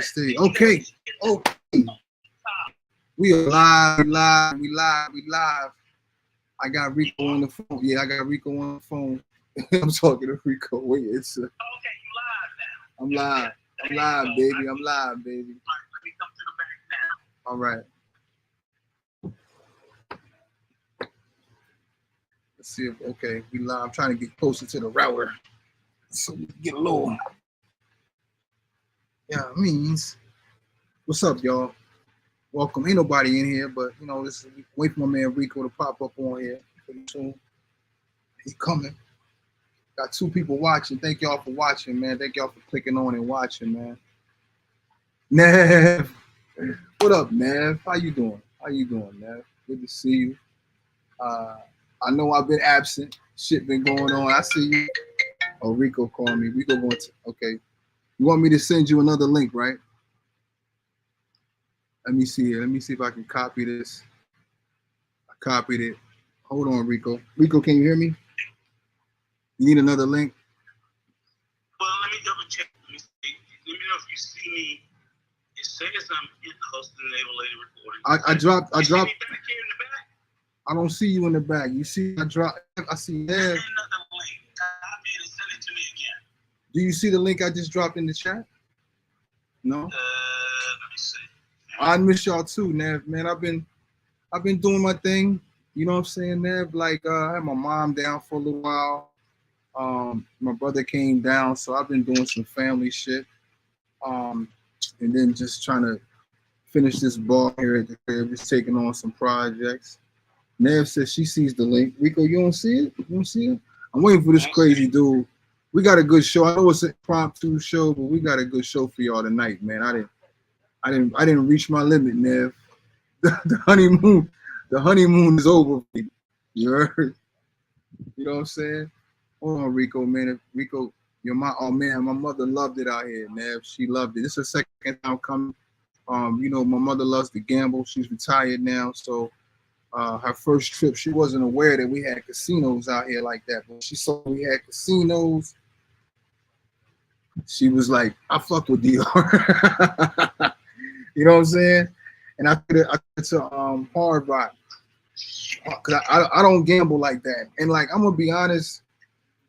Stay. Okay. Okay. We are live. I got Rico on the phone. Yeah, I got Rico on the phone. I'm talking to Rico. Wait, it's. Okay, you live now. I'm live. I'm live, baby. I'm live, baby. All right, let me come to the back now. All right. Let's see if okay, we live. I'm trying to get closer to the router so we can get a little. Yeah, it means. What's up, y'all? Welcome. Ain't nobody in here, but you know, this is wait for my man Rico to pop up on here pretty soon. He coming. Got 2 people watching. Thank y'all for watching, man. Thank y'all for clicking on and watching, man. Nev, what up, Nev? How you doing? How you doing, Nev? Good to see you. I know I've been absent. Shit been going on. I see you. Oh, Rico called me. Rico going to. Okay. You want me to send you another link, right? Let me see here. Let me see if I can copy this. I copied it. Hold on, Rico. Rico, can you hear me? You need another link? Well, let me double check. Let me know if you see me. It says I'm in the host of the Naval Lady recording. I dropped. You see me back here in the back? I don't see you in the back. You see, I dropped. I see there. Another link. Copy it and send it to me again. Do you see the link I just dropped in the chat? No. Let me see. I miss y'all too, Nev. Man, I've been doing my thing. You know what I'm saying, Nev? Like I had my mom down for a little while. My brother came down, so I've been doing some family shit. And then just trying to finish this ball here at the crib, just taking on some projects. Nev says she sees the link. Rico, you don't see it? You don't see it? I'm waiting for this crazy dude. We got a good show. I know it's an impromptu show, but we got a good show for y'all tonight, man. I didn't reach my limit, Nev. The honeymoon is over. You heard? You know what I'm saying? Hold on, Rico, man. Rico, you're my my mother loved it out here, Nev. She loved it. This is her second time coming. You know, my mother loves to gamble. She's retired now, so her first trip, she wasn't aware that we had casinos out here like that. But she saw we had casinos. She was like, I fuck with DR. You know what I'm saying? And I took it to Hard Rock. Cause I don't gamble like that. And like I'm gonna be honest,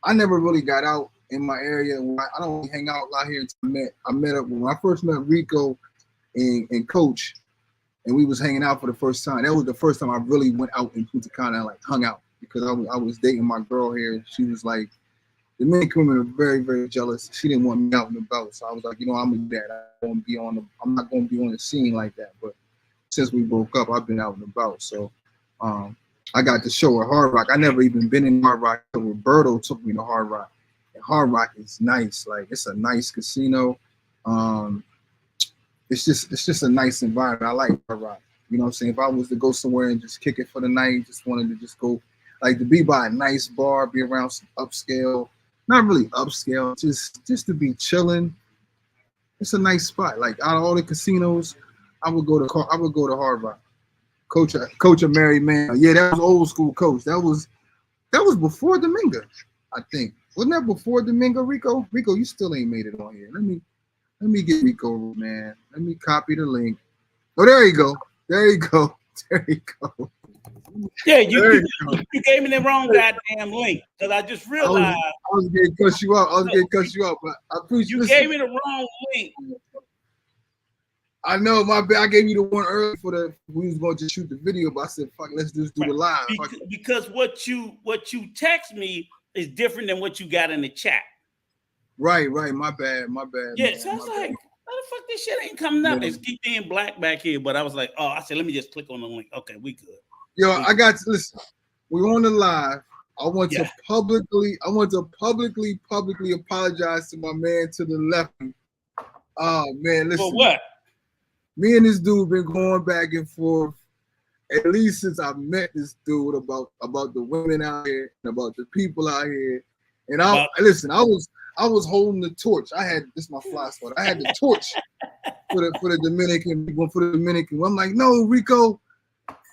I never really got out in my area. I don't really hang out here until I met up when I first met Rico and Coach, and we was hanging out for the first time. That was the first time I really went out in Punta Cana and like hung out because I was dating my girl here. She was like, the Dominican women are very, very jealous. She didn't want me out and about, so I was like, you know, I'm gonna do that. I'm not gonna be on the scene like that. But since we broke up, I've been out and about. So I got to show her Hard Rock. I never even been in Hard Rock. So Roberto took me to Hard Rock. And Hard Rock is nice. Like it's a nice casino. It's just a nice environment. I like Hard Rock. You know what I'm saying? If I was to go somewhere and just kick it for the night, just wanted to just go, like to be by a nice bar, be around some upscale, not really upscale, just to be chilling. It's a nice spot. Like out of all the casinos, I would go to Hard Rock. Coach a married man. Yeah, that was old school Coach. That was before Domingo, I think. Wasn't that before Domingo, Rico? Rico, you still ain't made it on here. Let me get Rico, man. Let me copy the link. Oh, there you go. There you go. There you go. Yeah, you gave me the wrong goddamn link because I just realized I was getting cut you out. But I appreciate you gave me the wrong link. I know, my bad. I gave you the one early we was going to shoot the video, but I said, "Fuck, let's just do the live." Because what you text me is different than what you got in the chat. Right. My bad. Yeah, so I was like, "How the fuck this shit ain't coming up?" It's keep being black back here, but I was like, "Oh," I said, "Let me just click on the link." Okay, we good. Yo, I got to listen. We're on the live. I want to publicly apologize to my man to the left. Oh man, listen. For what? Me and this dude been going back and forth at least since I met this dude about the women out here and about the people out here. And I was holding the torch. This is my fly spot. I had the torch for the Dominican people, for the Dominican. I'm like, no, Rico,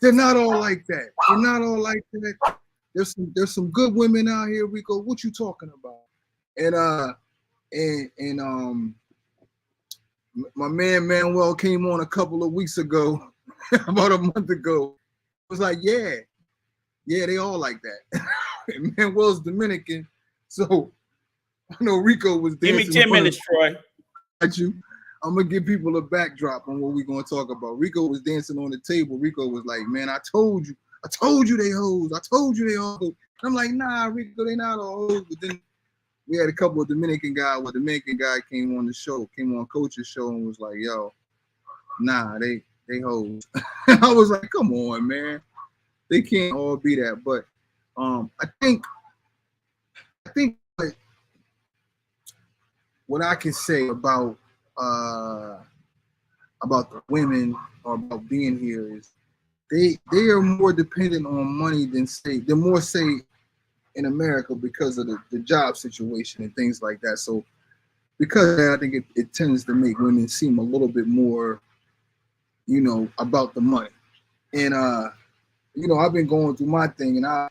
they're not all like that. They're not all like that. There's some good women out here, Rico. What you talking about? And My man Manuel came on a couple of weeks ago, about a month ago. It was like, yeah, they all like that. And Manuel's Dominican, so I know Rico was Give dancing. me 10 minutes, Troy. At you. I'm gonna give people a backdrop on what we're gonna talk about. Rico was dancing on the table. Rico was like, man, I told you they hoes. I told you they all hoes. I'm like, nah, Rico, they not all hoes. But then we had a couple of Dominican guys. Well, Dominican guy came on the show, came on Coach's show, and was like, yo, nah, they hoes. I was like, come on, man. They can't all be that. But I think like, what I can say about the women or about being here is they are more dependent on money than more in America because of the job situation and things like that. So because of that, I think it tends to make women seem a little bit more, about the money. And I've been going through my thing, and I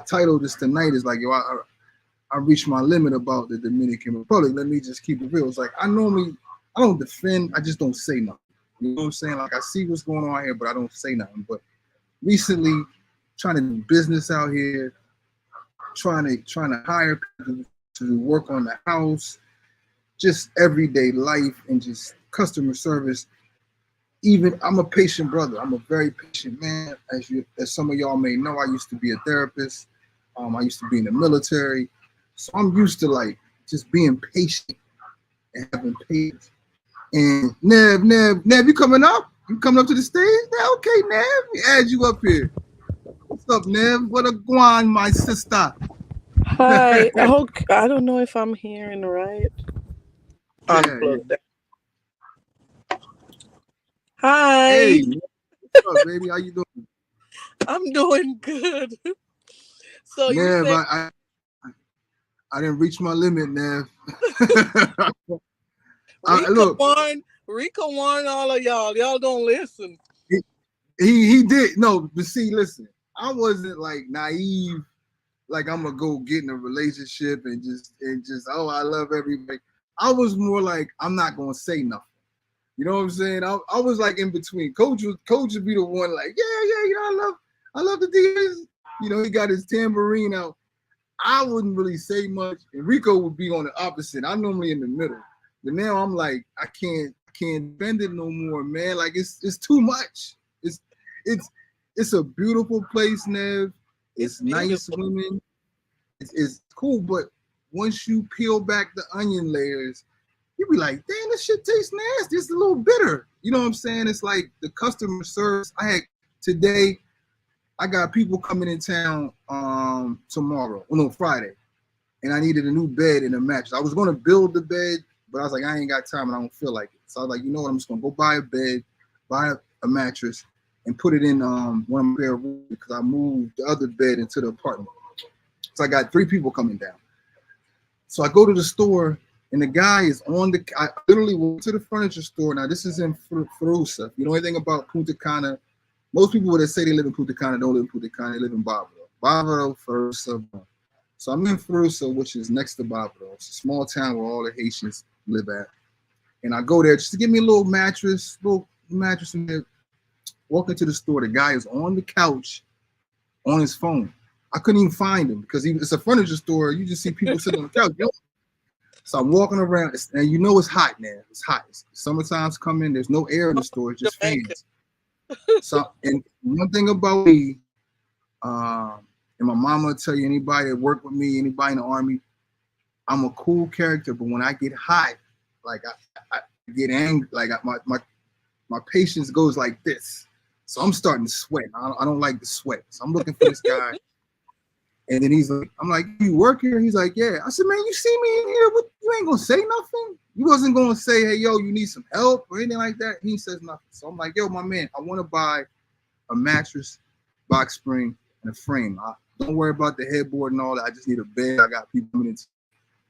titled this tonight is like, yo, I reached my limit about the Dominican Republic. Let me just keep it real. It's like I don't defend, I just don't say nothing. You know what I'm saying? Like I see what's going on here, but I don't say nothing. But recently, trying to do business out here, trying to hire people to work on the house, just everyday life and just customer service. Even I'm a patient brother. I'm a very patient man. As some of y'all may know, I used to be a therapist. I used to be in the military. So I'm used to like just being patient and having patience. And Nev, you coming up? You coming up to the stage? Yeah, okay, Nev. We add you up here. What's up, Nev? What a guan, my sister. Hi. I don't know if I'm hearing right. Unplug that. Hi. Hey, what's up, baby? How you doing? I'm doing good. So Nev, you said I didn't reach my limit, Nev. Rico warned all of y'all. Y'all don't listen. He did. No, but see, listen, I wasn't like naive, like I'm gonna go get in a relationship and just oh, I love everybody. I was more like I'm not gonna say nothing. You know what I'm saying? I was like in between. Coach would be the one like, yeah, I love the DJs. He got his tambourine out. I wouldn't really say much, and Rico would be on the opposite. I'm normally in the middle, but now I'm like, I can't bend it no more, man. Like it's too much. It's a beautiful place, Nev. It's nice women. It's cool, but once you peel back the onion layers, you be like, damn, this shit tastes nasty. It's a little bitter. You know what I'm saying? It's like the customer service. Today, I got people coming in town Friday, and I needed a new bed and a mattress. I was gonna build the bed, but I was like, I ain't got time and I don't feel like it. So I was like, you know what? I'm just gonna go buy a bed, buy a mattress, and put it in one of my spare rooms because I moved the other bed into the apartment. So I got 3 people coming down. So I go to the store, and the guy is I literally went to the furniture store. Now, this is in Frusa. If you know anything about Punta Cana, most people that say they live in Punta Cana don't live in Punta Cana, they live in Bávaro, Frusa. So I'm in Frusa, which is next to Bávaro. It's a small town where all the Haitians live at. And I go there just to get me a little mattress in there. Walk into the store, the guy is on the couch on his phone. I couldn't even find him because it's a furniture store. You just see people sitting on the couch. So I'm walking around, and it's hot now. It's hot. Summertime's coming. There's no air in the store. It's just fans. So, and one thing about me, and my mama will tell you, anybody that worked with me, anybody in the Army, I'm a cool character. But when I get hot, like I get angry, like my patience goes like this. So I'm starting to sweat. I don't like the sweat. So I'm looking for this guy. And then I'm like, you work here? He's like, yeah. I said, man, you see me in here? You ain't gonna say nothing? You wasn't gonna say, hey, yo, you need some help or anything like that? He says nothing. So I'm like, yo, my man, I want to buy a mattress, box spring, and a frame. Don't worry about the headboard and all that. I just need a bed. I got people coming in.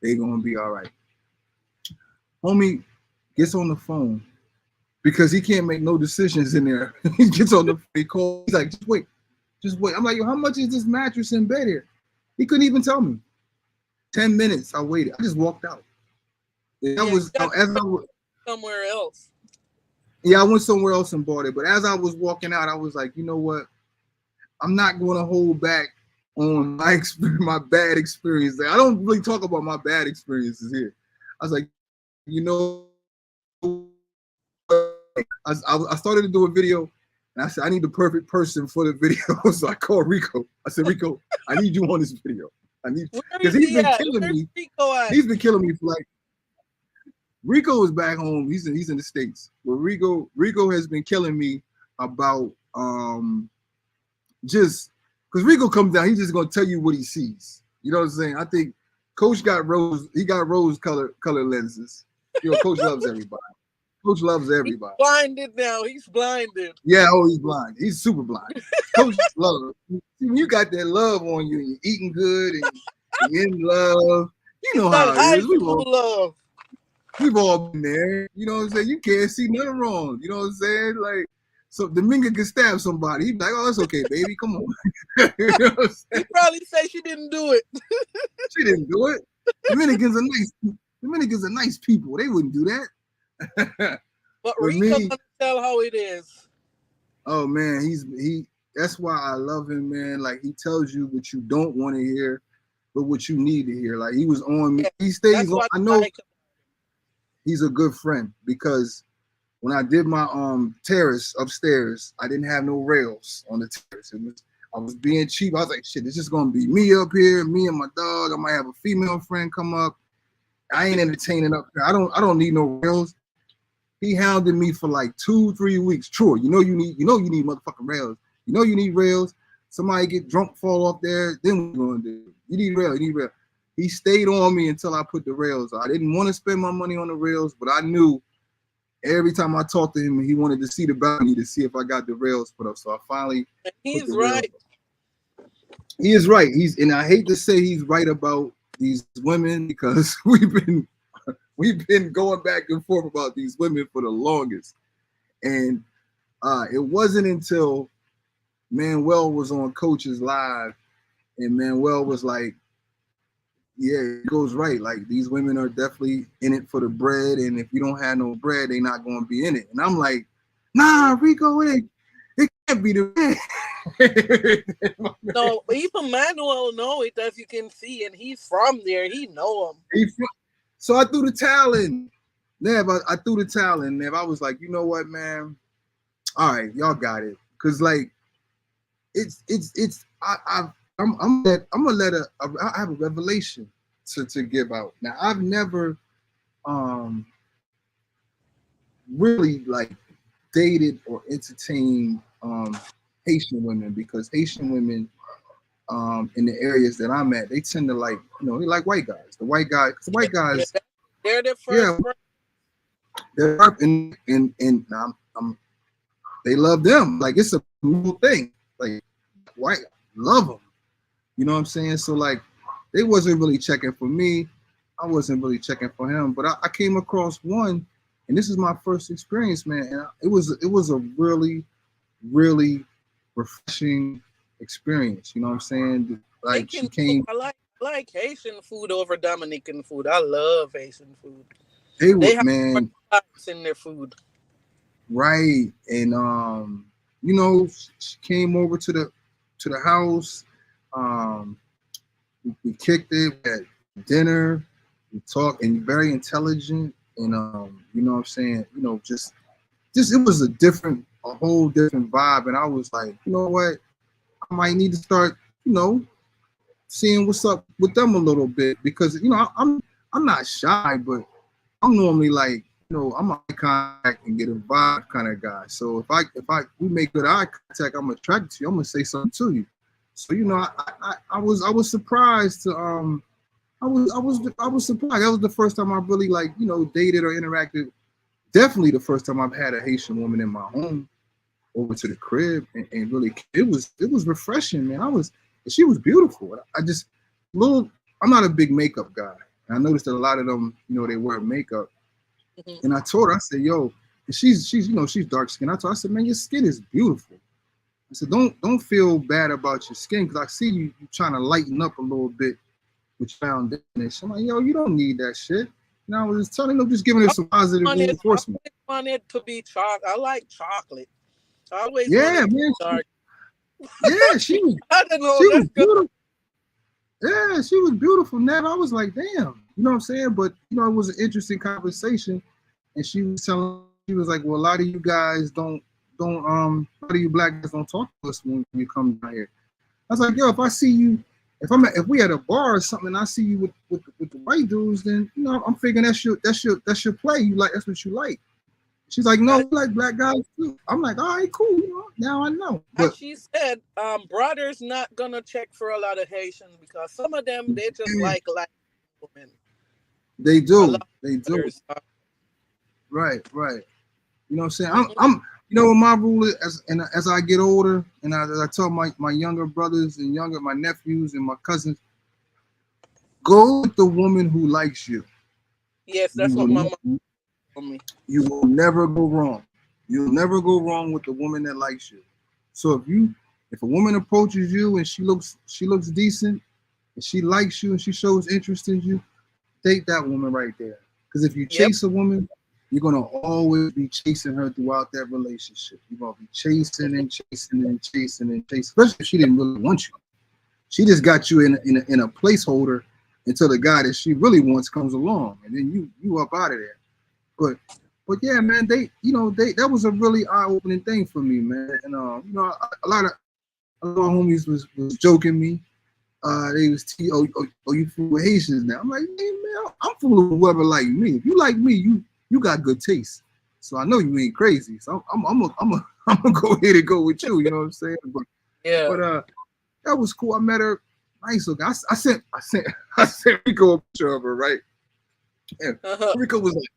They're gonna be all right. Homie gets on the phone because he can't make no decisions in there. He gets on the phone, calls. He's like, just wait. I'm like, yo, how much is this mattress in bed here? He couldn't even tell me. 10 minutes, I waited. I just walked out. somewhere else. Yeah, I went somewhere else and bought it. But as I was walking out, I was like, you know what? I'm not going to hold back on my my bad experience. I don't really talk about my bad experiences here. I was like, you know, I started to do a video, and I said I need the perfect person for the video. So I called Rico. I said, Rico, I need you on this video. I need, because he's been killing me. He's been killing me for like. Rico is back home. He's in the States. But Rico has been killing me about just because Rico comes down, he's just gonna tell you what he sees. You know what I'm saying? I think Coach got rose color lenses. You know, Coach loves everybody. Coach loves everybody. He's blinded now. He's blinded. Yeah, he's blind. He's super blind. Coach loves. You got that love on you, and you're eating good, and you're in love. You know how it is. We've all been there. You know what I'm saying? You can't see nothing wrong. You know what I'm saying? Like, so Dominican can stab somebody. He'd be like, oh, that's okay, baby. Come on. You know what I'm saying? He'd probably say she didn't do it. She didn't do it. Dominicans are nice people. They wouldn't do that. But Rico's gonna tell how it is. Oh man, that's why I love him, man. Like, he tells you what you don't want to hear, but what you need to hear. Like, he was on me. Yeah, he stays on. I know he's a good friend, because when I did my terrace upstairs, I didn't have no rails on the terrace. I was being cheap. I was like, shit, it's just gonna be me up here, me and my dog. I might have a female friend come up. I ain't entertaining up here. I don't need no rails. He hounded me for like 2-3 weeks. Troy, you know you need motherfucking rails. You know you need rails. Somebody get drunk, fall off there, then what you gonna do? You need rails, He stayed on me until I put the rails on. I didn't want to spend my money on the rails, but I knew every time I talked to him, he wanted to see the balcony to see if I got the rails put up. So I finally. He's right. He is right. And I hate to say he's right about these women, because we've been going back and forth about these women for the longest. And it wasn't until Manuel was on Coach's Live, and Manuel was like, yeah, it goes right. Like, these women are definitely in it for the bread, and if you don't have no bread, they're not going to be in it. And I'm like, nah, Rico, it can't be the bread. No, even Manuel know it, as you can see, and he's from there. He know him. So I threw the towel in. Nev, I threw the towel in. Nev, I was like, you know what, man? All right, y'all got it. Cause like, I'm gonna let I have a revelation to give out. Now, I've never really like dated or entertained Haitian women, because Haitian women in the areas that I'm at, they tend to like, they like white guys. The white guys, they're the first. Yeah, they're and they love them. Like, it's a cool thing. Like, white love them. You know what I'm saying? So like, they wasn't really checking for me. I wasn't really checking for him. But I came across one, and this is my first experience, man. And it was a really, really refreshing experience. You know what I'm saying? Like, she came. I like Haitian food over Dominican food. I love Haitian food. They have man in their food. Right. And she came over to the house. We kicked it at dinner. We talked, and very intelligent. And you know what I'm saying? Just it was a whole different vibe. And I was like, you know what? I might need to start, seeing what's up with them a little bit, because I'm not shy, but I'm normally like, I'm a eye contact and get a vibe kind of guy. So if we make good eye contact, I'm attracted to you. I'm gonna say something to you. So I was surprised to I was surprised. That was the first time I really dated or interacted. Definitely the first time I've had a Haitian woman in my home over to the crib, and really it was refreshing, man. She was beautiful. I'm not a big makeup guy. And I noticed that a lot of them, they wear makeup. Mm-hmm. And I told her, I said, yo, and she's dark skinned. I said, man, your skin is beautiful. I said, don't feel bad about your skin, because I see you trying to lighten up a little bit with foundation. I'm like, yo, you don't need that shit. You know, I was just telling them, just giving it some positive reinforcement. I wanted to be chocolate. I like chocolate. I always Yeah, wanted to man. be dark. Yeah, she was. I don't know. She That's was good. beautiful. Yeah, she was beautiful, Nev. I was like, damn. You know what I'm saying? But you know, it was an interesting conversation, and she was telling. She was like, well, a lot of you guys don't a lot of you black guys don't talk to us when you come down here. I was like, yo, if I see you, if we at a bar or something, and I see you with the white dudes, then you know, I'm figuring that's your play. You like, that's what you like. She's like, no, we like black guys too. I'm like, all right, cool. You know, now I know. But As she said, brothers not gonna check for a lot of Haitians because some of them they just like women. They A do. lot of They do. brothers, Right. You know what I'm saying? I'm you know what my rule is as I get older, and as I tell my younger brothers and my nephews and my cousins, go with the woman who likes you. yes, that's what my mom told me. You will never go wrong. You'll never go wrong with the woman that likes you. So if a woman approaches you and she looks decent and she likes you and she shows interest in you, date that woman right there. Because if you chase a woman, you're gonna always be chasing her throughout that relationship. You're gonna be chasing and chasing and chasing and chasing, especially if she didn't really want you. She just got you in a placeholder until the guy that she really wants comes along, and then you up out of there. But yeah, man, that was a really eye-opening thing for me, man. And you know, a lot of homies was joking me. They was you fool with Haitians now. I'm like, hey man, I'm fooling with whoever like me. If you like me, you got good taste. So I know you ain't crazy. So I'm gonna go ahead and go with you. You know what I'm saying? But that was cool. I met her, nice looking. I sent Rico a picture of her, right? And Rico was like,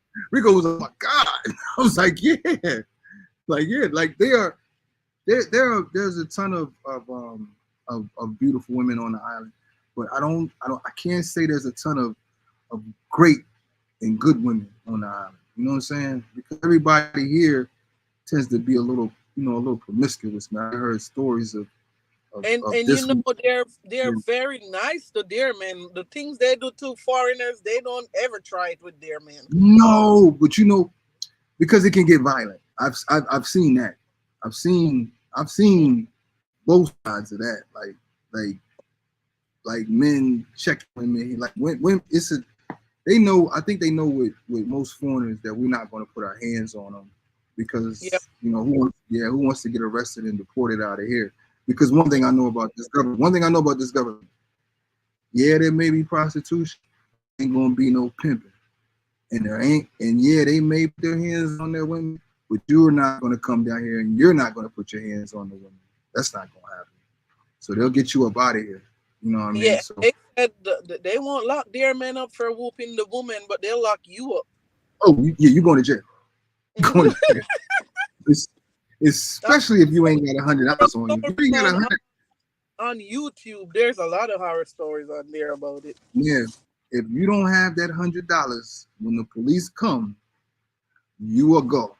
oh my God. I was like, yeah, like there's a ton of beautiful women on the island, but I can't say there's a ton of great and good women on the island. You know what I'm saying? Because everybody here tends to be a little promiscuous. Man, I heard stories of and this you know they're very nice to their men. The things they do to foreigners, they don't ever try it with their men. No, but you know, because it can get violent. I've seen that. I've seen both sides of that. Like men check women. Like when it's they know. I think they know with most foreigners that we're not going to put our hands on them because you know who wants to get arrested and deported out of here. Because one thing I know about this government, yeah, there may be prostitution, ain't gonna be no pimping, and they may put their hands on their women, but you're not gonna come down here and you're not gonna put your hands on the women. That's not gonna happen. So they'll get you up out of here. You know what I mean? Yeah, so, they said they won't lock their men up for whooping the woman, but they'll lock you up. Oh yeah, you're going to jail. You're going to jail. Especially if you ain't got $100 on you. If you ain't got $100 on YouTube, there's a lot of horror stories on there about it. Yeah, if you don't have that $100 when the police come, you will go.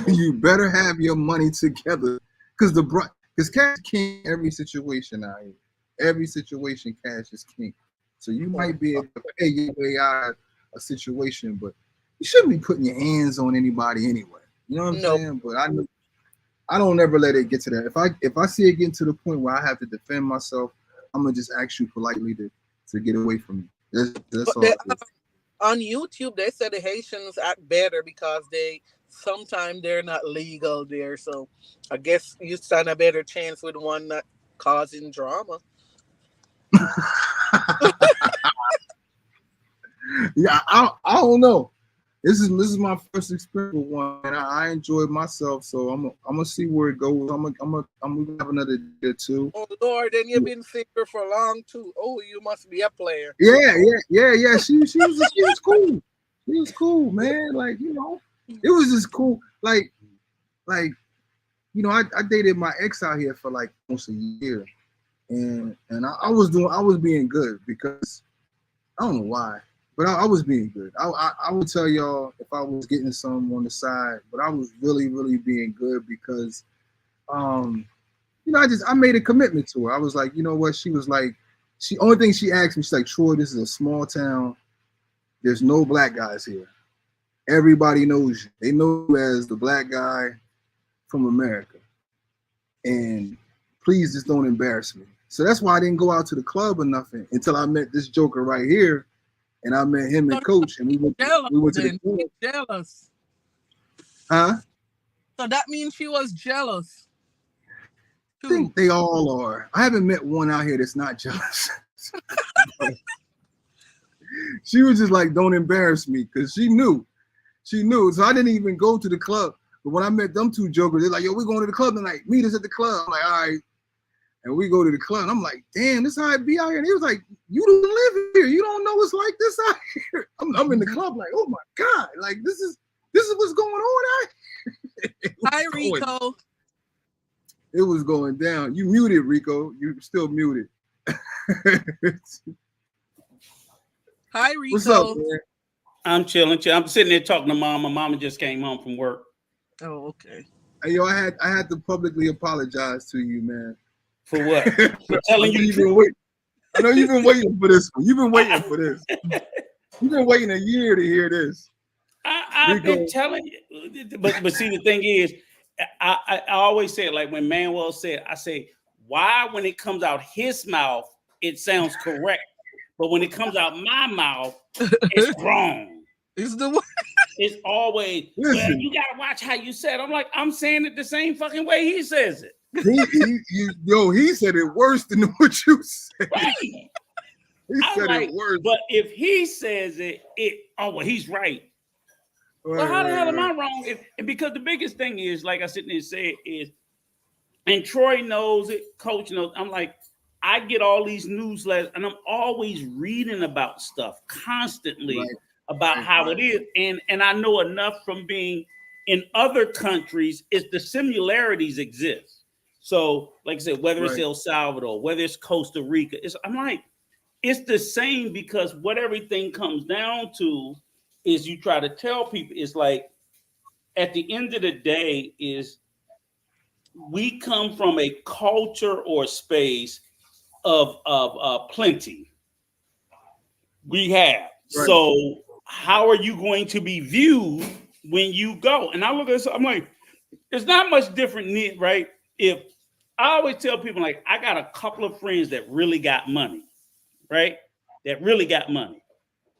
You better have your money together, because cash is king in every situation out here. Every situation, cash is king. So you might be able to pay your way out of a situation, but you shouldn't be putting your hands on anybody anyway. You know what I'm saying? But I don't ever let it get to that. If I see it getting to the point where I have to defend myself, I'm gonna just ask you politely to get away from me. That's all. On YouTube, they said the Haitians act better because sometimes they're not legal there. So I guess you stand a better chance with one not causing drama. Yeah, I don't know. This is my first experience with one, and I enjoyed myself. So I'm gonna see where it goes. I'm gonna have another day or two. Oh Lord, then you've been single for long too. Oh, you must be a player. Yeah. She was cool. She was cool, man. Like, you know, it was just cool. Like, you know, I dated my ex out here for like almost a year, and I was being good because I don't know why. But I was being good. I would tell y'all if I was getting some on the side, but I was really, really being good because, you know, I made a commitment to her. I was like, you know what? She was like, only thing she asked me, she's like, Troy, this is a small town. There's no black guys here. Everybody knows you. They know you as the black guy from America. And please just don't embarrass me. So that's why I didn't go out to the club or nothing until I met this joker right here. And I met him and Coach, and we went to the club. Jealous. Huh? So that means she was jealous. I think they all are. I haven't met one out here that's not jealous. She was just like, don't embarrass me, because she knew. She knew. So I didn't even go to the club. But when I met them two jokers, they're like, yo, we're going to the club tonight. Meet us at the club. I'm like, all right. And we go to the club. And I'm like, damn, this is how it be out here. And he was like, you don't live here. You don't know it's like this out here. I'm in the club like, oh my God. Like, this is what's going on out here. Hi, Rico. It was going down. You muted, Rico. You still muted. Hi, Rico. What's up, man? I'm chilling. I'm sitting there talking to mom. My mama just came home from work. Oh, okay. Hey, yo, I had to publicly apologize to you, man. For what? For telling you. I know you've been waiting for this one. You've been waiting for this. You've been waiting a year to hear this. I've been telling you, but see, the thing is, I always say it, like when Manuel said, I say, why when it comes out his mouth, it sounds correct, but when it comes out my mouth, it's wrong. It's the way. It's always, well, you gotta watch how you said. I'm like, I'm saying it the same fucking way he says it. He said it worse than what you said. Right. He said it worse. But if he says it, well, he's right. Well, how the hell am I wrong? And because the biggest thing is, like I sit there and say, is, and Troy knows it, Coach knows. I'm like, I get all these newsletters, and I'm always reading about stuff constantly about how it is, and I know enough from being in other countries is the similarities exist. So, like I said, whether it's El Salvador, whether it's Costa Rica, I'm like, it's the same, because what everything comes down to is you try to tell people, it's like, at the end of the day, is we come from a culture or space of plenty. We have. Right. So how are you going to be viewed when you go? And I look at this, I'm like, it's not much different, right? If I always tell people, like, I got a couple of friends that really got money, right? That really got money.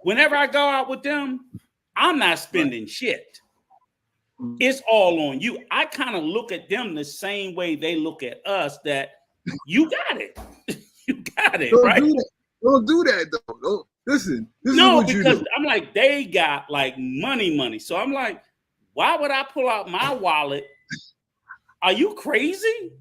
Whenever I go out with them, I'm not spending shit. It's all on you. I kind of look at them the same way they look at us, that you got it. You got it, right? Don't do that, though. Don't. Listen, no, because I'm like, they got like money. So I'm like, why would I pull out my wallet? Are you crazy?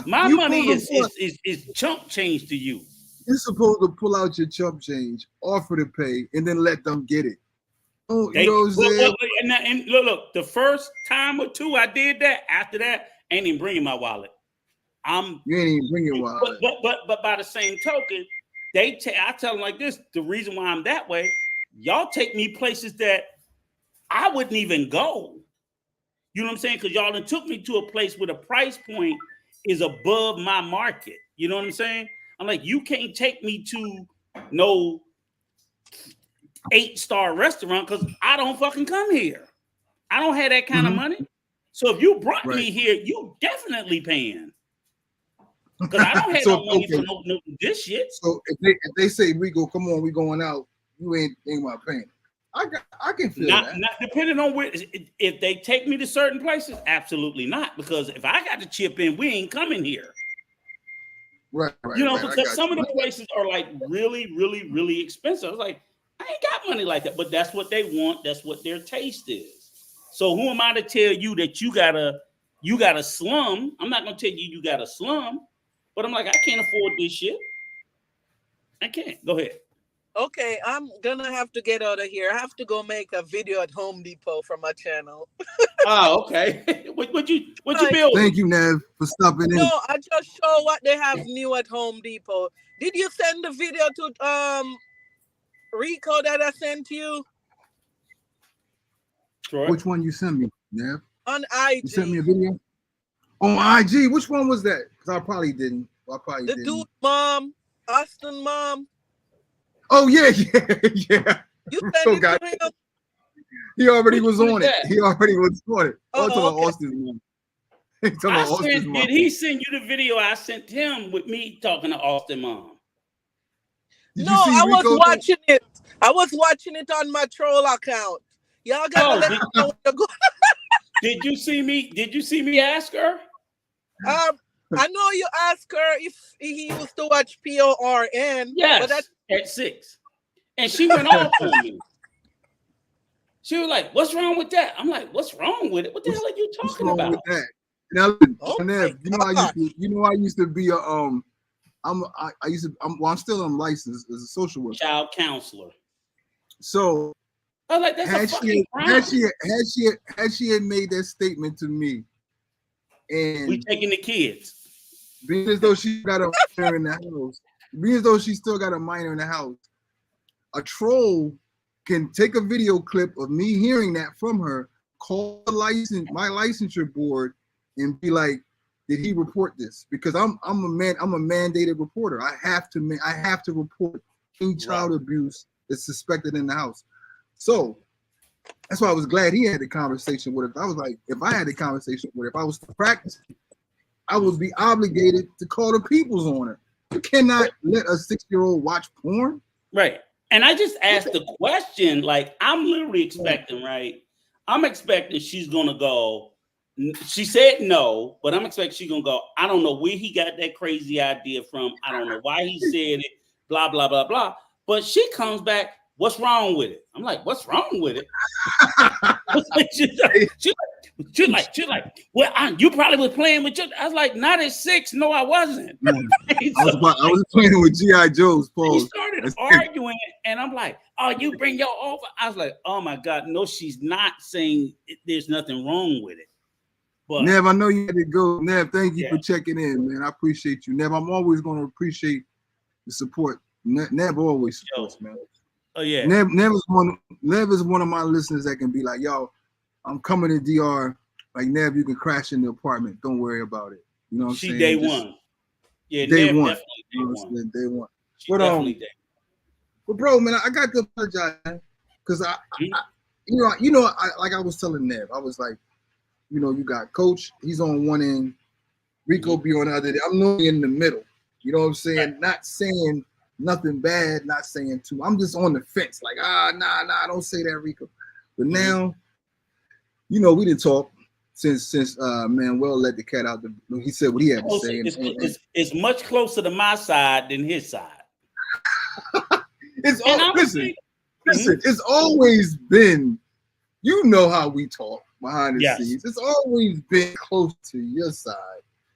My money is chump change to you. You're supposed to pull out your chump change, offer to pay, and then let them get it. Oh, you know what I'm saying? And look, the first time or two I did that, after that, I ain't even bringing my wallet. You ain't even bringing your wallet. But by the same token, I tell them like this, the reason why I'm that way, y'all take me places that I wouldn't even go. You know what I'm saying? Because y'all done took me to a place where the price point is above my market. You know what I'm saying? I'm like, you can't take me to no 8-star restaurant because I don't fucking come here. I don't have that kind of money. So if you brought me here, you definitely paying. Because I don't have no money for no this shit. So if they say, Rico, come on, we going out, you ain't about paying. I can feel that. Not depending on where, if they take me to certain places, absolutely not. Because if I got to chip in, we ain't coming here. Right. You know, because some of the places are like really, really, really expensive. I was like, I ain't got money like that, but that's what they want. That's what their taste is. So who am I to tell you that you got a slum? I'm not gonna tell you got a slum, but I'm like, I can't afford this shit. I can't. Go ahead. Okay, I'm gonna have to get out of here. I have to go make a video at Home Depot for my channel. Oh, okay. What you build? Thank you, Nev, for stopping in. No, I just show what they have new at Home Depot. Did you send the video to Rico that I sent you? Troy? Which one you sent me, Nev? On IG. You sent me a video? On IG? Which one was that? Because I probably didn't. The dude mom, Austin mom. Oh, yeah. You So send it to him? he already was Which one on is it. that? He already was on it. Oh, I'm talking about okay. Austin's mom. He talking about Austin's mom. Did he send you the video I sent him with me talking to Austin mom? Did No, you see I was Rico? watching it. I was watching it on my troll account. Y'all gotta let me know where to go. Did you see me? Did you see me ask her? I know you asked her if he used to watch PORN. Yes, But at 6. And she went off on me. She was like, "What's wrong with that?" I'm like, "What's wrong with it? What the hell are you talking about?" With that? Now, Oh Nev, I used to be a I'm still licensed as a social worker, Child counselor. So I was like, that's a fucking crime. had she had made that statement to me, and we taking the kids, being as though she got a minor in the house, being as though she still got a minor in the house, a troll can take a video clip of me hearing that from her, call my licensure board, and be like, "Did he report this?" Because I'm a mandated reporter. I have to report any child abuse that's suspected in the house. So that's why I was glad he had the conversation with her. I was like, if I had the conversation with her, if I was to practice, I would be obligated to call the peoples on her. You cannot let a 6-year-old watch porn. Right. And I just asked the question, like, I'm literally expecting, right? I'm expecting she's going to go. She said no, but I'm expecting she's going to go, I don't know where he got that crazy idea from. I don't know why he said it, blah, blah, blah, blah. But she comes back, what's wrong with it? I'm like, what's wrong with it? She's like, well, you probably was playing with your. I was like, not at 6. No, I wasn't. I was playing with G.I. Joe's. He started arguing, and I'm like, oh, you bring your over. I was like, oh my God, no, she's not saying there's nothing wrong with it. But Nev, I know you had to go. Nev, thank you for checking in, man. I appreciate you. Nev, I'm always going to appreciate the support. Nev always supports, man. Oh yeah. Nev is one of my listeners that can be like, yo, I'm coming to DR. Like, Nev, you can crash in the apartment. Don't worry about it. You know what I'm saying? Day one. Yeah, day Nev one. Definitely day one. But definitely but bro, man, I got to apologize because I was telling Nev, I was like, you got Coach, he's on one end, Rico be on the other end. I'm normally in the middle. You know what I'm saying? Right. Not saying nothing bad, not saying too. I'm just on the fence, like, nah, don't say that, Rico. But now, we didn't talk since Manuel let the cat out. He said what he had to say. It's much closer to my side than his side. Listen, it's always been, how we talk behind the scenes. It's always been close to your side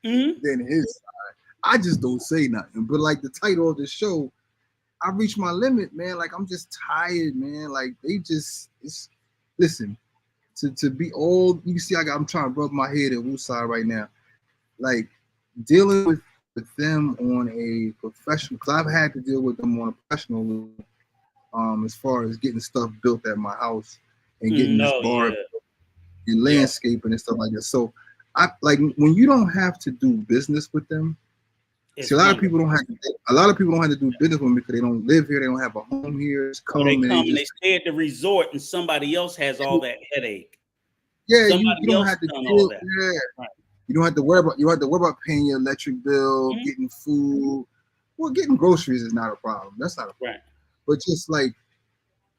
than his side. I just don't say nothing. But like the title of the show, I reached my limit, man. Like, I'm just tired, man. Like, listen, to be old, you see, I'm trying to rub my head at Wooside right now. Like, dealing with them on a professional, because I've had to deal with them on a professional level, as far as getting stuff built at my house and getting this bar and landscaping and stuff like that. So I like when you don't have to do business with them. See, a lot of people don't have to do business with them because they don't live here, they don't have a home here. They stay at the resort and somebody else has all that headache. Yeah, you don't have to deal. Yeah. Right. You don't have to worry about paying your electric bill, getting food. Well, getting groceries is not a problem. That's not a problem. Right. But just like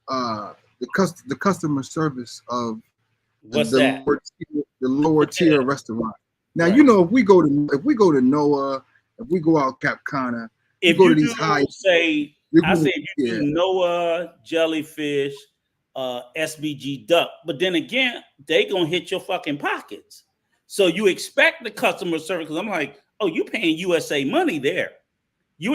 the customer service of the lower tier restaurant. Now, if we go to Noah, if we go out Cap Cana, if you go to these high, if you do Noah, Jellyfish, SBG Duck, but then again, they gonna hit your fucking pockets. So you expect the customer service, because I'm like, oh, you paying USA money there. You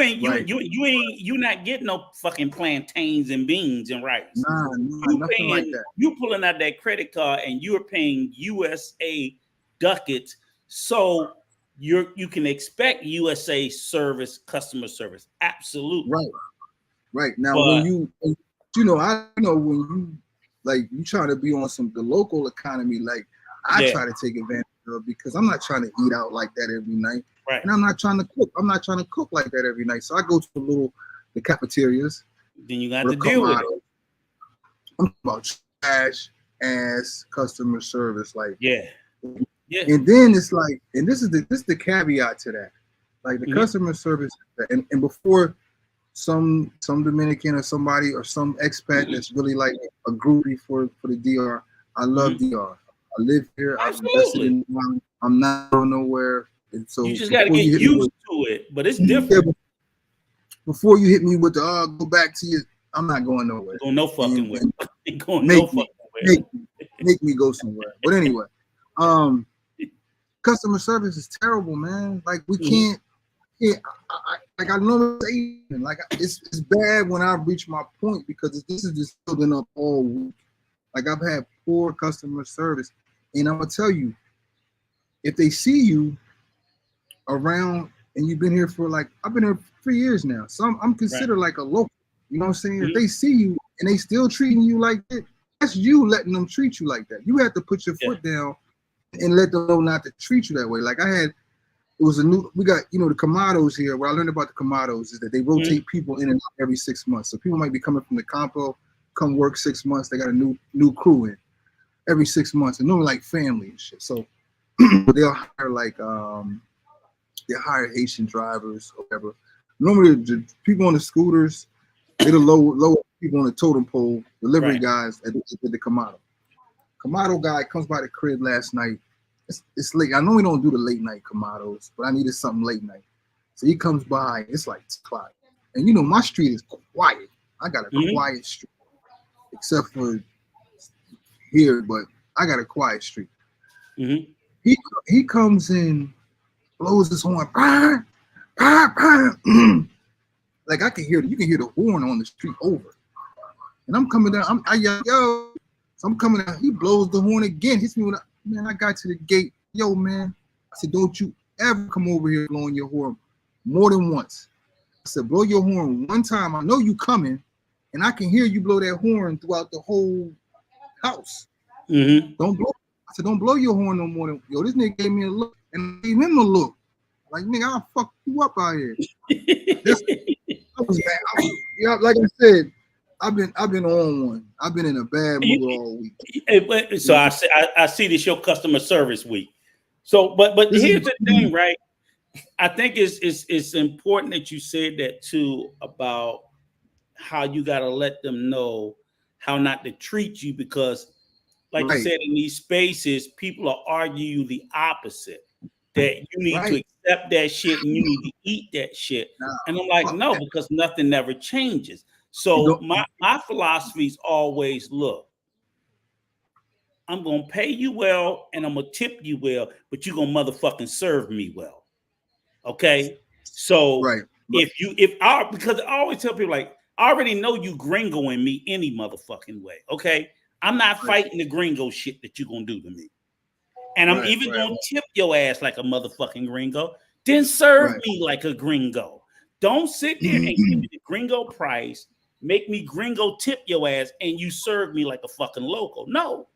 not getting no fucking plantains and beans and rice. Nothing like that. You pulling out that credit card and you're paying USA ducats, so you can expect USA service, customer service. Absolutely. Right. Now, when you you try to be on the local economy, like I try to take advantage of, because I'm not trying to eat out like that every night. Right. And I'm not trying to cook like that every night. So I go to the cafeterias. Then you got to deal with it. I'm about trash ass customer service, like Yeah. And then it's like, and this is the caveat to that, like the customer service, and before some Dominican or somebody or some expat that's really like a groupie for the DR. I love DR. I live here. I've invested in it. I'm not going nowhere. And so you just got to get used to it, but it's different. Yeah, before you hit me with the go back to you, I'm not going nowhere. Going no fucking way. Going no fucking way. Make me go somewhere. But anyway, customer service is terrible, man. Like we can't. Yeah, I know it's bad when I reach my point because this is just building up all week. Like I've had poor customer service, and I'm gonna tell you, if they see you around and you've been here for I've been here for 3 years now, so I'm considered like a local. You know what I'm saying? If they see you and they still treating you like that, that's you letting them treat you like that. You have to put your foot down and let them know not to treat you that way. Like we got, the Kamados here. What I learned about the Kamados is that they rotate people in and out every 6 months. So people might be coming from the Campo, come work 6 months. They got a new crew in every 6 months, and normally like family and shit. So they'll hire they'll hire Haitian drivers or whatever. Normally the people on the scooters, they're the lower people on the totem pole, delivery guys at the Kamado. Kamado guy comes by the crib last night. It's late. I know we don't do the late night Kamados, but I needed something late night. So he comes by. It's like 10 o'clock. And my street is quiet. I got a quiet street, except for here, but I got a quiet street. He comes in, blows his horn. Bah, bah, bah. Like you can hear the horn on the street over. And I'm coming down. I yell, yo. So I'm coming down. He blows the horn again. Hits me when I got to the gate. Yo, man. I said, don't you ever come over here blowing your horn more than once. I said, blow your horn one time. I know you coming, and I can hear you blow that horn throughout the whole house. Don't blow. I said, don't blow your horn no more than. Yo, this nigga gave me a look, and I gave him a look. Like, nigga, I'll fuck you up out here. I was mad. Like I said, I've been on one. I've been in a bad mood all week. So I see this your customer service week. So, but here's the thing, right? I think it's important that you said that too about how you got to let them know how not to treat you, because, like you said, in these spaces, people are arguing the opposite, that you need to accept that shit and you need to eat that shit. And I'm like, no, because nothing never changes. So my philosophy is always, look, I'm going to pay you well and I'm going to tip you well, but you're going to motherfucking serve me well. Okay? So because I always tell people, like, I already know you gringoing me any motherfucking way. Okay? I'm not fighting the gringo shit that you're going to do to me. And I'm even going to tip your ass like a motherfucking gringo. Then serve me like a gringo. Don't sit there and give me the gringo price, make me gringo tip your ass, and you serve me like a fucking local. No.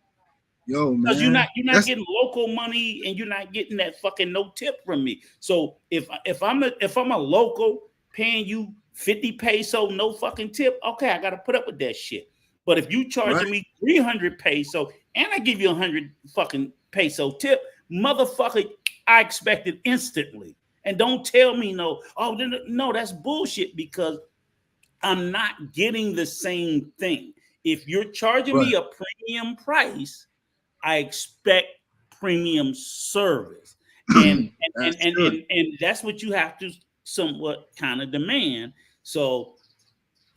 Yo, man. Because you're not getting local money and you're not getting that fucking no tip from me. So if I'm a local paying you 50 peso, no fucking tip, okay, I gotta put up with that shit. But if you charging me 300 peso and I give you 100 fucking peso tip, motherfucker, I expect it instantly. And don't tell me no, that's bullshit, because I'm not getting the same thing. If you're charging me a premium price, I expect premium service. And that's what you have to somewhat kind of demand. So,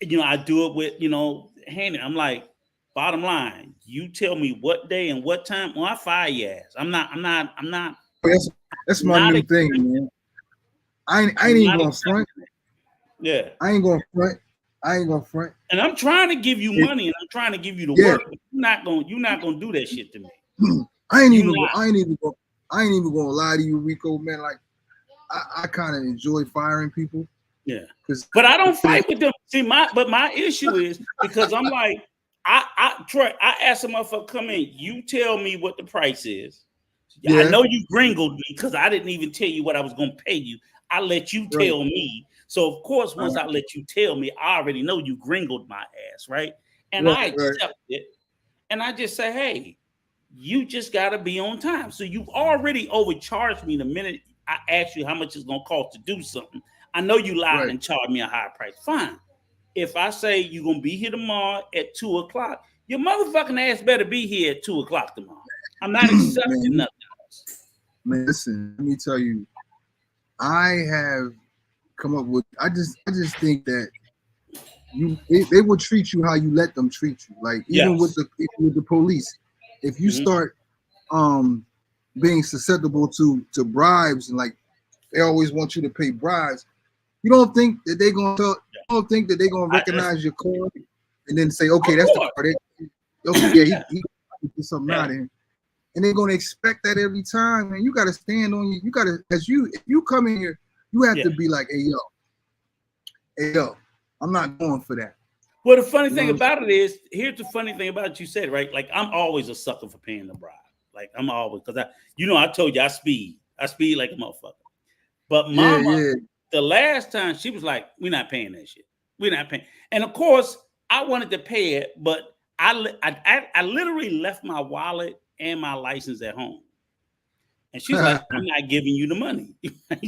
I do it with, handing. I'm like, bottom line, you tell me what day and what time, well, I fire your ass. I'm not. That's my new thing, man. I ain't even gonna front. Yeah. I ain't gonna front. And I'm trying to give you money and I'm trying to give you the work, but you're not gonna do that shit to me. I ain't even gonna lie to you, Rico, man. Like I kind of enjoy firing people. Yeah. But I don't fight with them. See, my issue is because I'm like, Troy, I asked a motherfucker come in, you tell me what the price is. Yeah. I know you gringoed me because I didn't even tell you what I was gonna pay you. I let you tell me. So of course, once I let you tell me, I already know you gringoed my ass, right? And I accept it. And I just say, hey, you just got to be on time. So you've already overcharged me the minute I asked you how much it's going to cost to do something. I know you lied and charged me a higher price. Fine. If I say you're going to be here tomorrow at 2 o'clock, your motherfucking ass better be here at 2 o'clock tomorrow. I'm not accepting nothing else. Man, listen, let me tell you, I have come up with, I just think that they will treat you how you let them treat you. Like even with the police, if you start being susceptible to bribes, and like they always want you to pay bribes, you don't think that they're gonna recognize your card and then say, okay, that's the card. Okay, he get something out of him. And they're gonna expect that every time, and you gotta stand on you. You gotta, if you come in here, you have to be like, hey yo, I'm not going for that. Well, the funny thing about it is, here's the funny thing about it, you said, right? Like I'm always a sucker for paying the bribe. Like I'm always, because I told you I speed like a motherfucker. But mama, the last time she was like, we're not paying that shit. We're not paying. And of course, I wanted to pay it, but I literally left my wallet and my license at home. And she's like, I'm not giving you the money.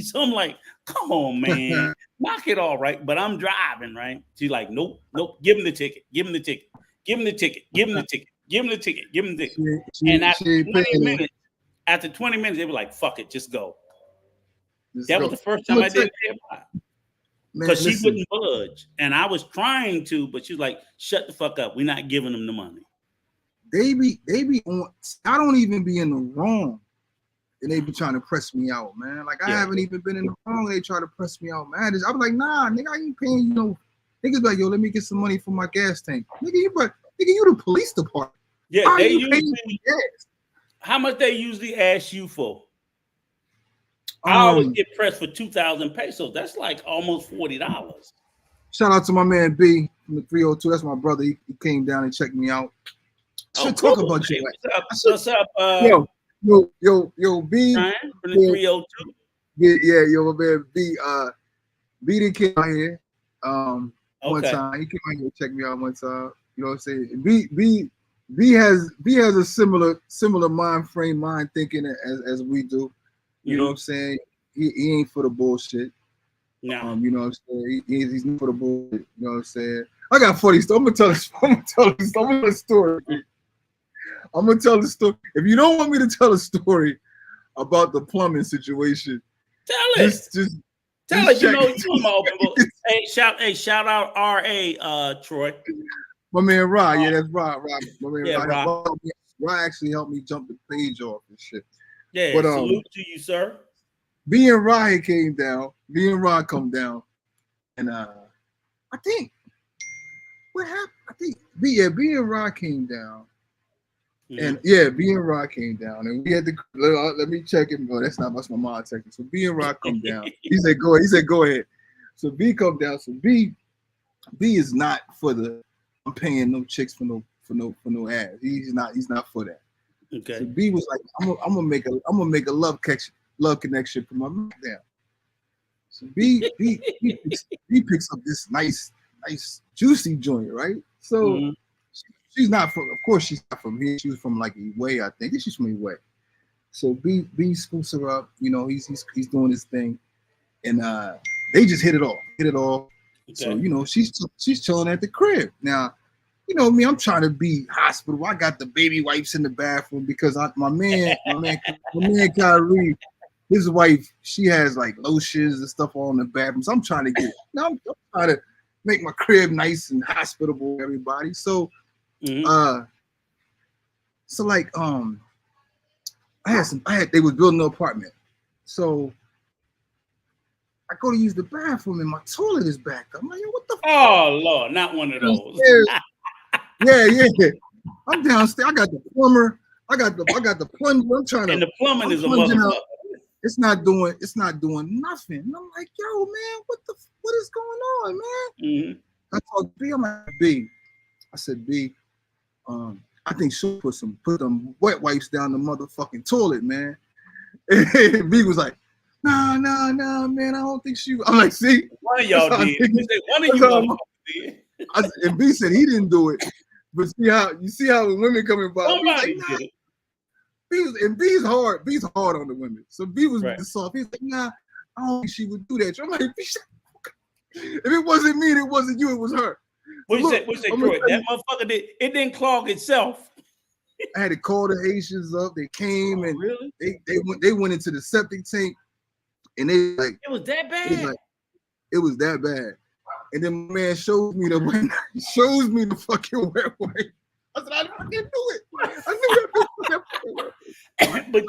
So I'm like, come on, man, knock it all right. But I'm driving, right? She's like, nope, give him the ticket. Give him the ticket. Give him the ticket. Give him the ticket. Give him the ticket. Give him the ticket. And after 20 minutes, they were like, fuck it, just go. That was the first time I didn't pay a bribe. Because she wouldn't budge. And I was trying to, but she was like, shut the fuck up. We're not giving them the money. They be on, I don't even be in the wrong. And they be trying to press me out, man. Like I haven't even been in the wrong. They try to press me out, man. I was like, nah, nigga, I ain't paying you no. Niggas be like, yo, let me get some money for my gas tank. Nigga, you the police department. Yeah, they usually, how much they usually ask you for? I always get pressed for 2,000 pesos. That's like almost $40. Shout out to my man B from the 302. That's my brother. He came down and checked me out. Should talk about you. What's up? Yo, B from the 302. Yeah, yo, my man B. B didn't came out here one time. He came out here to check me out one time. You know what I'm saying? B has a similar mind thinking as we do. You know what I'm saying? He ain't for the bullshit. No. You know what I'm saying? He's not for the bullshit. You know what I'm saying? I got funny stuff. I'm gonna tell a story. I'm gonna tell the story. If you don't want me to tell a story about the plumbing situation, tell it. Just tell it. You know, I'm open. Shout out R.A. Troy. My man Rod. Yeah, that's Rod. My man Rod. Rod actually helped me jump the page off and shit. Yeah, but, salute to you, sir. B and Rod came down. B and Rod come down, and I think what happened. I think B and Rod came down. And B and Rod came down, and we had to let me check him. Oh, that's my mom texting. So B and Rod come down. He said, "Go ahead." He said, "Go ahead." So B come down. So B is not for the. I'm paying no chicks for no ass. He's not for that. Okay. So B was like, I'm gonna make a love connection for my man down. So B picks up this nice juicy joint, right? So. She's not from, of course, she's not from here. She was from like Eway, I think. She's from Eway. So B scoops her up. You know, he's doing his thing, and they just hit it off. Okay. So you know, she's chilling at the crib. Now, you know me, I'm trying to be hospitable. I got the baby wipes in the bathroom because my man Kyrie, his wife, she has like lotions and stuff all in the bathroom. So I'm trying to I'm trying to make my crib nice and hospitable, everybody. So. So like they was building an apartment, so I go to use the bathroom and my toilet is backed up. I'm like, yo, what the fuck? Oh Lord, not one of those. Yeah. I'm downstairs. I got the plumber. I got the plunger. I'm trying to. And the plumbing is a motherfucker. It's not doing nothing. And I'm like, yo, man, what is going on, man? Mm-hmm. I talked to B. I'm like, B. I said, B. I think she'll put some wet wipes down the motherfucking toilet, man. And B was like, nah, man, I don't think she. I'm like, see, one of y'all did. One of you did. And B said he didn't do it. But see how when women coming by, Somebody like, did it. B's hard. B's hard on the women. So B was Right. soft. He's like, nah, I don't think she would do that. I'm like, if it wasn't me, it wasn't you, it was her. What So you say, Troy? That motherfucker didn't clog itself. I had to call the Haitians up. They came and really? they went into the septic tank, and they like it was that bad. It was that bad. And then my man shows me the fucking wet wipe. I said, I fucking do it. I knew that. But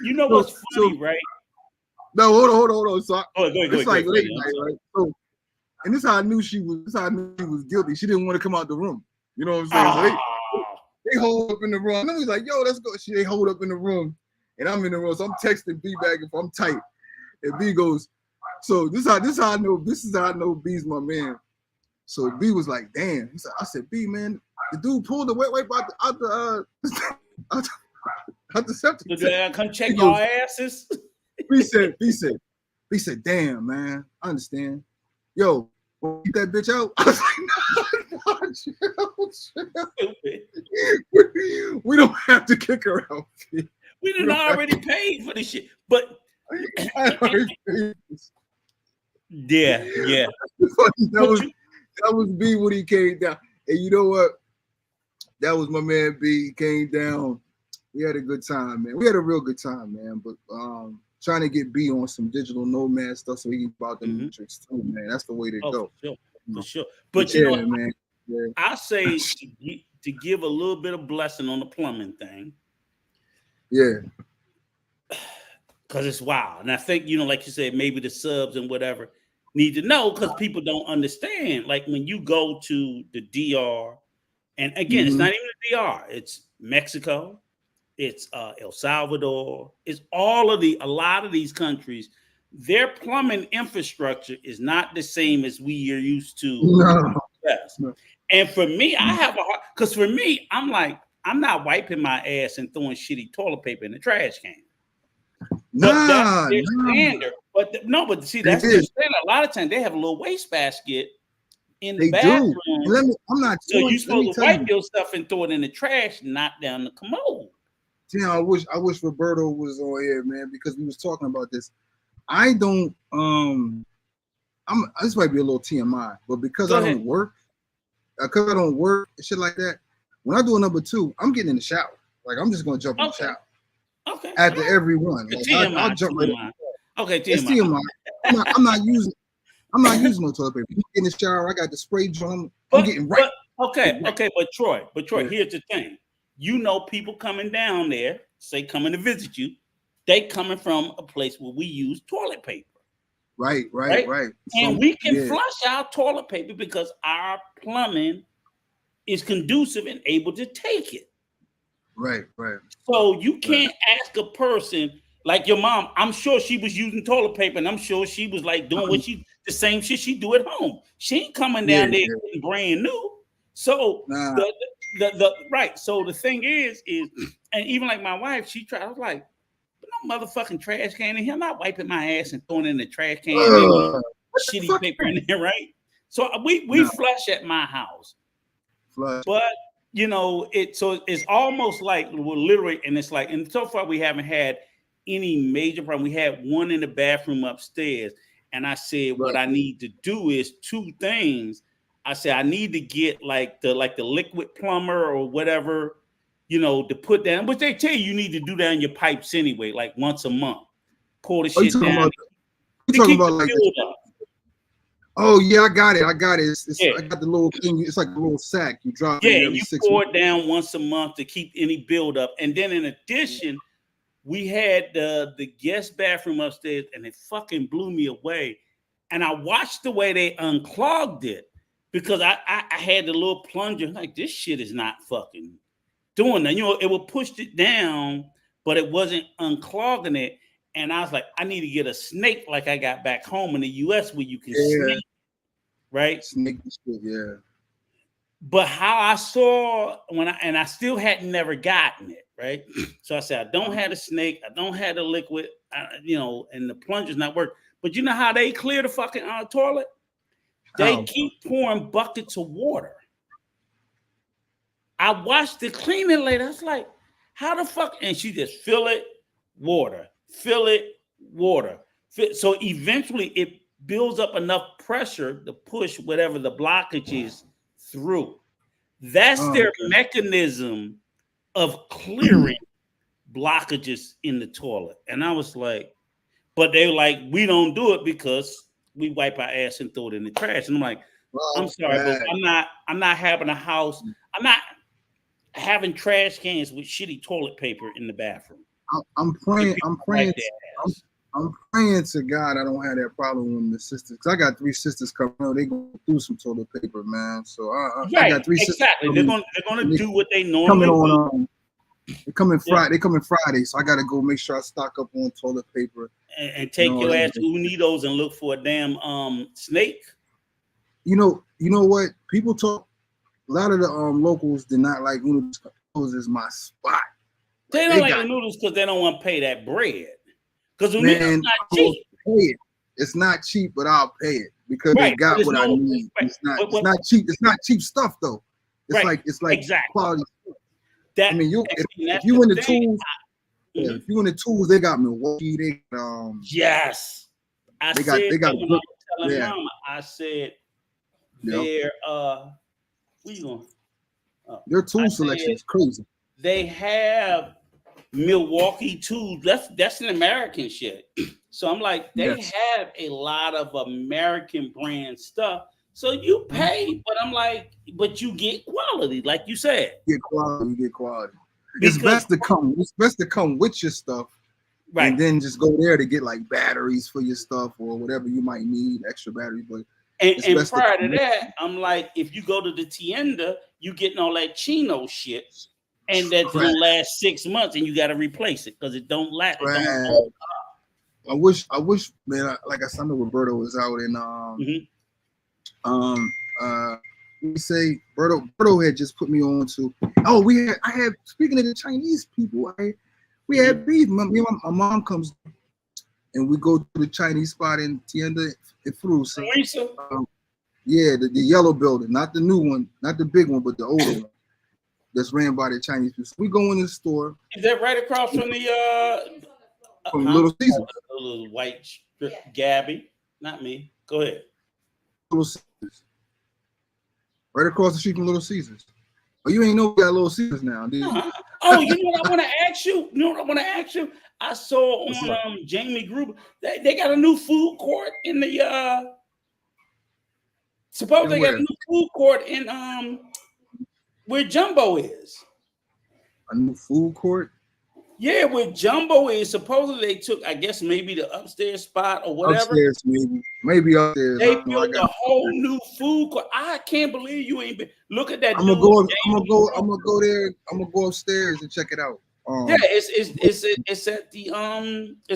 you know what's funny, right? No, hold on. So it's like late night, right? So, and this is how I knew she was guilty. She didn't want to come out the room. You know what I'm saying? So they hold up in the room. And I was like, yo, let's go. They hold up in the room, and I'm in the room. So I'm texting B back if I'm tight. And B goes, so this is how I know B's my man. So B was like, damn. I said, B, man, the dude pulled the wet wipe out the septic. Did they come check your asses? B said, damn, man, I understand. Yo, get that bitch out. I was like, chill. We don't have to kick her out. We done already paid for this shit. But yeah. That was B when he came down. And you know what? That was my man B. He came down. We had a good time, man. We had a real good time, man. But trying to get B on some digital nomad stuff so he can go out the matrix too, man. That's the way to go. For sure. But you know, man. Yeah. I say to give a little bit of blessing on the plumbing thing. Yeah. Because it's wild. And I think, like you said, maybe the subs and whatever need to know because people don't understand. Like when you go to the DR, and again, it's not even the DR, it's Mexico, it's El Salvador, it's a lot of these countries, their plumbing infrastructure is not the same as we are used to. No. Yes. No. And for me, I have a hard, because for me, I'm like, I'm not wiping my ass and throwing shitty toilet paper in the trash can. But that's their standard. But see, that's their standard. A lot of times they have a little waste basket in the bathroom. So you're supposed to wipe your stuff and throw it in the trash, not down the commode. Damn, I wish Roberto was on here, man, because we was talking about this. I don't this might be a little TMI, but because I don't work and shit like that, when I do a number 2, I'm getting in the shower. Like I'm just gonna jump in the shower. Okay. After every one. Like, I'll jump right in. Okay, TMI. I'm not using no toilet paper. In the shower, I got the spray drum. I'm getting right. But Troy, here's the thing. People coming down there, say coming to visit you, they coming from a place where we use toilet paper. Right. And we can flush our toilet paper because our plumbing is conducive and able to take it. Right. So you can't ask a person like your mom. I'm sure she was using toilet paper, and I'm sure she was like doing the same shit she do at home. She ain't coming down there brand new. So right. So the thing is, and even like my wife, she tried. I was like, no motherfucking trash can in here. I'm not wiping my ass and throwing it in the trash can. Shitty paper in there, right? So we flush at my house, but. It's almost like we're literally, and it's like, and so far we haven't had any major problem. We had one in the bathroom upstairs, and I said, what I need to do is 2 things. I said, I need to get like the liquid plumber or whatever, to put down, but they tell you need to do that in your pipes anyway, like once a month. Pour the shit down. You talking about like oh yeah, I got it. I got the little thing. It's like a little sack. You drop it every 6 months. Pour it down once a month to keep any buildup. And then in addition, we had the guest bathroom upstairs, and it fucking blew me away. And I watched the way they unclogged it because I had the little plunger. Like, this shit is not fucking doing that. It would push it down, but it wasn't unclogging it. And I was like, I need to get a snake like I got back home in the US where you can snake, right? Snake shit, yeah. But how I saw I still hadn't never gotten it, right? So I said, I don't have a snake, I don't have the liquid, and the plunger's not working. But you know how they clear the fucking toilet? They keep pouring buckets of water. I watched the cleaning lady. I was like, how the fuck? And she just fill it, water, fill it, water. So eventually it builds up enough pressure to push whatever the blockage is through. That's their mechanism of clearing blockages in the toilet. And I was like, but they were like, we don't do it because we wipe our ass and throw it in the trash. And I'm like, I'm sorry, but I'm not having a house. I'm not having trash cans with shitty toilet paper in the bathroom. I'm praying to God I don't have that problem with the sisters, because I got 3 sisters coming out. They go through some toilet paper, man. So I got 3 sisters. Exactly. They're gonna do what they normally do. They come in Friday. They come in Friday, so I gotta go make sure I stock up on toilet paper and take your ass to Unidos and look for a damn snake. You know what? People talk. A lot of the locals did not like Unidos. Is my spot. They don't like the noodles because they don't want to pay that bread. Because Unidos not cheap. It's not cheap, but I'll pay it because they got what I need. It's not cheap. It's not cheap stuff though. It's like exactly. Quality stuff. I mean, if you in the tools, if you in the tools, they got Milwaukee. They yes. They got good, Mama, I said their what you going? Their tool selection is crazy. They have Milwaukee tools. That's an American shit. So I'm like, they have a lot of American brand stuff. So you pay, but I'm like, but you get quality, like you said. You get quality. It's best to come with your stuff, right? And then just go there to get like batteries for your stuff or whatever you might need, extra batteries. But and prior to that, I'm like, if you go to the tienda, you getting all that chino shit, and that's gonna last 6 months, and you got to replace it because it don't last. I wish, man. Like I said, I know Roberto was out in we say Berto had just put me on to. Oh, I had speaking of the Chinese people, we had beef. My mom comes and we go to the Chinese spot in Tienda in Frusa. Yeah, the yellow building, not the new one, not the big one, but the older one that's ran by the Chinese people. So we go in the store. Is that right across from the from Little Caesar? Little white strip, Gabby, not me. Go ahead. Little Caesars. Right across the street from Little Caesars. Oh, you ain't know we got Little Caesars now, dude. Oh, you know what I want to ask you? I saw on Jamie Gruber they got a new food court in the suppose they got a new food court in where Jumbo is. A new food court? Yeah, where Jumbo is. Supposedly they took, I guess, maybe the upstairs spot or whatever. Upstairs, maybe upstairs. They built a whole new food court. I can't believe you ain't been. Look at that. I'm gonna go there. I'm gonna go upstairs and check it out. Yeah, it's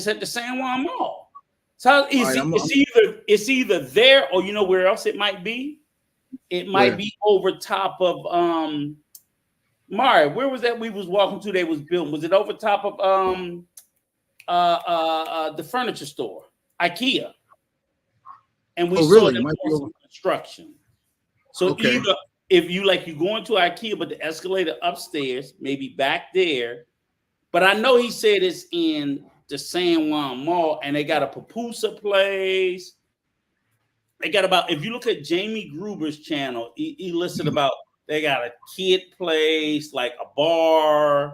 at the San Juan Mall. So it's either there or you know where else it might be. It might be over top of Mari, where was that we was walking to? They was building. Was it over top of the furniture store, IKEA? And we saw them doing construction. So either if you go into IKEA, but the escalator upstairs, maybe back there. But I know he said it's in the San Juan Mall, and they got a pupusa place. They got about, if you look at Jamie Gruber's channel, he listed about. They got a kid place, like a bar,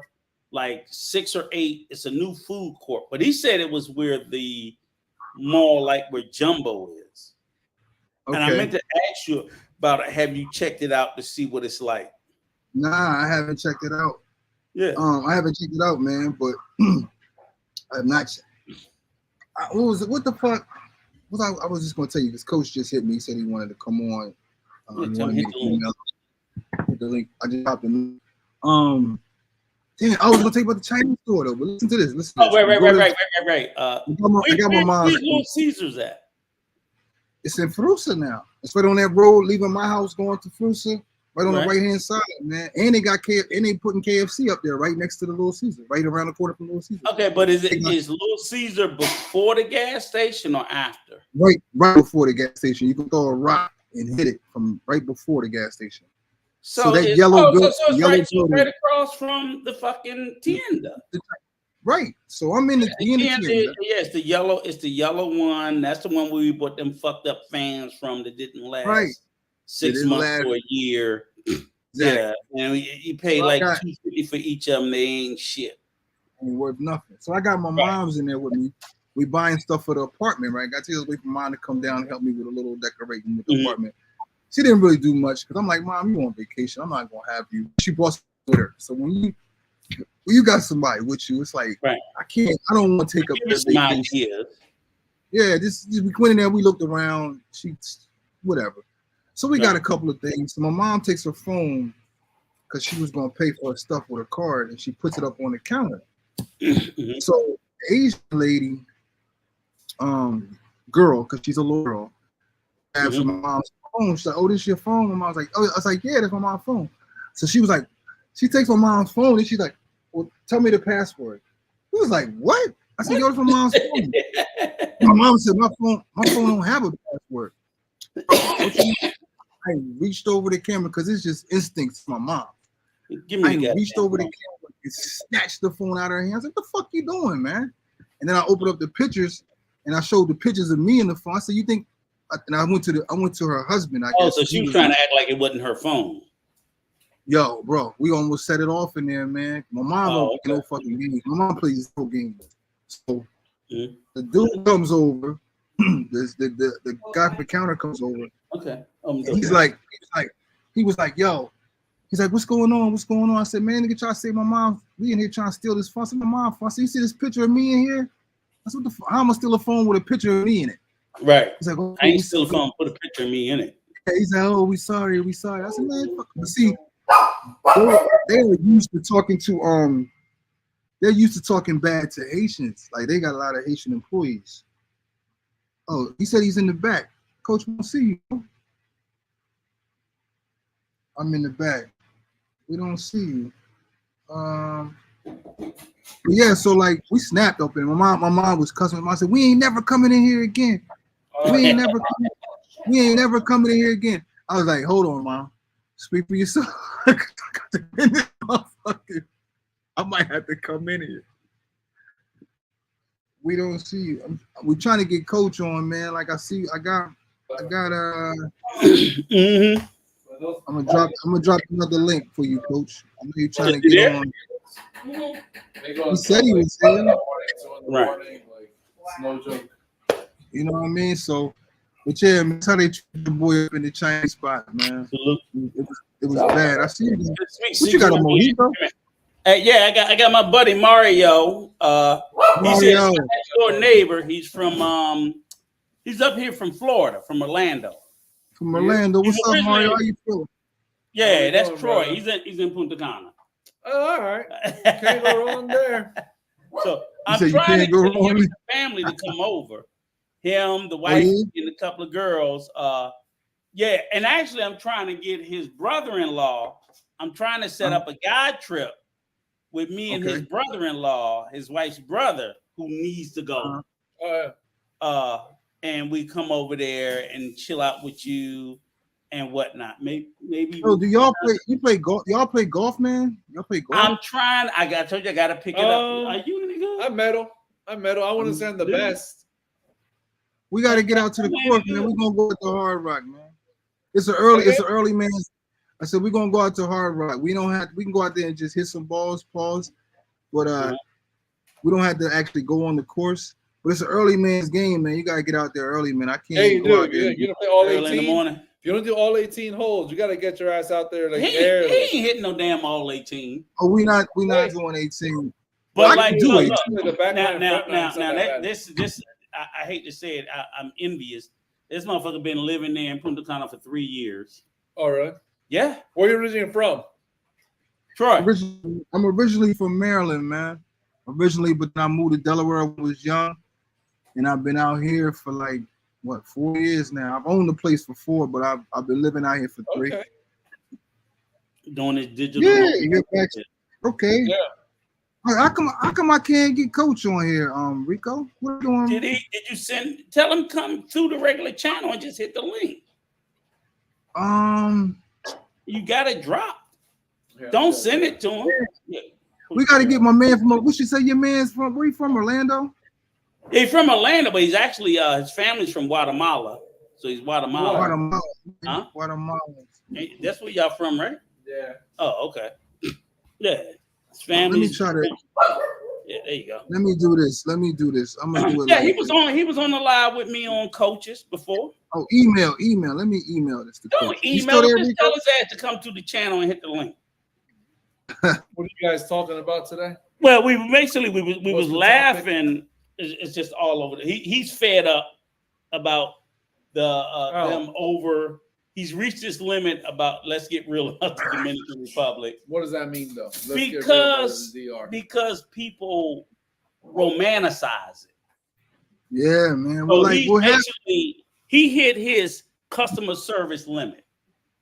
like 6 or 8. It's a new food court. But he said it was where the mall, like where Jumbo is. Okay. And I meant to ask you about it. Have you checked it out to see what it's like? Nah, I haven't checked it out. Yeah. I haven't checked it out, man, but I have not checked. What the fuck? I was just going to tell you, this coach just hit me. He said he wanted to come on. Hit the link. I just dropped the link. I was gonna tell you about the Chinese store though, but listen to this. Right. I got my mom. Where's Little Caesars at? It's in Frusa now. It's right on that road, leaving my house, going to Frusa, right on the right hand side, man. And they got and they putting KFC up there, right next to the Little Caesar, right around the corner from Little Caesar. Okay, but is Little Caesar before the gas station or after? Right before the gas station. You can throw a rock and hit it from right before the gas station. So that yellow so it's yellow right across from the fucking tienda. Right. So I'm in the tienda. Yeah, it's the yellow one. That's the one where we bought them fucked up fans from that didn't last 6 months to a year. Exactly. Yeah, and you pay like $250 for each of them. They ain't shit. Ain't worth nothing. So I got my mom's in there with me. We buying stuff for the apartment, right? Got to wait for mom to come down and help me with a little decorating with the apartment. She didn't really do much because I'm like, Mom, you on vacation. I'm not gonna have you. She brought with her. So when you got somebody with you, it's like I don't want to take up their vacation. Yeah, we went in there, we looked around, whatever. So we got a couple of things. So my mom takes her phone because she was gonna pay for her stuff with her card, and she puts it up on the counter. So the Asian lady, girl, because she's a little girl, grabs my mom's phone. She's like, "Oh, this is your phone?" My mom's like, "Oh," I was like, "Yeah, that's my mom's phone." So she was like, she takes my mom's phone and she's like, "Well, tell me the password." He was like, "What?" I said, "Yo, that's my mom's phone." My mom said, "My phone don't have a password." I reached over the camera because it's just instincts from my mom. I reached over the camera and snatched the phone out of her hands. Like, "What the fuck you doing, man?" And then I opened up the pictures and I showed the pictures of me in the phone. I said, "You think?" And I went to her husband. I guess. So she was trying to act like it wasn't her phone. Yo, bro, we almost set it off in there, man. My mom don't play no fucking games. My mom plays no games. So the dude comes over. the guy from the counter comes over. Okay. He was like, "Yo," he's like, "What's going on? What's going on?" I said, "Man, nigga, try to say my mom. We in here trying to steal this phone." I said, "My mom phone." I said, "You see this picture of me in here?" I said, "What the? How am I steal a phone with a picture of me in it?" Right. He's like, "Oh, I ain't steal a phone. Put a picture of me in it." Yeah, he's like, "Oh, we sorry." I said, "Man, fuck." But see, they're used to talking to they're used to talking bad to Haitians. Like they got a lot of Haitian employees. Oh, he said he's in the back. Coach, we don't see you. I'm in the back. We don't see you. But yeah, so like we snapped up and my mom was cussing. My mom said, "We ain't never coming in here again. We ain't never coming in here again." I was like, "Hold on, Mom. Speak for yourself." I might have to come in here. We don't see you. We're trying to get Coach on, man. Like I got I'm gonna drop another link for you, Coach. I know you're trying to get on. He said he was here. Right. No joke. You know what I mean? So, but yeah, that's how they treat the boy up in the Chinese spot, man. It was bad. I see you. What you got, a mojito? Yeah, I got my buddy Mario. He's his next door neighbor. He's from he's up here from Florida, from Orlando. From Orlando. What's up, Mario? How you feeling? Yeah, that's Troy. Brother? He's in Punta Cana. Oh, all right. Can't go wrong there. So I'm trying to get the family to come over. Him, the wife, and a couple of girls. Yeah, and actually I'm trying to get his brother-in-law. I'm trying to set up a guide trip with me and his brother-in-law, his wife's brother, who needs to go. And we come over there and chill out with you and whatnot. Maybe. Oh, do y'all play? You play golf? Y'all play golf, man? Y'all play golf? I'm trying. I told you I gotta pick it up. Are you any good? I medal. I want to send the best. We got to get out to the course, man. We're gonna go to the Hard Rock, man. It's an early man. I said we're gonna go out to Hard Rock. We can go out there and just hit some balls, pause, but we don't have to actually go on the course. But it's an early man's game, man. You gotta get out there early, man. I can't. Hey, you do. You don't play all 18 in the morning. If you don't do all 18 holes, you gotta get your ass out there like he ain't hitting no damn all 18. Oh, we not doing 18. But I can do it. Now, this I hate to say it, I'm envious. This motherfucker been living there in Punta Cana for 3 years. All right. Yeah. Where are you originally from? Troy. I'm originally from Maryland, man. But I moved to Delaware when I was young, and I've been out here for like 4 years now. I've owned the place for 4, but I've been living out here for 3. Okay. Doing this digital. Yeah. Okay. Yeah. How come I can't get Coach on here, Rico? What are you doing? Did you tell him come through the regular channel and just hit the link? You got it dropped. Don't send it to him. Yeah. We got to get my man from. What you say? Your man's from? Where you from? Orlando? He's from Orlando, but he's actually his family's from Guatemala. So he's Guatemala. Guatemala. Huh? Guatemala. Hey, that's where y'all from, right? Yeah. Oh, okay. Yeah. His family. Let me try to. Yeah, there you go. Let me do this. I'm gonna do it. Yeah, he was on the live with me on Coaches before. Oh, email. Let me email this to Don't Coach. email him. Just tell his ass to come to the channel and hit the link. What are you guys talking about today? Well, we was laughing. It's just all over. He's fed up about them over. He's reached his limit about let's get real about the Dominican Republic. What does that mean, though? Because people romanticize it. Yeah, man. So Well, he hit his customer service limit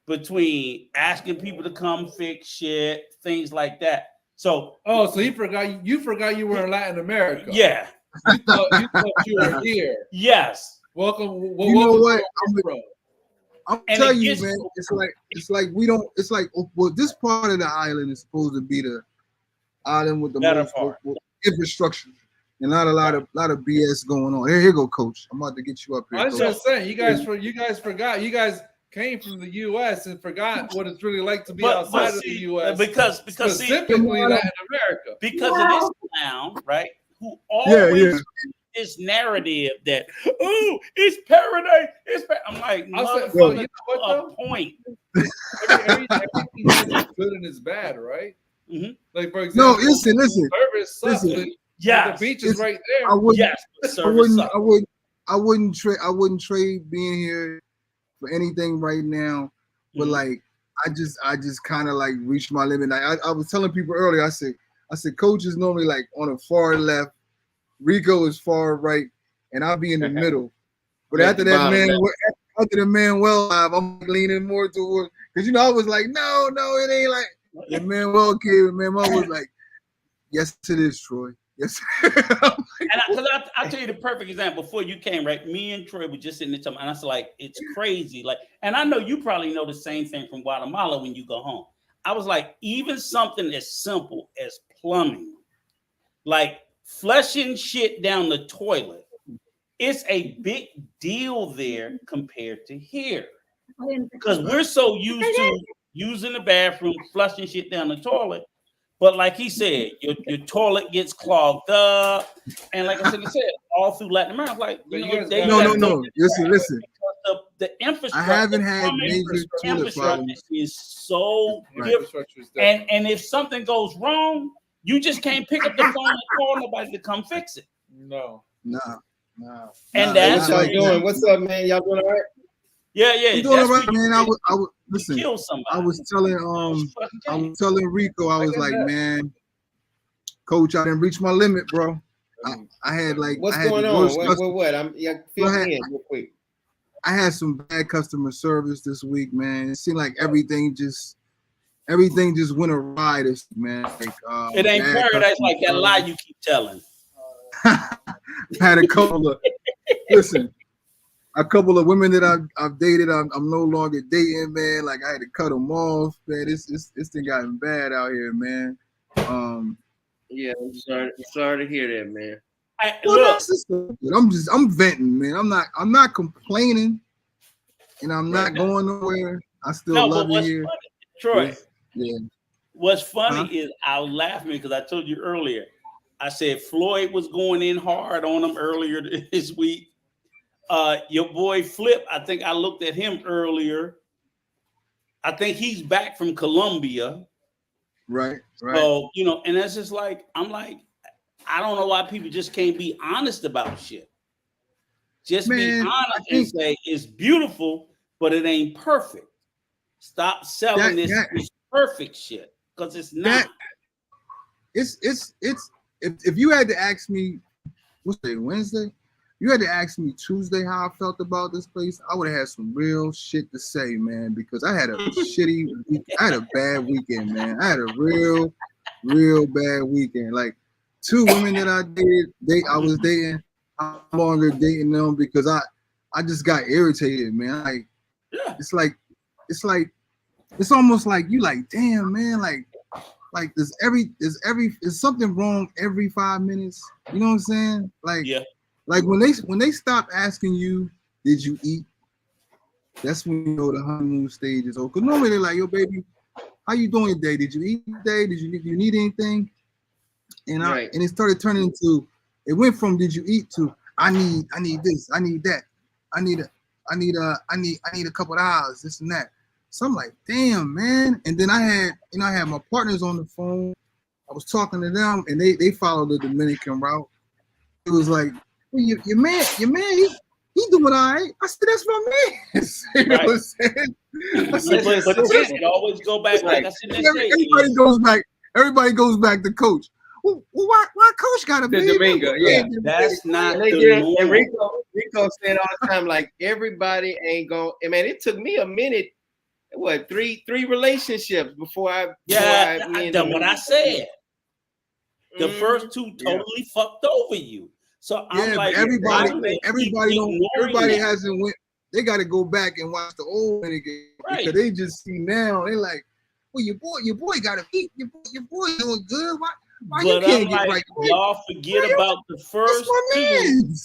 between asking people to come fix shit, things like that. So so he forgot you were in Latin America. Yeah. You thought you were here. Yes. Welcome. You know what? I'm telling you, man. It's like we don't. It's like this part of the island is supposed to be the island with the most infrastructure, and not a lot of BS going on. Here go, Coach. I'm about to get you up here. I was just saying, you guys forgot. You guys came from the U.S. and forgot what it's really like to be outside of the U.S. Because specifically Latin America. Because of this clown, right? Who always this narrative that it's paradise. I'm like, you know what, point. Everything is good and it's bad, right? Mm-hmm. Like for example, listen. Service sucks. The beach is right there. I wouldn't trade being here for anything right now. But like, I just kind of like reached my limit. I was telling people earlier. I said, Coach is normally like on the far left. Rico is far right, and I'll be in the middle. But after the Manuel live, I'm leaning more toward because I was like, no, it ain't like the Manuel kid. Manuel was like, yes, it is, Troy. Yes. And I'll tell you the perfect example. Before you came, right? Me and Troy were just sitting there talking, and I was like, it's crazy. Like, and I know you probably know the same thing from Guatemala when you go home. I was like, even something as simple as plumbing, like flushing shit down the toilet, it's a big deal there compared to here. Because we're so used to using the bathroom, flushing shit down the toilet. But like he said, your toilet gets clogged up. And like I said, all through Latin America, like, no. Listen. The infrastructure. I haven't had major toilet problems. Is so different. And if something goes wrong, you just can't pick up the phone and call nobody to come fix it. No. And that's what y'all doing. What's up, man? Y'all doing all right? Yeah. You doing all right, man? I was listen. Kill somebody. I was telling Rico, I was like, man, Coach, I didn't reach my limit, bro. I had like what's going on? What? Fill me in real quick. I had some bad customer service this week, man. It seemed like everything just went awry this week, man. Like, it ain't paradise like that lie you keep telling. Had a couple of women that I've dated. I'm no longer dating, man. Like I had to cut them off, man. This thing gotten bad out here, man. Yeah, I'm sorry to hear that, man. I'm venting, man. I'm not complaining, and I'm not going nowhere. I still love it here. Troy. Yeah. What's funny is I was laughing because I told you earlier. I said Floyd was going in hard on him earlier this week. Your boy Flip, I think I looked at him earlier. I think he's back from Colombia. Right. So, and that's just like, I'm like, I don't know why people just can't be honest about shit. Just be honest and say it's beautiful, but it ain't perfect. Stop selling this perfect shit because it's not. If you had to ask me, what's today, Wednesday? You had to ask me Tuesday how I felt about this place, I would have had some real shit to say, man, because I had a I had a bad weekend, man. I had a real bad weekend. Like 2 women that I was dating, I'm no longer dating them because I just got irritated, man. Like it's like it's almost like you like, damn man, like there's something wrong every 5 minutes. You know what I'm saying? Like when they stop asking you, did you eat? That's when you know the honeymoon stage is over. Because normally they're like, yo, baby, how you doing today? Did you eat today? Did you need anything? And and it started turning into, it went from did you eat to I need this, I need that, I need a couple of hours, this and that. So I'm like, damn, man. And then I had my partners on the phone. I was talking to them, and they followed the Dominican route. It was like, well, your man, he doing all right. I said, that's my man. You know what I'm saying? I said, but it always go back like I said. Everybody goes back to coach. Well, why coach got to be Domingo? Yeah, that's not the norm. And Rico said all the time, like everybody ain't going. I mean, it took me a minute. What three relationships before I done what I said. The first two totally fucked over you. So I'm like, everybody hasn't went. They got to go back and watch the old one again because they just see now. They like, well, your boy got to eat. Your boy doing good. Why you can't get right? Y'all forget about the first two.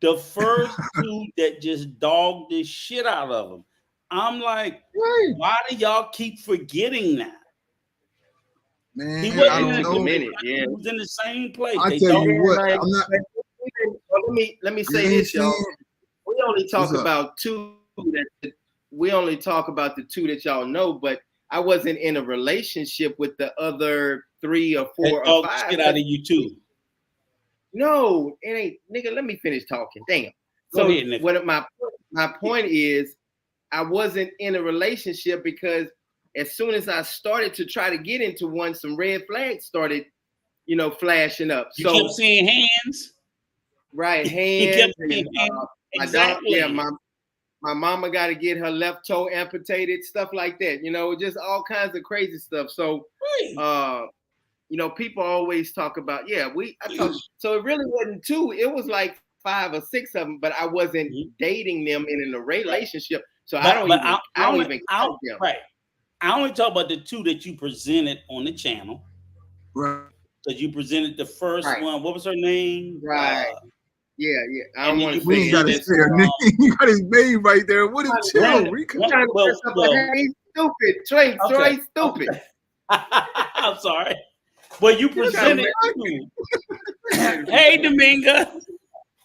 The first two that just dogged the shit out of them. I'm like, why do y'all keep forgetting that? Man, he wasn't I don't know. He was in the same place. I tell you what, I'm not. Let me say this, y'all. We only talk about two. We only talk about the two that y'all know, but I wasn't in a relationship with the other 3 or 4 or 5. Get out of you too. No, it ain't, nigga. Let me finish talking. Damn. So what my point is, I wasn't in a relationship because as soon as I started to try to get into one, some red flags started, flashing up. You kept seeing hands. Right, hands. Exactly. My mama got to get her left toe amputated, stuff like that. Just all kinds of crazy stuff. So, people always talk about, so it really wasn't 2. It was like 5 or 6 of them, but I wasn't dating them in a relationship. So I don't even count them. Right. I only talk about the 2 that you presented on the channel. Right. Because you presented the first one. What was her name? Right. Yeah. I don't want to say her name. You got his name right there. What is chill? He's stupid. Trey, stupid. Okay. I'm sorry. Well, you presented 2. Hey, Domingo.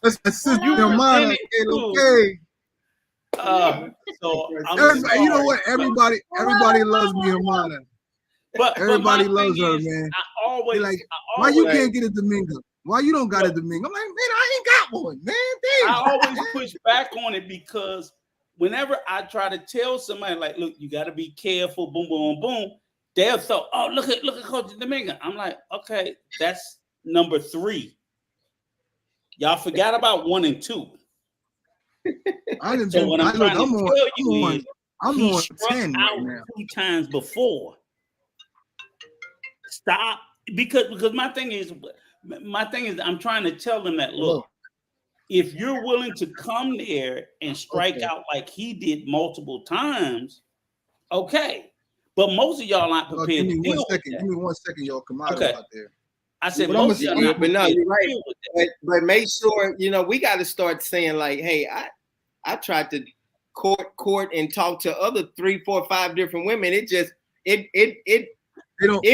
That's your mind. Okay. So everybody, you know what? Everybody loves me, Hermana. But everybody loves her, man. I always like, why you can't get a Domingo? Why you don't got a Domingo? I'm like, man, I ain't got one, man. Damn. I always push back on it because whenever I try to tell somebody, like, look, you got to be careful, boom, boom, boom, they'll thought, oh, look at Coach Domingo. I'm like, okay, that's number 3. Y'all forgot about 1 and 2. I'm on 10 right now. 2 times before. Stop, because my thing is I'm trying to tell them that, look, if you're willing to come there and strike out like he did multiple times, okay. But most of y'all aren't prepared to deal with that. Give me 1 second, y'all come out there. I said, most of y'all not but no, you're right. But make sure, we got to start saying like, hey, I tried to court and talk to other 3, 4, 5 different women. It just it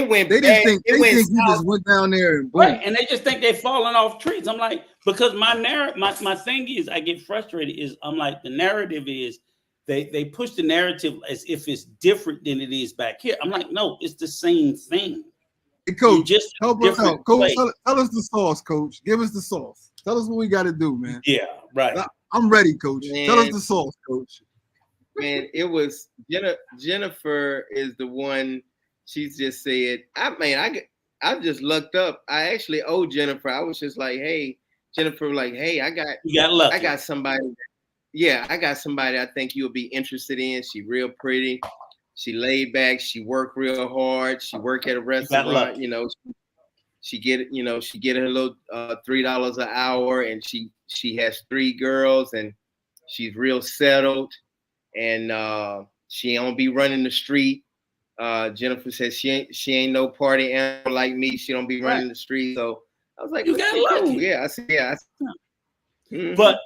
went. They just think you just went down there and boom. Right, and they just think they're falling off trees. I'm like, because my thing is, I get frustrated. Is I'm like, the narrative is they push the narrative as if it's different than it is back here. I'm like, no, it's the same thing. Hey, Coach, just help us out. Coach, tell us the sauce, Coach. Give us the sauce. Tell us what we got to do, man. Yeah, right. I'm ready, Coach. Man, tell us the sauce, Coach. Man, it was Jennifer is the one. She's just said, I just looked up. I actually owe Jennifer. I was just like, hey, Jennifer, like, hey, I got somebody. I got somebody I think you'll be interested in. She real pretty. She laid back. She worked real hard. She worked at a restaurant. She get her little $3 an hour, and she has 3 girls, and she's real settled, and she don't be running the street. Jennifer said she ain't no party animal like me. She don't be running the street. So I was like, you got lucky. Yeah, I said, yeah. But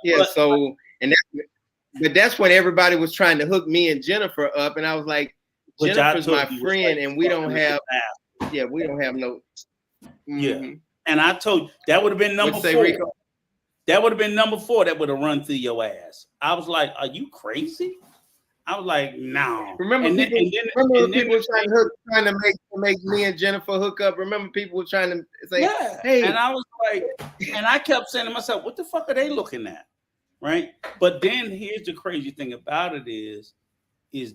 that's when everybody was trying to hook me and Jennifer up, and I was like, Jennifer's my friend, and we don't have no. Yeah, and I told you that would have been number 4. Rico? That would have been number 4 that would have run through your ass. I was like, are you crazy? I was like, no. Remember people trying to make me and Jennifer hook up. Remember people were trying to say, hey. And I was like, and I kept saying to myself, what the fuck are they looking at? Right. But then here's the crazy thing about it is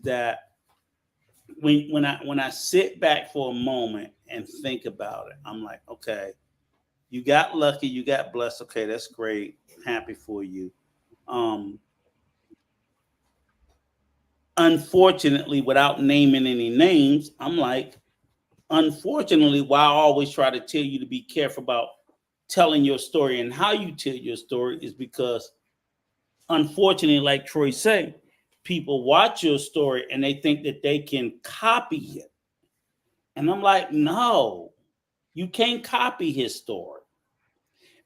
that when I sit back for a moment and think about it, I'm like, okay, you got lucky, you got blessed. Okay, that's great. Happy for you. Unfortunately, without naming any names, I'm like, unfortunately, why I always try to tell you to be careful about telling your story and how you tell your story is because, unfortunately, like Troy said, people watch your story and they think that they can copy it. And I'm like, no, you can't copy his story.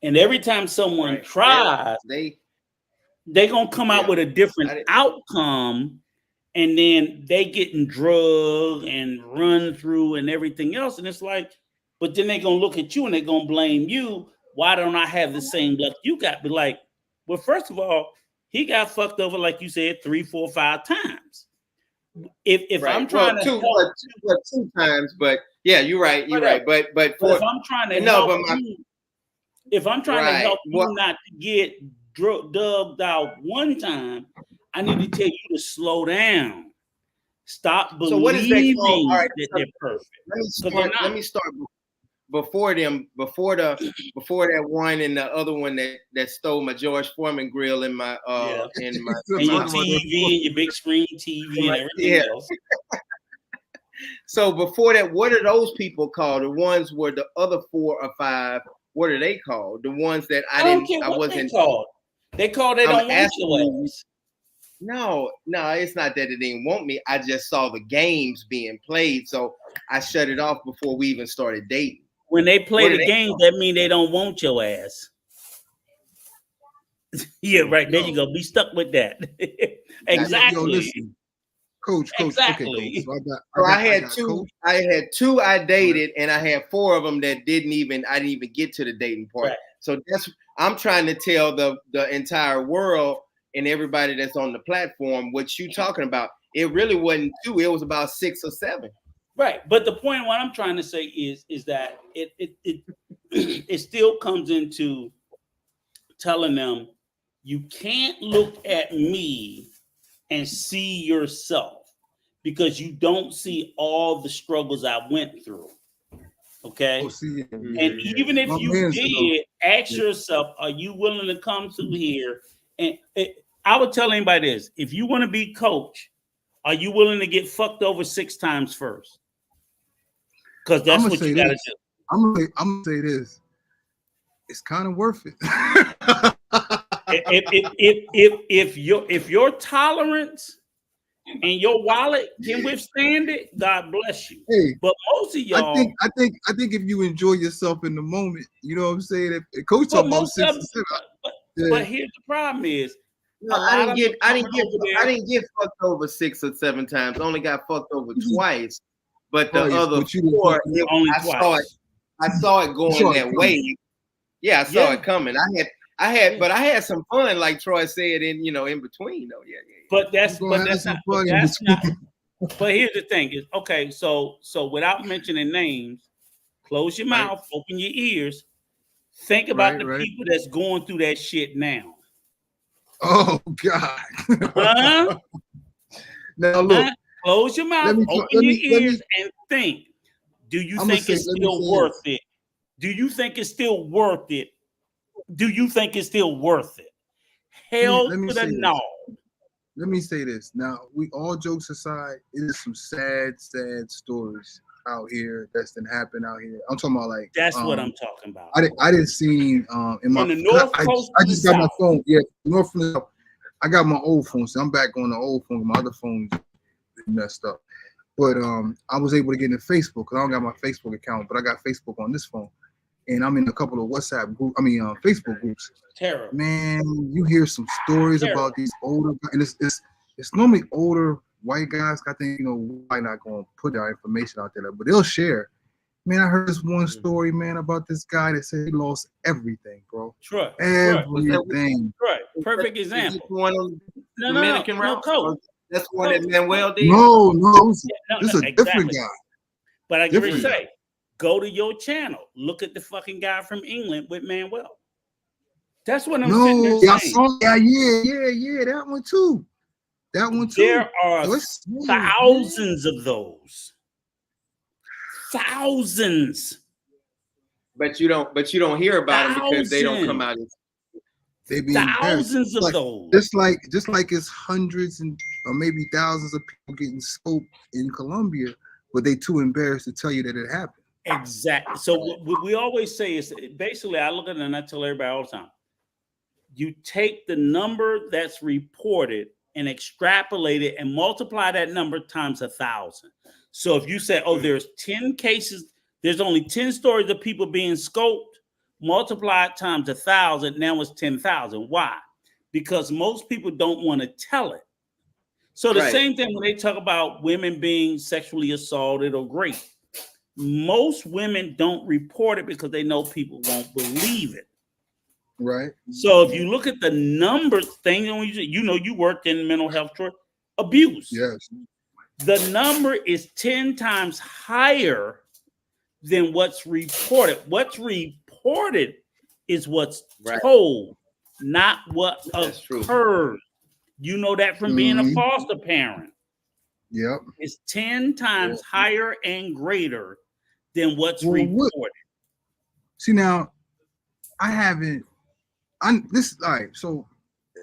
And every time someone tries, they're going to come out with a different outcome. And then they getting drugged and run through and everything else. And it's like, but then they're going to look at you and they're going to blame you. Why don't I have the same luck you got? But like, well, first of all, he got fucked over, like you said, 3, 4, 5 times. If I'm trying to help, 2 times, but yeah, you're right. You're right. But if I'm trying to help you, if I'm trying to help you not to get dubbed out one time, I need to tell you to slow down. Stop believing that they're perfect. Let me start before that one and the other one that stole my George Foreman grill in my in your TV and your big screen TV and everything else. So before that, what are those people called? The ones where the other 4 or 5, what are they called? The ones that I wasn't called. They called it on your ass. No, it's not that it didn't want me. I just saw the games being played, so I shut it off before we even started dating. When they play the games, that means they don't want your ass. Yeah, right. There you go. Be stuck with that. Exactly. Yo, listen. Coach. Exactly. Okay, I had 2 I dated, and I had 4 of them that I didn't even get to the dating part. Right. So I'm trying to tell the entire world and everybody that's on the platform what you talking about. It really wasn't 2, it was about 6 or 7. Right. But the point what I'm trying to say is that it still comes into telling them you can't look at me and see yourself because you don't see all the struggles I went through. Okay. And even if you did, ask yourself, are you willing to come through here? And I would tell anybody this: if you want to be coach, are you willing to get fucked over 6 times first? Because that's what you gotta do. I'm gonna say this: it's kind of worth it. if your tolerance and your wallet can withstand it, God bless you. Hey, but most of y'all, I think if you enjoy yourself in the moment, you know what I'm saying. If coach talking about 6 or 7, but here's the problem is. No, I didn't get fucked over 6 or 7 times. I only got fucked over twice. But the other 4, I saw it going that way. Yeah, I saw it coming. I had some fun, like Troy said, in between though. Yeah. But that's not. But here's the thing: is okay. So without mentioning names, close your mouth, open your ears, think about the people that's going through that shit now. Oh God! Now look. Close your mouth, open your ears, and think. Do you think it's still worth it? Do you think it's still worth it? Do you think it's still worth it? Hell to the no. Let me say this. Now, all jokes aside, it is some sad stories out here that's been happening out here. I'm talking about like that's what I'm talking about. I didn't see in my the North Coast. I just got my phone. Yeah, North from the South. I got my old phone, so I'm back on the old phone. My other phone's messed up. But I was able to get into Facebook because I don't got my Facebook account, but I got Facebook on this phone, and I'm in a couple of WhatsApp group. Facebook groups. Terrible. Man, you hear some stories about these older, and it's normally older white guys. I think why not going to put our information out there, but they'll share. Man, I heard this one story, man, about this guy that said he lost everything, bro. Troy. Everything. Right. Perfect example. One on No, Dominican route. Coach. That's one that Manuel did. No, this is a different guy. But I can say, go to your channel. Look at the fucking guy from England with Manuel. That's what I'm sitting there saying. Yeah, that one too. There are thousands of those. Thousands. But you don't hear about them because they don't come out. They be thousands of those. Just like it's hundreds or maybe thousands of people getting scoped in Colombia, but they too embarrassed to tell you that it happened. Exactly. So what we always say is basically, I look at it and I tell everybody all the time, you take the number that's reported and extrapolate it and multiply that number times 1,000. So if you say, there's 10 cases, there's only 10 stories of people being scoped, multiply it times 1,000, now it's 10,000. Why? Because most people don't want to tell it. So the same thing when they talk about women being sexually assaulted or raped. Most women don't report it because they know people won't believe it. Right. So if you look at the numbers thing, you worked in mental health, abuse. Yes. The number is 10 times higher than what's reported. What's reported is what's told, not what occurred. You know that from being a foster parent. Yep. It's 10 times higher and greater than what's reported. See, now, I haven't. All right, so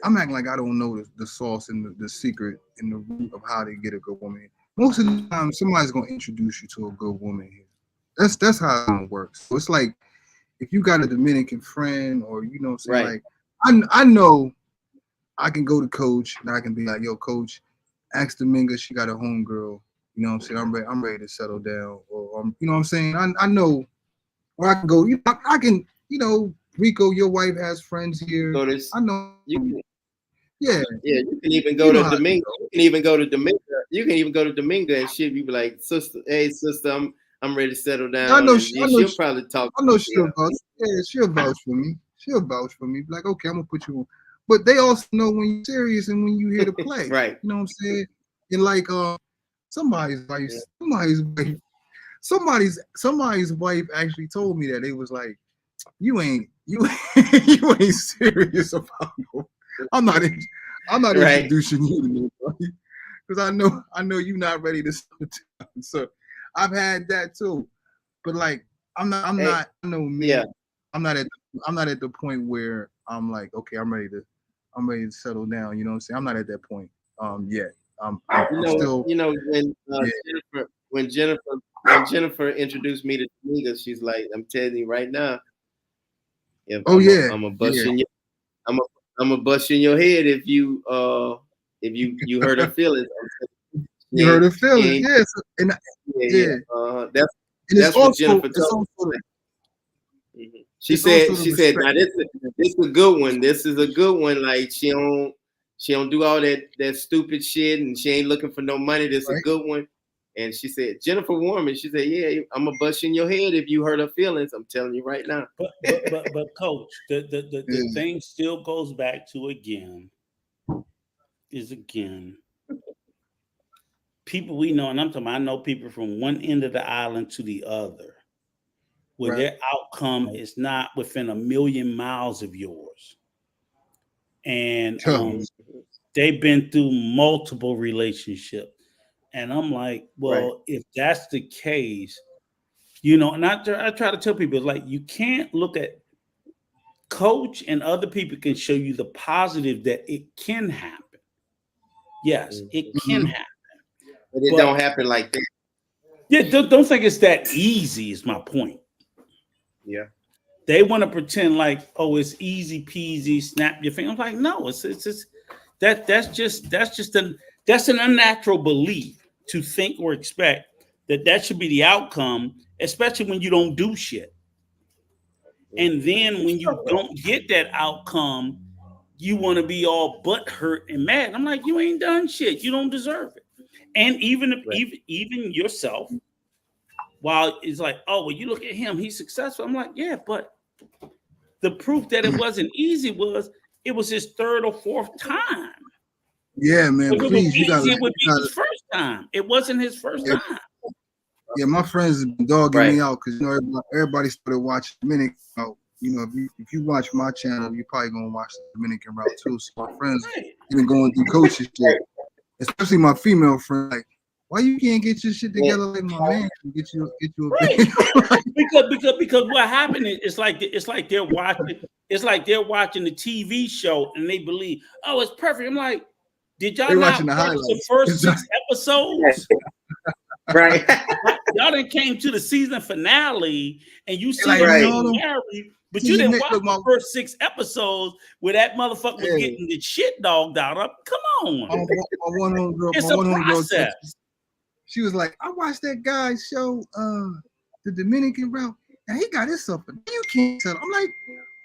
I'm acting like I don't know the sauce and the secret and the root of how to get a good woman. Most of the time, somebody's gonna introduce you to a good woman here. That's how it works. So it's like if you got a Dominican friend, or like I know I can go to Coach and I can be like, yo, Coach, ask Dominga, she got a homegirl. You know what I'm saying? I'm ready to settle down, or you know what I'm saying? I know where I can go. I can, Rico, your wife has friends here. I know. You can even go to Dominga. You can even go to Dominga. And she'll be like, hey sister, I'm ready to settle down. I know she'll probably talk. I know she'll vouch. Yeah, she'll vouch for me. She'll vouch for me. Be like, okay, I'm gonna put you on. But they also know when you're serious and when you're here to play. Right. You know what I'm saying? And like somebody's wife actually told me that. They was like, you ain't serious about no. I'm not introducing you to nobody because I know you're not ready to settle down. So I've had that too. But like I'm not at the point where I'm like, okay, I'm ready to settle down. You know what I'm saying? I'm not at that point yet. I'm still. When Jennifer introduced me to Dominga, she's like, I'm telling you right now. I'm gonna bust in your head if you hurt her feelings. You hurt her feelings, yes. That's what Jennifer told me. She said, now this is a good one. This is a good one. Like she don't do all that stupid shit, and she ain't looking for no money. This is a good one. And she said, Jennifer Warman, she said, yeah, I'm gonna bust in your head if you hurt her feelings. I'm telling you right now. But Coach, the thing still goes back to people we know, and I'm talking about, I know people from one end of the island to the other, where their outcome is not within a million miles of yours. And they've been through multiple relationships. And I'm like, if that's the case, and I try to tell people, like, you can't look at Coach and other people can show you the positive that it can happen. Yes, it can happen. But it don't happen like that. Yeah, don't think it's that easy is my point. Yeah. They want to pretend like, it's easy peasy, snap your finger. I'm like, no, it's just that's an unnatural belief. to think or expect that should be the outcome, especially when you don't do shit. And then when you don't get that outcome, you want to be all butt hurt and mad. I'm like, you ain't done shit. You don't deserve it. And even yourself, while it's like, oh, well, you look at him, he's successful. I'm like, yeah, but the proof that it wasn't easy was it was his third or fourth time. Yeah, man. If Please, it would be his first time. It wasn't his first time. Yeah, my friends have been dogging me out because everybody started watching Dominican route. If you watch my channel, you're probably gonna watch the Dominican route too. So my friends even going through coaches shit, especially my female friend, like, why you can't get your shit together like my man? Get you a because what happened is it's like they're watching the TV show and they believe, oh, it's perfect. I'm like, did y'all not watch the first 6 episodes? Right. Y'all done came to the season finale and you see married, but you didn't watch the first 6 episodes where that motherfucker was getting the shit dogged out of. Come on. It's a process. She was like, I watched that guy show the Dominican route, and he got his something. You can't tell. I'm like,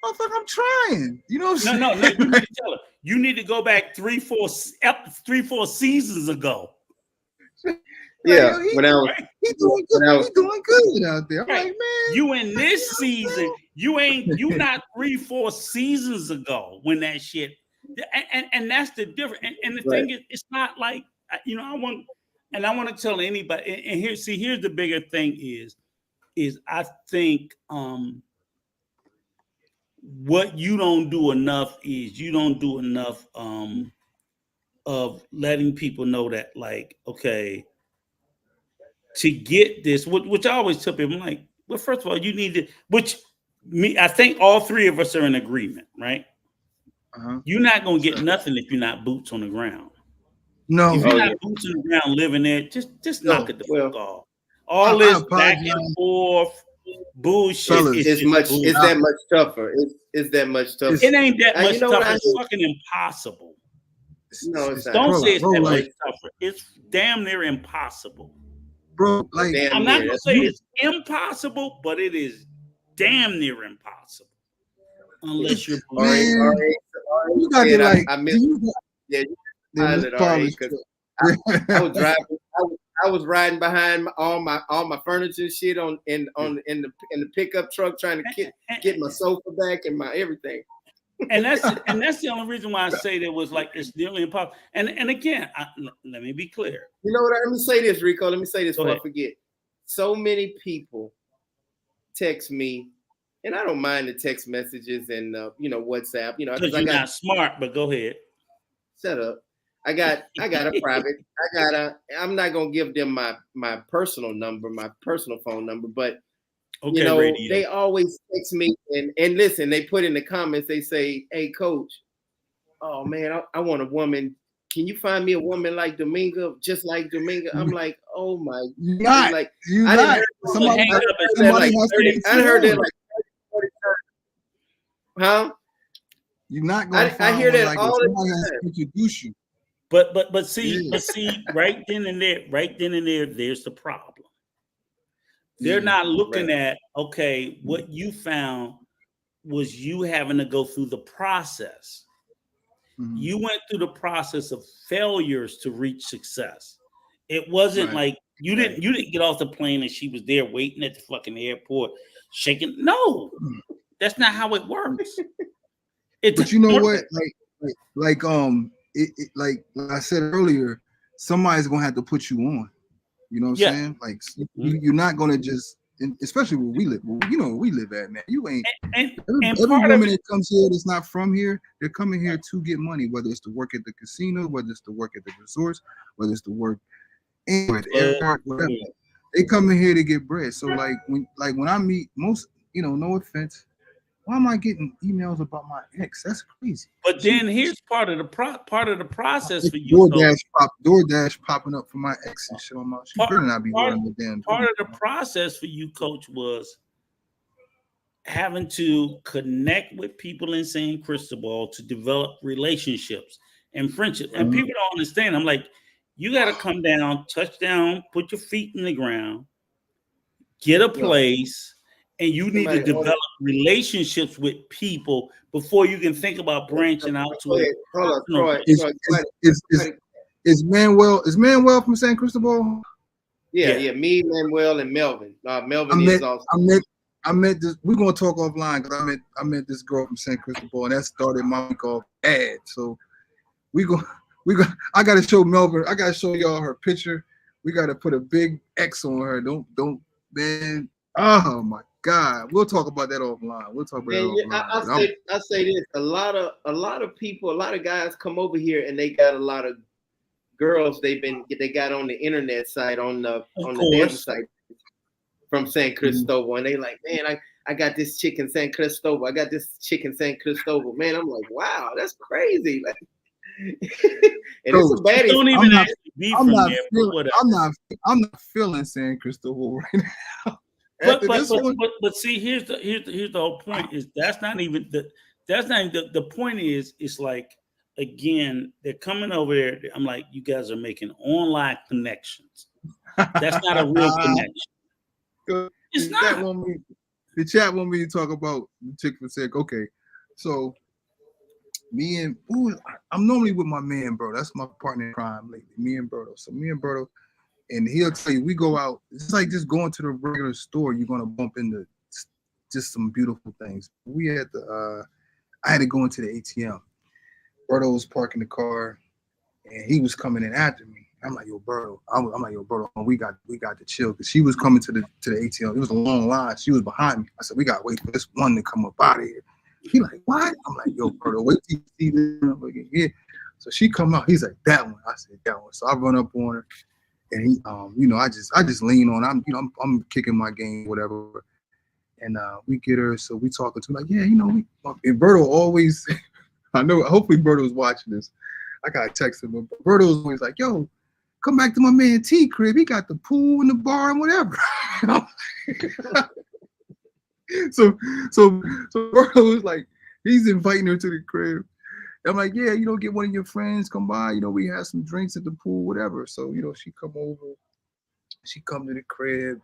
motherfucker, I'm trying. You know what I'm saying? No, you need to tell her. You need to go back 3-4 seasons ago. Yeah, he's doing good out there. I'm like, man, you in this season, you not 3-4 seasons ago when that shit, and that's the difference. And the thing is, it's not like I want to tell anybody. And here's the bigger thing is I think what you don't do enough is you don't do enough of letting people know that, like, okay, to get this, which I always tell people, I'm like, well, first of all, you need to, I think all 3 of us are in agreement, right? You're not going to get nothing if you're not boots on the ground. No. If you're not boots on the ground living there, just knock it the fuck off. All this back and forth bullshit is that much tougher. It's that much tougher. It ain't that much tougher. It's fucking impossible. No, it's not. Don't say it's that much tougher. It's damn near impossible. Bro, like, I'm not gonna say it's impossible, but it is damn near impossible. Unless you're you got to like. I was riding behind all my furniture and shit in the pickup truck trying to get my sofa back and my everything. And that's the only reason why I say that was like it's nearly impossible. And again, let me be clear. You know what? Let me say this, Rico. Let me say this before I forget. So many people text me, and I don't mind the text messages and WhatsApp. Because you're not smart, but go ahead. Shut up. I got a private. I'm not gonna give them my personal number, my personal phone number, but they always text me and listen, they put in the comments, they say, hey coach, oh man, I want a woman. Can you find me a woman like Dominga, just like Dominga? I'm like, oh my God. Like I heard that like 40 times. Huh? You're not gonna I hear that all the time. Introduce you. But see, right then and there, there's the problem. They're not looking at, okay, what you found was you having to go through the process. Mm-hmm. You went through the process of failures to reach success. It wasn't like you didn't get off the plane and she was there waiting at the fucking airport, shaking. No, that's not how it works. But you know what? Like I said earlier, somebody's gonna have to put you on. You know what I'm saying? Like you're not gonna just, especially where we live. Well, you know where we live at, man. You ain't. Every woman that comes here that's not from here, they're coming here to get money. Whether it's to work at the casino, whether it's to work at the resorts, whether it's to work anywhere, the airport, whatever. They come in here to get bread. So when I meet most, no offense. Why am I getting emails about my ex? That's crazy. But then here's part of the process for you. DoorDash popping up for my ex and shit on my. She better not be running the damn. Part of the process for you, Coach, was having to connect with people in San Cristobal to develop relationships and friendships. And people don't understand. I'm like, You got to come down, touch down, put your feet in the ground, get a place, and you need to develop relationships with people before you can think about branching out to it. Is Manuel from San Cristobal? Yeah. Me, Manuel, and Melvin. Melvin is also. I met this. We're gonna talk offline because I met this girl from San Cristobal, and that started my week off bad. So I gotta show Melvin. I gotta show y'all her picture. We gotta put a big X on her. Don't man. Oh my God. We'll talk about that offline. We'll talk about that offline. I say this. A lot of people, a lot of guys come over here and they got a lot of girls they got on the internet site, on the dance site from San Cristobal, and they like, man, I got this chick in San Cristobal. I got this chick in San Cristobal. Man, I'm like, wow, that's crazy. Like, and it's a bad. Don't even actually be from there. I'm not feeling San Cristobal right now. But see, here's the whole point is that's not even the point is it's like, again, they're coming over there. I'm like, you guys are making online connections. That's not a real connection. It's not. The chat want me to talk about the chick for sec. Okay, so I'm normally with my man, bro. That's my partner in crime lately. Me and Berto. So me and Berto, and he'll tell you, we go out. It's like just going to the regular store. You're gonna bump into just some beautiful things. I had to go into the ATM. Berto was parking the car, and he was coming in after me. I'm like, yo, Berto. I'm like, yo, Berto, we got to chill, because she was coming to the ATM. It was a long line. She was behind me. I said, we got to wait for this one to come up out of here. He like, what? I'm like, yo, Berto, wait till you see this. I'm like, yeah. So she come out. He's like, that one. I said, that one. So I run up on her, and he, I just lean on. I'm kicking my game, whatever. And we get her. So we talking to her, like, yeah, and Berto always. I know. Hopefully, Berto's watching this. I gotta text him, but Berto's always like, yo, come back to my man T crib. He got the pool and the bar and whatever. So Berto was like, he's inviting her to the crib. I'm like, yeah, get one of your friends, come by. We had some drinks at the pool, whatever. So she come over. She come to the crib,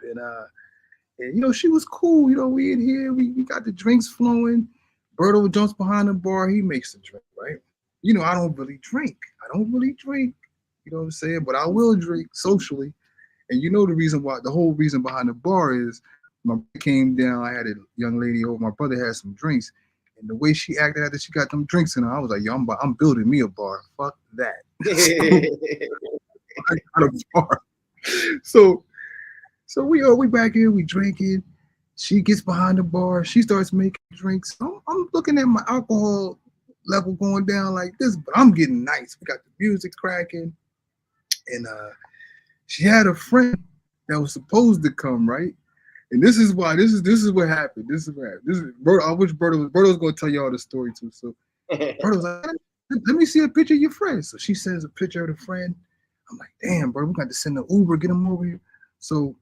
and she was cool. We in here. We got the drinks flowing. Berto jumps behind the bar. He makes the drink, right? I don't really drink. You know what I'm saying? But I will drink socially. And the whole reason behind the bar is my brother came down. I had a young lady over. My brother had some drinks. And the way she acted after she got them drinks in her, I was like, yo, I'm building me a bar. Fuck that. I got a bar. So we back here, we drinking. She gets behind the bar. She starts making drinks. I'm looking at my alcohol level going down like this, but I'm getting nice. We got the music cracking, and she had a friend that was supposed to come, right? And this is what happened. I wish Berto's gonna tell y'all the story too. So Berto was like, let me see a picture of your friend. So she sends a picture of the friend. I'm like, damn, bro, we got to send an Uber, get him over here. So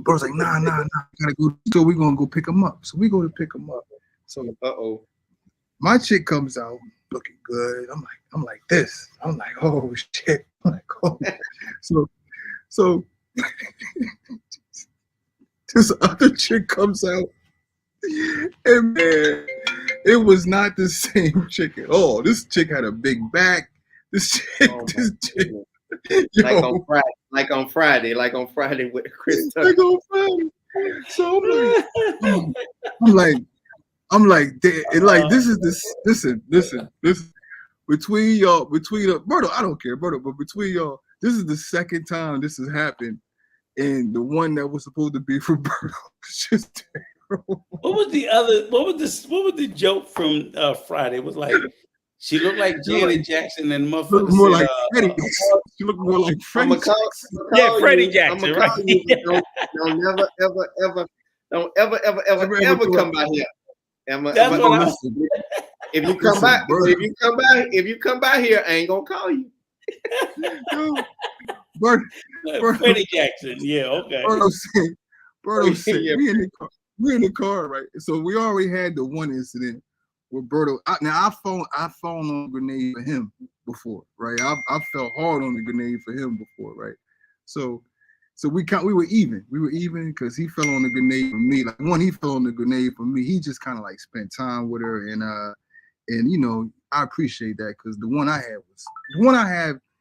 Bro's like, nah, we gotta go. So we're gonna go pick him up. So we go to pick him up. So my chick comes out looking good. I'm like this. I'm like, oh shit. I'm like, oh. So this other chick comes out, and man, it was not the same chick at all. This chick had a big back. This chick. Like on Friday with Chris Tucker. Like on Friday. So I'm like, this is listen. Between Berto, I don't care, Berto, but between y'all, this is the second time this has happened, and the one that was supposed to be for Berto was just terrible. What was the joke from Friday? It was like, she looked like Janet Jackson and motherfucker more like Freddie. She looked more like Freddie Jackson. Yeah, Freddie Jackson, right? Don't ever come by here. If you come by here, I ain't gonna call you. Freddie Jackson, yeah, okay. Berto said, we in the car, right? So we already had the one incident with Berto. I phoned on grenade for him. before, right? I felt hard on the grenade for him before, right? So we were even. We were even because he fell on the grenade for me. Like he fell on the grenade for me. He just kind of like spent time with her, and you know, I appreciate that because the one I had was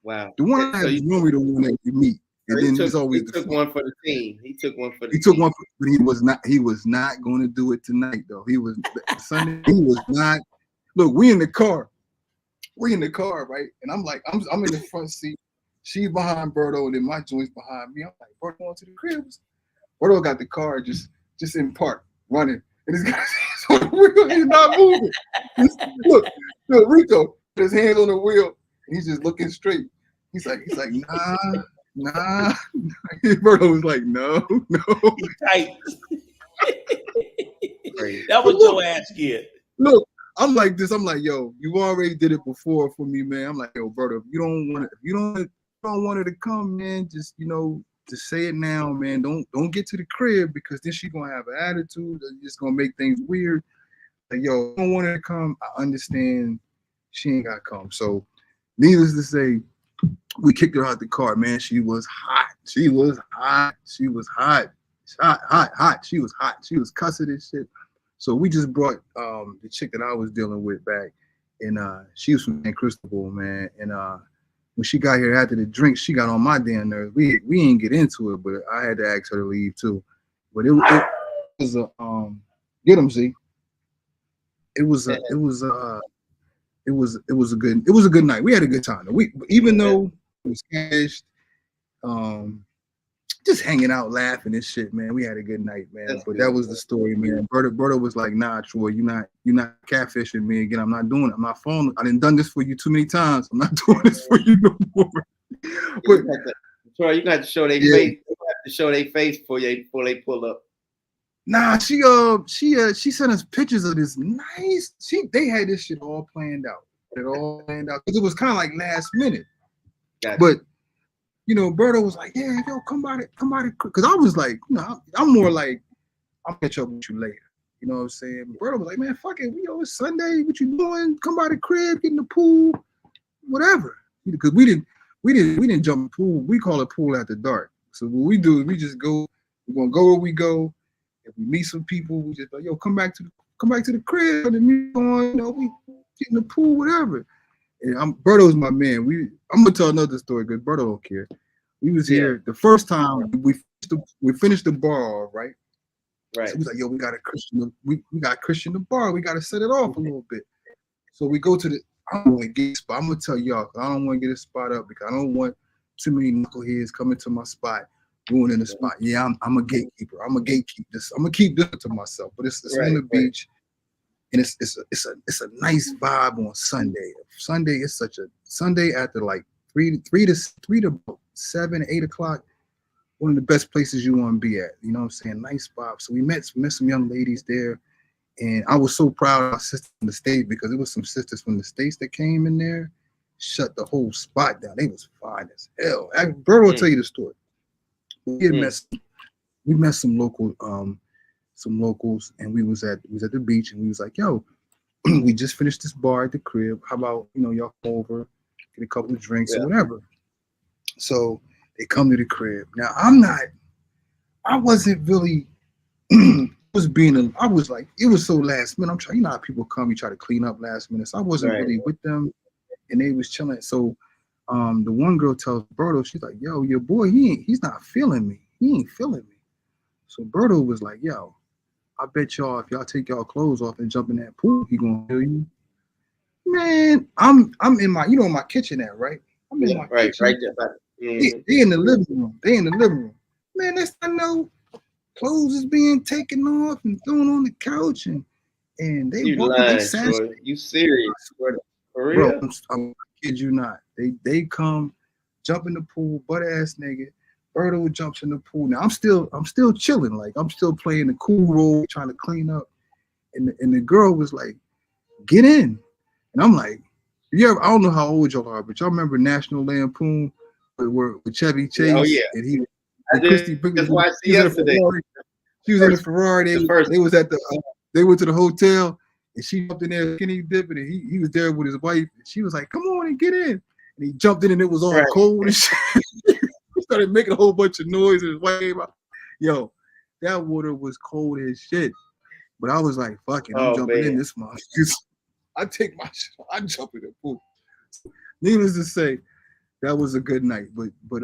Wow. The one I had was normally the one that you meet. And then there's always he took one for the team. He took one for the team. He took one, but he was not going to do it tonight though. He was Sunday. He was not. Look, we in the car, right? And I'm like, I'm in the front seat. She's behind Berto, and then my joint's behind me. I'm like, Berto going to the cribs. Berto got the car just in park, running, and this guy's on the wheel. He's not moving. Look, Rico, his hands on the wheel. He's just looking straight. He's like, nah. Berto was like, no. Tight. That was your ass kid. Look, I'm like this. I'm like, yo, you already did it before for me, man. I'm like, yo, Berto, if you don't want her to come, man, just just say it now, man. Don't get to the crib because then she's gonna have an attitude. It's just gonna make things weird. Like, yo, I don't want her to come. I understand she ain't gotta come. So, needless to say, we kicked her out the car, man. She was hot. She was hot. She was hot. Hot. She was hot. She was cussing and shit. So we just brought the chick that I was dealing with back, and she was from San Cristobal, man. And when she got here after the drink, she got on my damn nerves. We didn't get into it, but I had to ask her to leave too. But it was a get him, Z. It was a good night. We had a good time. Even though it was cashed, just hanging out, laughing and shit, man. We had a good night, man. That's but that was the story, man. Berta was like, nah, Troy, you're not catfishing me again. I'm not doing it. I'm not falling. I done this for you too many times. I'm not doing this for you no more. But Troy, you got to show their face. You have to show their face before they pull up. Nah, she sent us pictures of this nice. They had this shit all planned out. Because it was kind of like last minute. Gotcha. But Berto was like, yeah, yo, come by the because I was like, I'm more like, I'll catch up with you later. You know what I'm saying? Berto was like, man, fuck it, it's Sunday. What you doing? Come by the crib, get in the pool, whatever. Because we didn't jump the pool. We call it pool after dark. So what we do is we just go. We're gonna go where we go. If we meet some people, we just like, yo, come back to the crib and meet on, we get in the pool, whatever. And Berto's my man. I'm gonna tell another story because Berto don't care. We was here the first time we finished the bar, right? Right. So we was like, yo, we got Christian the bar. We gotta set it off a little bit. So we go to I don't want to get a spot. I'm gonna tell y'all, I don't want to get a spot up because I don't want too many knuckleheads coming to my spot, ruining the spot. Yeah, I'm a gatekeeper. I'm gonna gatekeep this. I'm gonna keep this to myself. But it's on the beach. And it's a nice vibe on Sunday. Sunday is such a Sunday after like 3 to 7, 8 o'clock. One of the best places you want to be at. You know what I'm saying? Nice vibe. So we met some young ladies there, and I was so proud of my sisters from the States because it was some sisters from the States that came in there, shut the whole spot down. They was fine as hell. Bert will tell you the story. We met some locals, and we was at the beach, and we was like, yo, we just finished this bar at the crib. How about y'all come over, get a couple of drinks or whatever. So they come to the crib. Now I wasn't really I was like, it was so last minute. I'm trying, how people come, you try to clean up last minute. So I wasn't really with them, and they was chilling. So the one girl tells Berto, she's like, yo, your boy, he's not feeling me. He ain't feeling me. So Berto was like, yo, I bet y'all if y'all take y'all clothes off and jump in that pool, he gonna feel you. Man, I'm in my my kitchenette, right? I'm in my kitchen. Right there. Mm-hmm. They in the living room. Man, that's I know clothes is being taken off and thrown on the couch, and they you serious? For real? Bro, I kid you not. They come, jump in the pool, butt ass naked. Berto jumps in the pool. Now I'm still chilling, like I'm still playing the cool role, trying to clean up. And the girl was like, "Get in," and I'm like, I don't know how old y'all are, but y'all remember National Lampoon with Chevy Chase? Oh yeah, and Christy Pickens. She was in the Ferrari. They went to the hotel, and she jumped in there skinny dipping, and he was there with his wife. And she was like, "Come on morning, get in. And he jumped in and it was all Right. cold and shit. He started making a whole bunch of noise and his wife came out. Yo, that water was cold as shit. But I was like, fuck it, I'm jumping in this month. I take my shit, I jump in the pool. Needless to say, that was a good night. But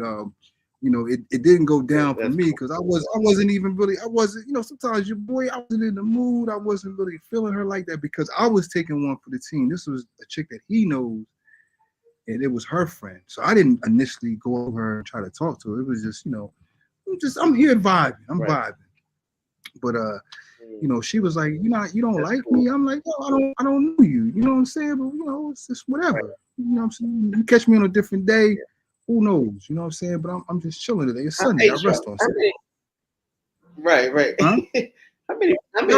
you know, it didn't go down for me because I wasn't even really, you know, sometimes your boy, I wasn't in the mood. I wasn't really feeling her like that because I was taking one for the team. This was a chick that he knows, and it was her friend. So I didn't initially go over her and try to talk to her. It was just, you know, I'm here vibing. I'm vibing. But you know, she was like, you don't like me. I'm like, no, I don't know you. You know what I'm saying? But you know, it's just whatever. You know what I'm saying? You catch me on a different day. Who knows? You know what I'm saying? But I'm just chilling today. It's Sunday. I rest on Sunday. Right. Huh? How many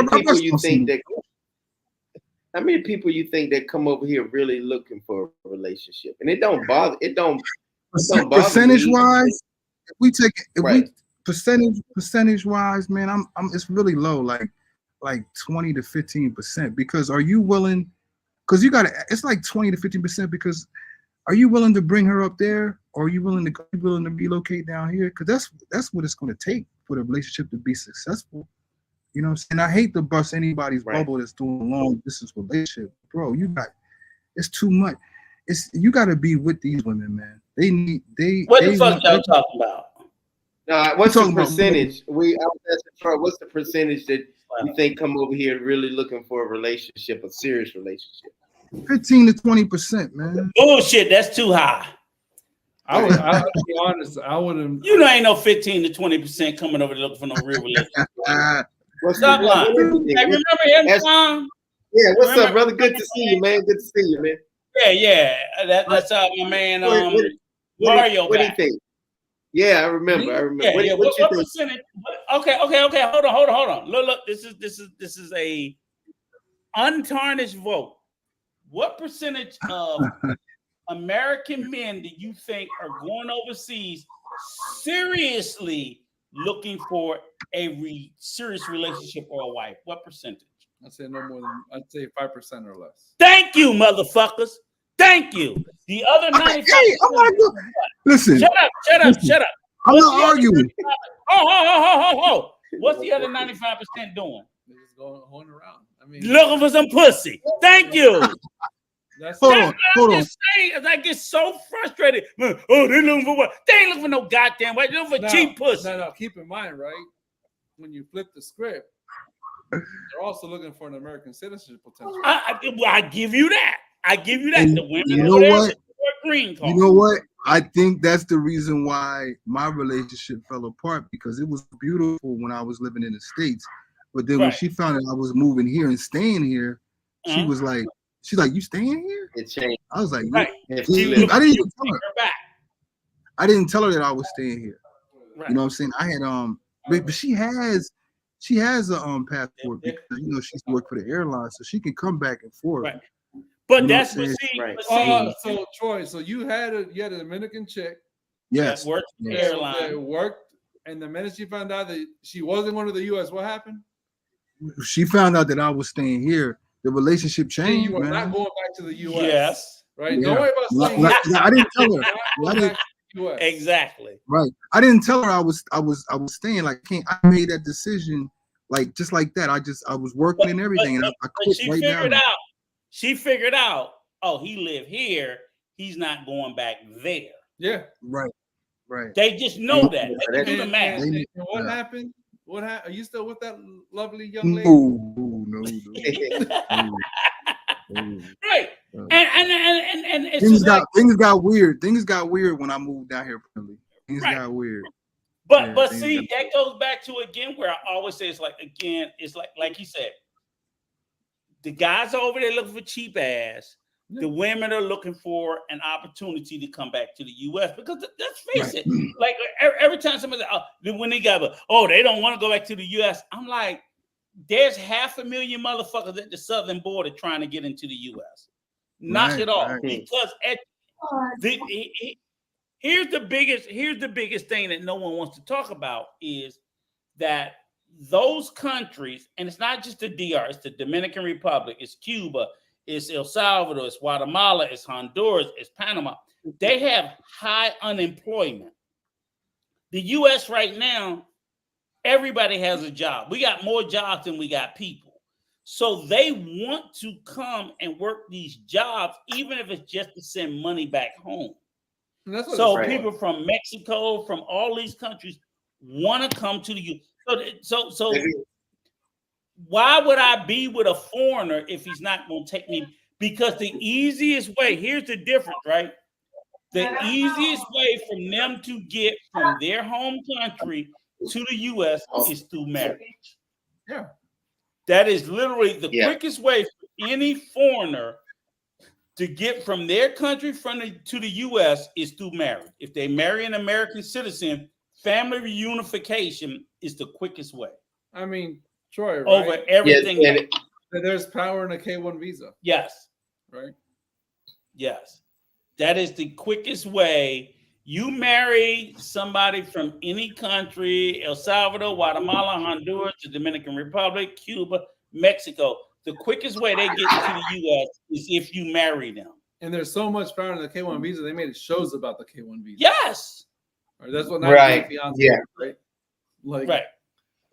people you think that? How many people you think that come over here really looking for a relationship? And it don't bother. It don't bother percentage me. wise. If we Right. percentage wise, man, it's really low, like 20 to 15%. Because are you willing? Because it's like 20 to 15% because. Are you willing to bring her up there, or are you willing to relocate down here? Because that's what it's going to take for the relationship to be successful. You know what I'm saying? I hate to bust anybody's bubble that's doing a long distance relationship, bro. It's too much. You got to be with these women, man. What the fuck y'all talking about? What's the percentage? I was asking Troy, what's the percentage that you think come over here really looking for a relationship, a serious relationship? 15 to 20%, man. Bullshit, that's too high. I'll be honest, I wouldn't. You know, ain't no 15 to 20% coming over to look for no real relationship. Stop lying. Hey, remember him, Tom? Yeah, what's up, brother? Good to see you, man. Good to see you, man. Yeah. That's my man Mario. What do you think? Yeah, I remember. Yeah, what you think? Percentage? Okay. Hold on. Look. This is a untarnished vote. What percentage of American men do you think are going overseas seriously looking for a serious relationship or a wife? What percentage? I'd say no more than 5% or less. Thank you, motherfuckers. Thank you. The other 95%. Listen. Shut up. I'm not arguing. Oh. What's the other 95% doing? They're just going around. I mean, looking for some pussy. Thank you. Hold on. Just saying, I get so frustrated. Oh, they looking for what? They ain't looking for no goddamn way. They're looking for cheap pussy. No. Keep in mind, right? When you flip the script, they're also looking for an American citizenship potential. I give you that. And the women, you know what? Green card. You know what? I think that's the reason why my relationship fell apart because it was beautiful when I was living in the States. But then when she found out I was moving here and staying here, she was like, you staying here? It changed. I was like, right. I didn't even tell her. I didn't tell her that I was staying here. Right. You know what I'm saying? I had but she has a passport because you know she's worked for the airline, so she can come back and forth. Right. But you that's what so Troy, so you had a Dominican chick. Yes. That worked for the airline. That worked, and the minute she found out that she wasn't going to the US, what happened? She found out that I was staying here. The relationship changed. You were not going back to the US. Yes. Right. Yeah. Don't worry about saying I didn't tell her. Exactly. Right. I didn't tell her I was staying. Like, I made that decision like just like that. I was working and everything, and I quit she right figured now. She figured out. Oh, he live here. He's not going back there. Yeah. Right. They just know that. They do the math. And what happened? What happened? Are you still with that lovely young lady? No. Right. And things got weird. Things got weird when I moved down here. Things got weird. But see, that goes back to again where I always say it's like he said, the guys are over there looking for cheap ass. The women are looking for an opportunity to come back to the U.S. because let's face it, like every time somebody when they got they don't want to go back to the U.S. I'm like, there's 500,000 motherfuckers at the southern border trying to get into the U.S. Knock it off because here's the biggest thing that no one wants to talk about is that those countries, and it's not just the DR, it's the Dominican Republic, it's Cuba, it's El Salvador, it's Guatemala, it's Honduras, it's Panama. They have high unemployment. The U.S. right now, everybody has a job. We got more jobs than we got people. So they want to come and work these jobs, even if it's just to send money back home. So people from Mexico, from all these countries, want to come to the U.S. So why would I be with a foreigner if he's not going to take me? Because the easiest way, here's the difference, right? The easiest way for them to get from their home country to the U.S. is through marriage. Yeah. That is literally the quickest way for any foreigner to get from their country to the U.S. is through marriage. If they marry an American citizen, family reunification is the quickest way. I mean, Troy, right? Over everything. Yes, there's power in a K-1 visa. Yes. Right? Yes. That is the quickest way. You marry somebody from any country, El Salvador, Guatemala, Honduras, the Dominican Republic, Cuba, Mexico. The quickest way they get to the U.S. is if you marry them. And there's so much power in the K-1 visa, they made shows about the K-1 visa. Yes. Right, that's what right. Right. Like, right.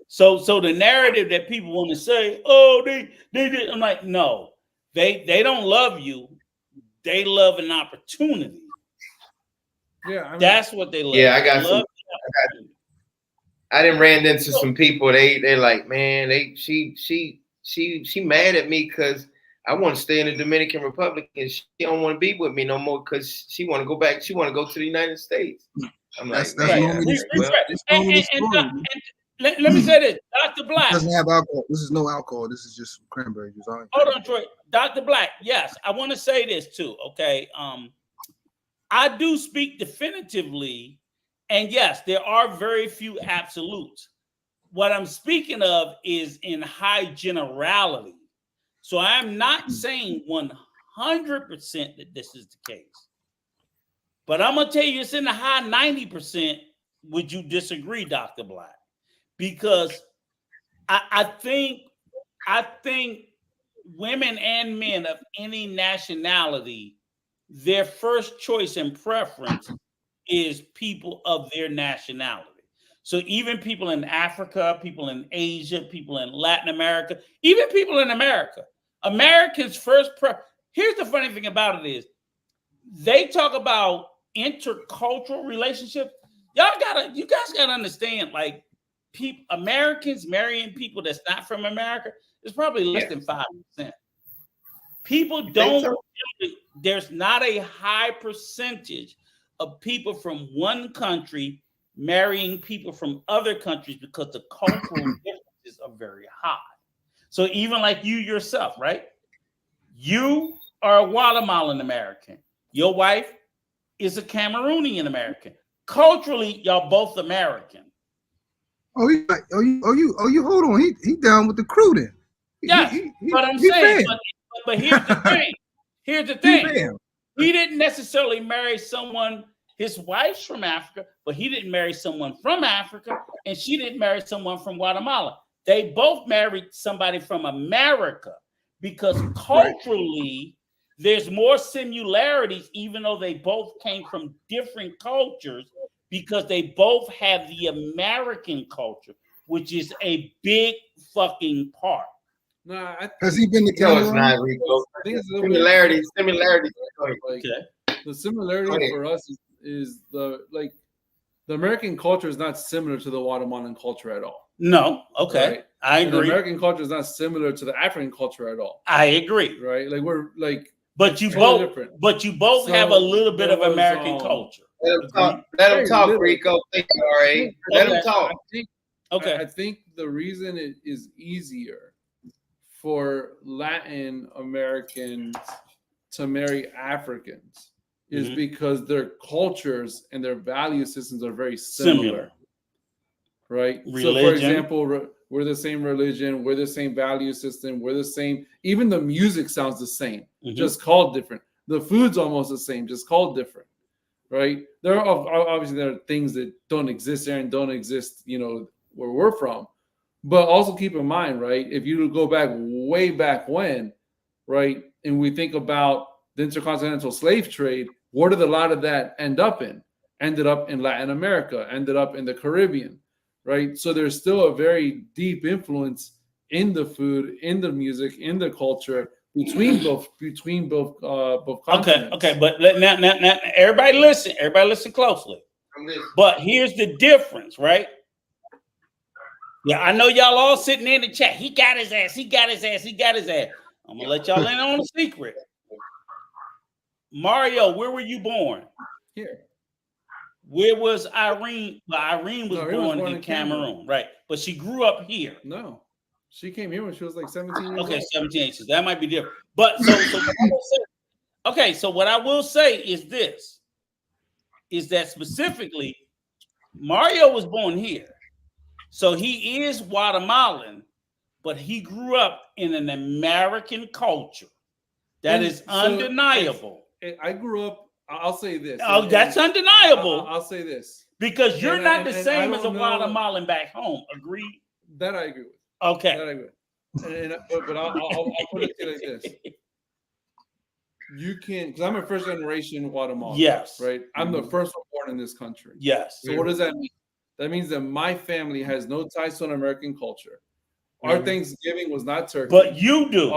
So the narrative that people want to say, oh, they did. I'm like, no, they don't love you. They love an opportunity. Yeah, I mean, that's what they love. Yeah, I done ran into some people. They're like, man, she mad at me because I want to stay in the Dominican Republic and she don't want to be with me no more because she want to go back. She want to go to the United States. I'm like, man, let me say this, Dr. Black. It doesn't have alcohol. This is no alcohol. This is just cranberry juice. Hold on, Troy. Dr. Black. Yes, I want to say this too. Okay. I do speak definitively, and yes, there are very few absolutes. What I'm speaking of is in high generality. So I'm not saying 100% that this is the case. But I'm going to tell you it's in the high 90%. Would you disagree, Dr. Black? Because I think women and men of any nationality, their first choice and preference is people of their nationality. So even people in Africa, people in Asia, people in Latin America, even people in America, Americans' first preference. Here's the funny thing about it is they talk about intercultural relationships. You guys gotta understand, like, Americans marrying people that's not from America is probably less than 5%. People don't. There's not a high percentage of people from one country marrying people from other countries because the cultural differences are very high. So even like you yourself, right? You are a Guatemalan American. Your wife is a Cameroonian American. Culturally, y'all both American. Oh, you hold on. He down with the crew then. Yeah, but I'm saying, but here's the thing. Here's the thing. He didn't necessarily marry someone. His wife's from Africa, but he didn't marry someone from Africa, and she didn't marry someone from Guatemala. They both married somebody from America because culturally, there's more similarities, even though they both came from different cultures, because they both have the American culture, which is a big fucking part. No, has he been to Cameroon? No, it's not, similarities. Okay. The similarity for us is the American culture is not similar to the Guatemalan culture at all. No, okay, right? I agree. And the American culture is not similar to the African culture at all. I agree. Right? Like we're like, but you both have a little bit of American culture. Let him talk, Rico. Thank you, R.A. Let him talk. I think the reason it is easier for Latin Americans to marry Africans is because their cultures and their value systems are very similar. Right? Religion. So, for example, we're the same religion, we're the same value system, we're the same. Even the music sounds the same, just called different. The food's almost the same, just called different. Right? There are things that don't exist there and don't exist, where we're from. But also keep in mind, right? If you go back way back when, right? And we think about the intercontinental slave trade, where did a lot of that end up in? Ended up in Latin America, ended up in the Caribbean, right? So there's still a very deep influence in the food, in the music, in the culture between both continents. Okay, but now everybody listen closely. But here's the difference, right? Yeah, I know y'all all sitting in the chat. He got his ass. He got his ass. He got his ass. I'm gonna let y'all in on a secret. Mario, where were you born? Here. Where was Irene? Well, Irene was born in Cameroon, right? But she grew up here. No, she came here when she was like 17 years old. Okay, 17 inches. That might be different. But so what I will say is this: is that specifically, Mario was born here. So he is Guatemalan, but he grew up in an American culture. That is undeniable. I grew up, I'll say this. Oh, that's undeniable. I'll say this. Because you're not the same as a Guatemalan back home. Agreed? That I agree with. Okay. That I agree with. But I'll put it to you like this. You can, because I'm a first generation Guatemalan. Yes. Right? I'm the first one born in this country. Yes. So what does that mean? That means that my family has no ties to an American culture. Our Thanksgiving was not turkey. But you do.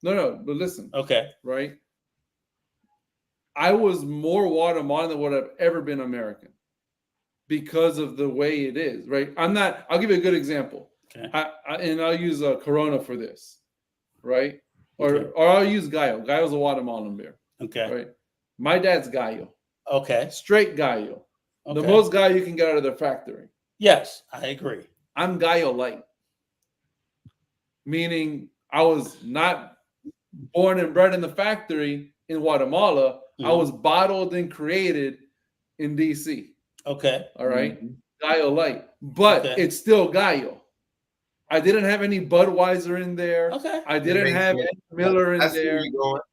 No, but listen. Okay. Right? I was more Guatemalan than what I've ever been American because of the way it is, right? I'll give you a good example. Okay. And I'll use Corona for this, right? Or I'll use Gallo. Gallo's a Guatemalan beer. Okay. Right? My dad's Gallo. Okay. Straight Gallo. Okay. The most Gallo you can get out of the factory. Yes, I agree. I'm Gallo light. Meaning I was not born and bred in the factory in Guatemala. I was bottled and created in DC. Okay. All right. Gallo light. But it's still Gallo. I didn't have any Budweiser in there. Okay. I didn't have any Miller in there.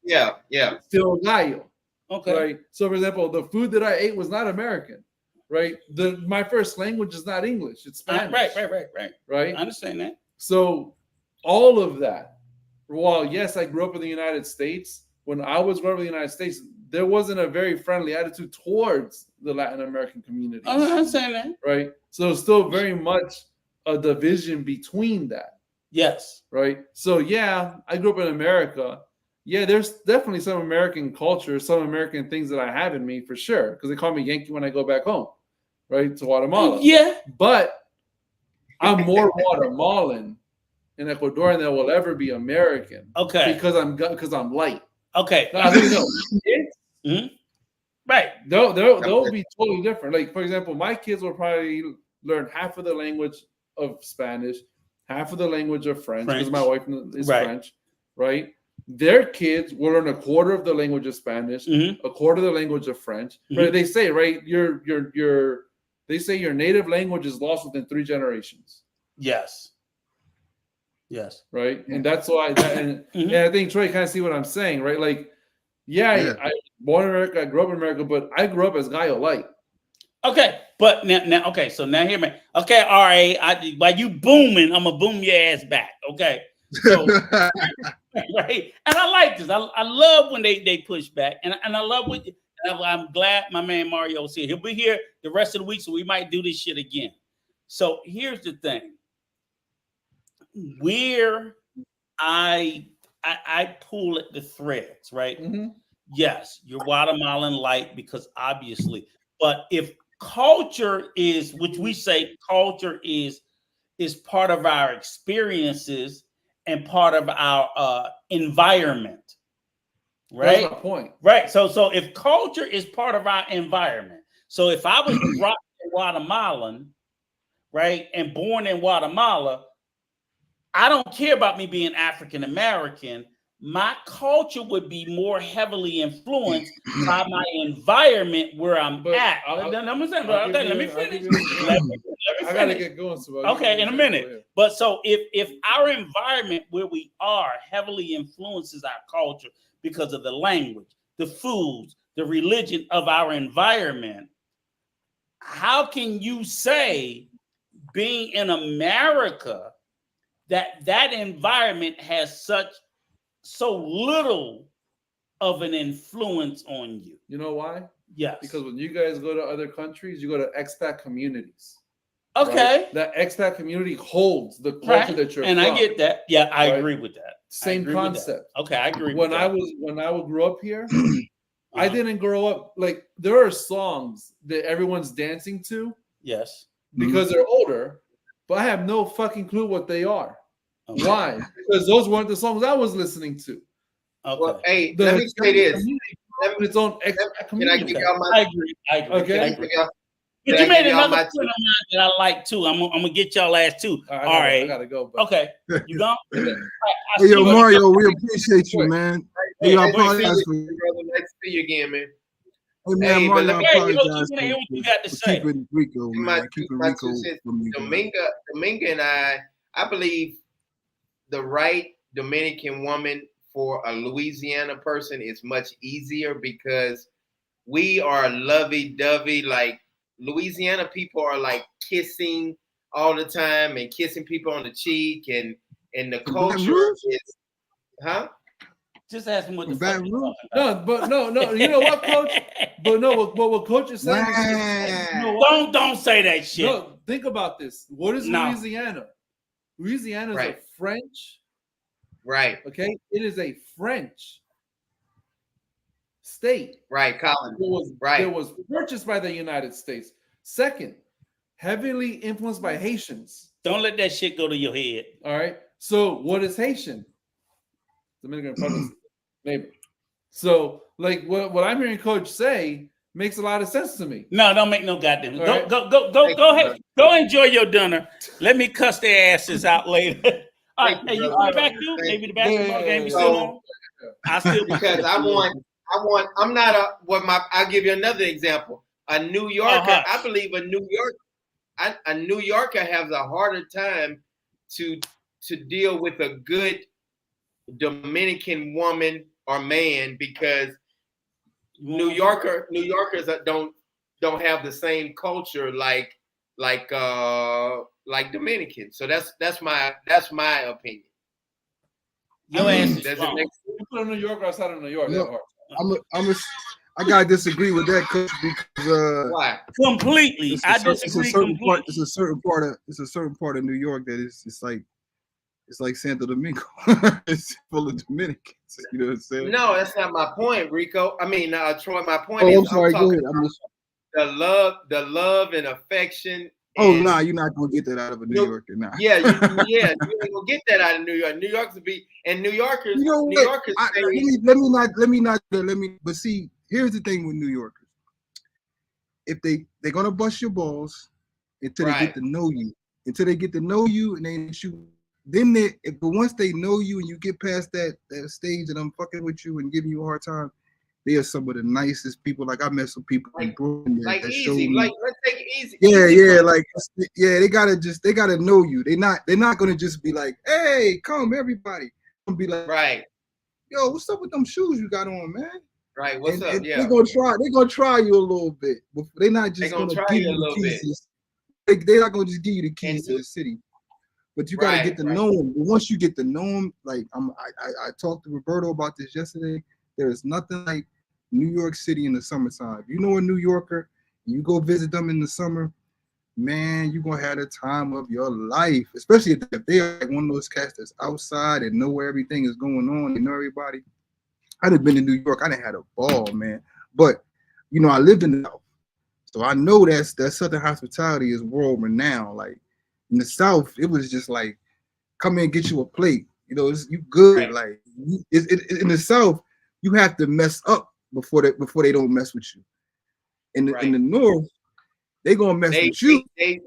Yeah. It's still Gallo. Okay. Right. So for example, the food that I ate was not American. Right. My first language is not English. It's Spanish. Right. I understand that. So all of that, while yes, I grew up in the United States, when I was growing up in the United States, there wasn't a very friendly attitude towards the Latin American community. I understand that. Right. So still very much a division between that. Yes. Right. So yeah, I grew up in America. Yeah, there's definitely some American culture, some American things that I have in me for sure, because they call me Yankee when I go back home, right, to Guatemala. Yeah. But I'm more Guatemalan and Ecuadorian than I will ever be American. Okay. Because I'm light. Okay. No, Right. They'll be totally different. Like, for example, my kids will probably learn half of the language of Spanish, half of the language of French, because my wife is French, right? Their kids will learn a quarter of the language of Spanish, a quarter of the language of French. Right? They say, right, they say your native language is lost within 3 generations. Yes. Right. And that's why and I think Troy kind of see what I'm saying, right? Like, I born in America, I grew up in America, but I grew up as Gallo light. Okay, but now okay, so now hear me. Okay, all right. While you booming, I'm gonna boom your ass back. Okay. So right. And I like this. I love when they push back, and I love what I'm glad my man Mario's here. He'll be here the rest of the week, so we might do this shit again. So here's the thing. Where I pull at the threads, right? Yes, you're Guatemalan light because obviously, but if culture is, which we say culture is part of our experiences and part of our environment, right? That's my point. Right. So if culture is part of our environment, so if I was brought in Guatemalan, right, and born in Guatemala, I don't care about me being African American. My culture would be more heavily influenced by my environment where I'm at. Let me finish. I gotta get going. So okay, in a minute. But so if our environment where we are heavily influences our culture because of the language, the foods, the religion of our environment, how can you say being in America that environment has such so little of an influence on you? You know why? Yes. Because when you guys go to other countries, you go to expat communities. Okay. Right? That expat community holds the culture that you're and from. I get that. Yeah, I Right? agree with that. Same concept. Okay, I agree When with I that. grew up here, I didn't grow up like there are songs that everyone's dancing to. Yes. Because they're older, but I have no fucking clue what they are. Okay. Why? Because those weren't the songs I was listening to. Okay. Well, hey, let me say this. Its own Can I give y'all my? I agree. Okay. Can I give y'all? But Can you I made give y'all another my point of mine that I like too. I'm gonna get y'all last two. I right. gotta go. But. Okay. You gone? Hey, yo, Mario, we appreciate you, man. Hey, I apologize for. Nice to see you again, man. Hey, man, Hey, but Mario, let I me- apologize hear what you got to for say. keeping Rico, man. Keeping My Rico two cents. from me. Dominga and I believe the right Dominican woman for a Louisiana person is much easier because we are lovey-dovey. Like Louisiana people are like kissing all the time and kissing people on the cheek, and the culture is, huh? Just ask him what the Baton fuck he's Rouge? talking about. No. You know what, Coach? But no, what Coach is saying Man. is, you know what? Don't say that shit. No, think about this. What is No. Louisiana? Louisiana is Right. a French. Right. Okay, it is a French state. Right, Colin. It was purchased by the United States. Second, heavily influenced by Haitians. Don't let that shit go to your head. All right. So what is Haitian? Dominican Republic, maybe. So like what I'm hearing Coach say makes a lot of sense to me. No, don't make no goddamn. All Go, right. go ahead. Go enjoy your dinner. Let me cuss their asses out later. All right, Thank hey, you, you brother. going back to maybe the basketball game is So- still on? I still Because I'm not I'll give you another example. A New Yorker, I believe a New Yorker has a harder time to deal with a good Dominican woman or man because New Yorkers don't have the same culture like Dominicans. So that's my opinion. Your ass is Does it wrong. make You put a New York outside of New York. No. that hard. I gotta disagree with that, Coach, because why? Completely. I disagree completely. It's a certain part of New York that it's like Santo Domingo. It's full of Dominicans. You know what I'm saying? No, that's not my point, Rico. I mean, Troy. My point Oh, is, I'm sorry. Go talking ahead. the love and affection. Oh, and, nah, you're not gonna get that out of a New Yorker. Nah. Yeah, you ain't gonna get that out of New York. New Yorkers be and New Yorkers. You know New Yorkers say, let me. But see, here's the thing with New Yorkers: if they're gonna bust your balls until they get to know you, and they shoot. Then but once they know you and you get past that stage and I'm fucking with you and giving you a hard time, they are some of the nicest people. Like I met some people in Brooklyn that easy, showed me. like let's take it easy. They gotta know you. They're not gonna just be like, hey, come everybody. They'll be like, right, yo, what's up with them shoes you got on, man? right. What's up? Yeah, They're gonna try you a little bit. They're not just gonna try give you a you little the bit. keys. They're not gonna just give you the keys to the city. But you gotta get to know them. But once you get to know them, like I talked to Roberto about this yesterday. There is nothing like New York City in the summertime. If you know a New Yorker, you go visit them in the summer, man, you're gonna have the time of your life. Especially if they are like one of those cats that's outside and know where everything is going on, and know everybody. I done been to New York, I done had a ball, man. But you know, I lived in the South. So I know that Southern hospitality is world renowned. Like in the South, it was just like, come in and get you a plate. You know, you good. Like in the South, you have to mess up before they don't mess with you. In the North, they gonna mess with you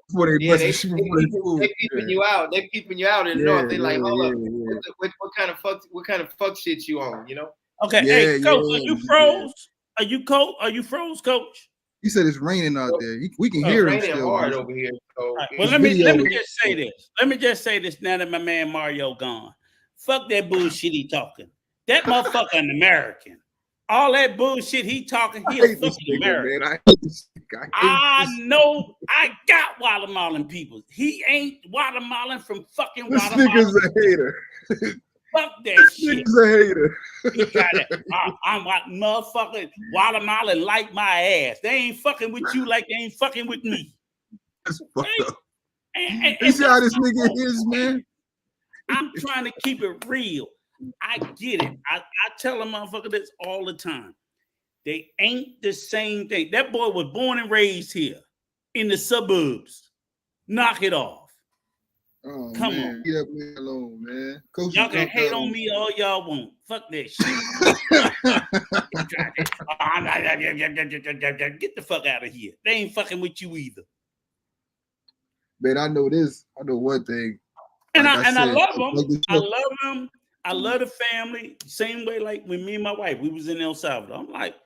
before they mess with you. They peeping you out. They peeping you out in the North. They like, hold up, what kind of fuck shit you on? You know? Okay, hey, Coach, are you froze? Are you froze, Coach? He said it's raining out there. We can hear him still. Hard over here. So right, well, let me just say this. Let me just say this now that my man Mario gone. Fuck that bullshit he talking. That motherfucker an American. All that bullshit he talking, he a fucking American. I know I got Guatemalan people. He ain't Guatemalan from fucking Guatemala. This nigga's a hater. Fuck that shit. He's a hater. He got it. I'm like motherfucking Guatemala like my ass. They ain't fucking with you like they ain't fucking with me. That's fucked up. And You see how this nigga is, man? I'm trying to keep it real. I get it. I tell a motherfucker this all the time. They ain't the same thing. That boy was born and raised here in the suburbs. Knock it off. Oh, Come man. on. Leave that man alone, man. Coach, Y'all can hate on me all y'all want. Fuck that shit. Get the fuck out of here. They ain't fucking with you either. Man, I know this. I know one thing. And Like I said, love them. like I love them. I love the family. Same way like when me and my wife, we was in El Salvador. I'm like,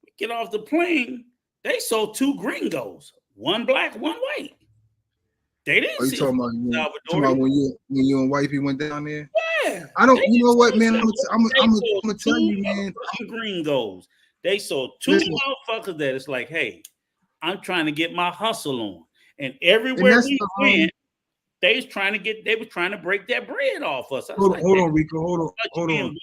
we get off the plane. They saw 2 gringos. One black, one white. They didn't see talking about when you and wifey went down there? Yeah. I don't. You know what, man? I'm gonna tell you, man. Gringos. They saw 2 motherfuckers that it's like, hey, I'm trying to get my hustle on, and everywhere we went, they was trying to break that bread off us. Hold on, Rico. Hold on.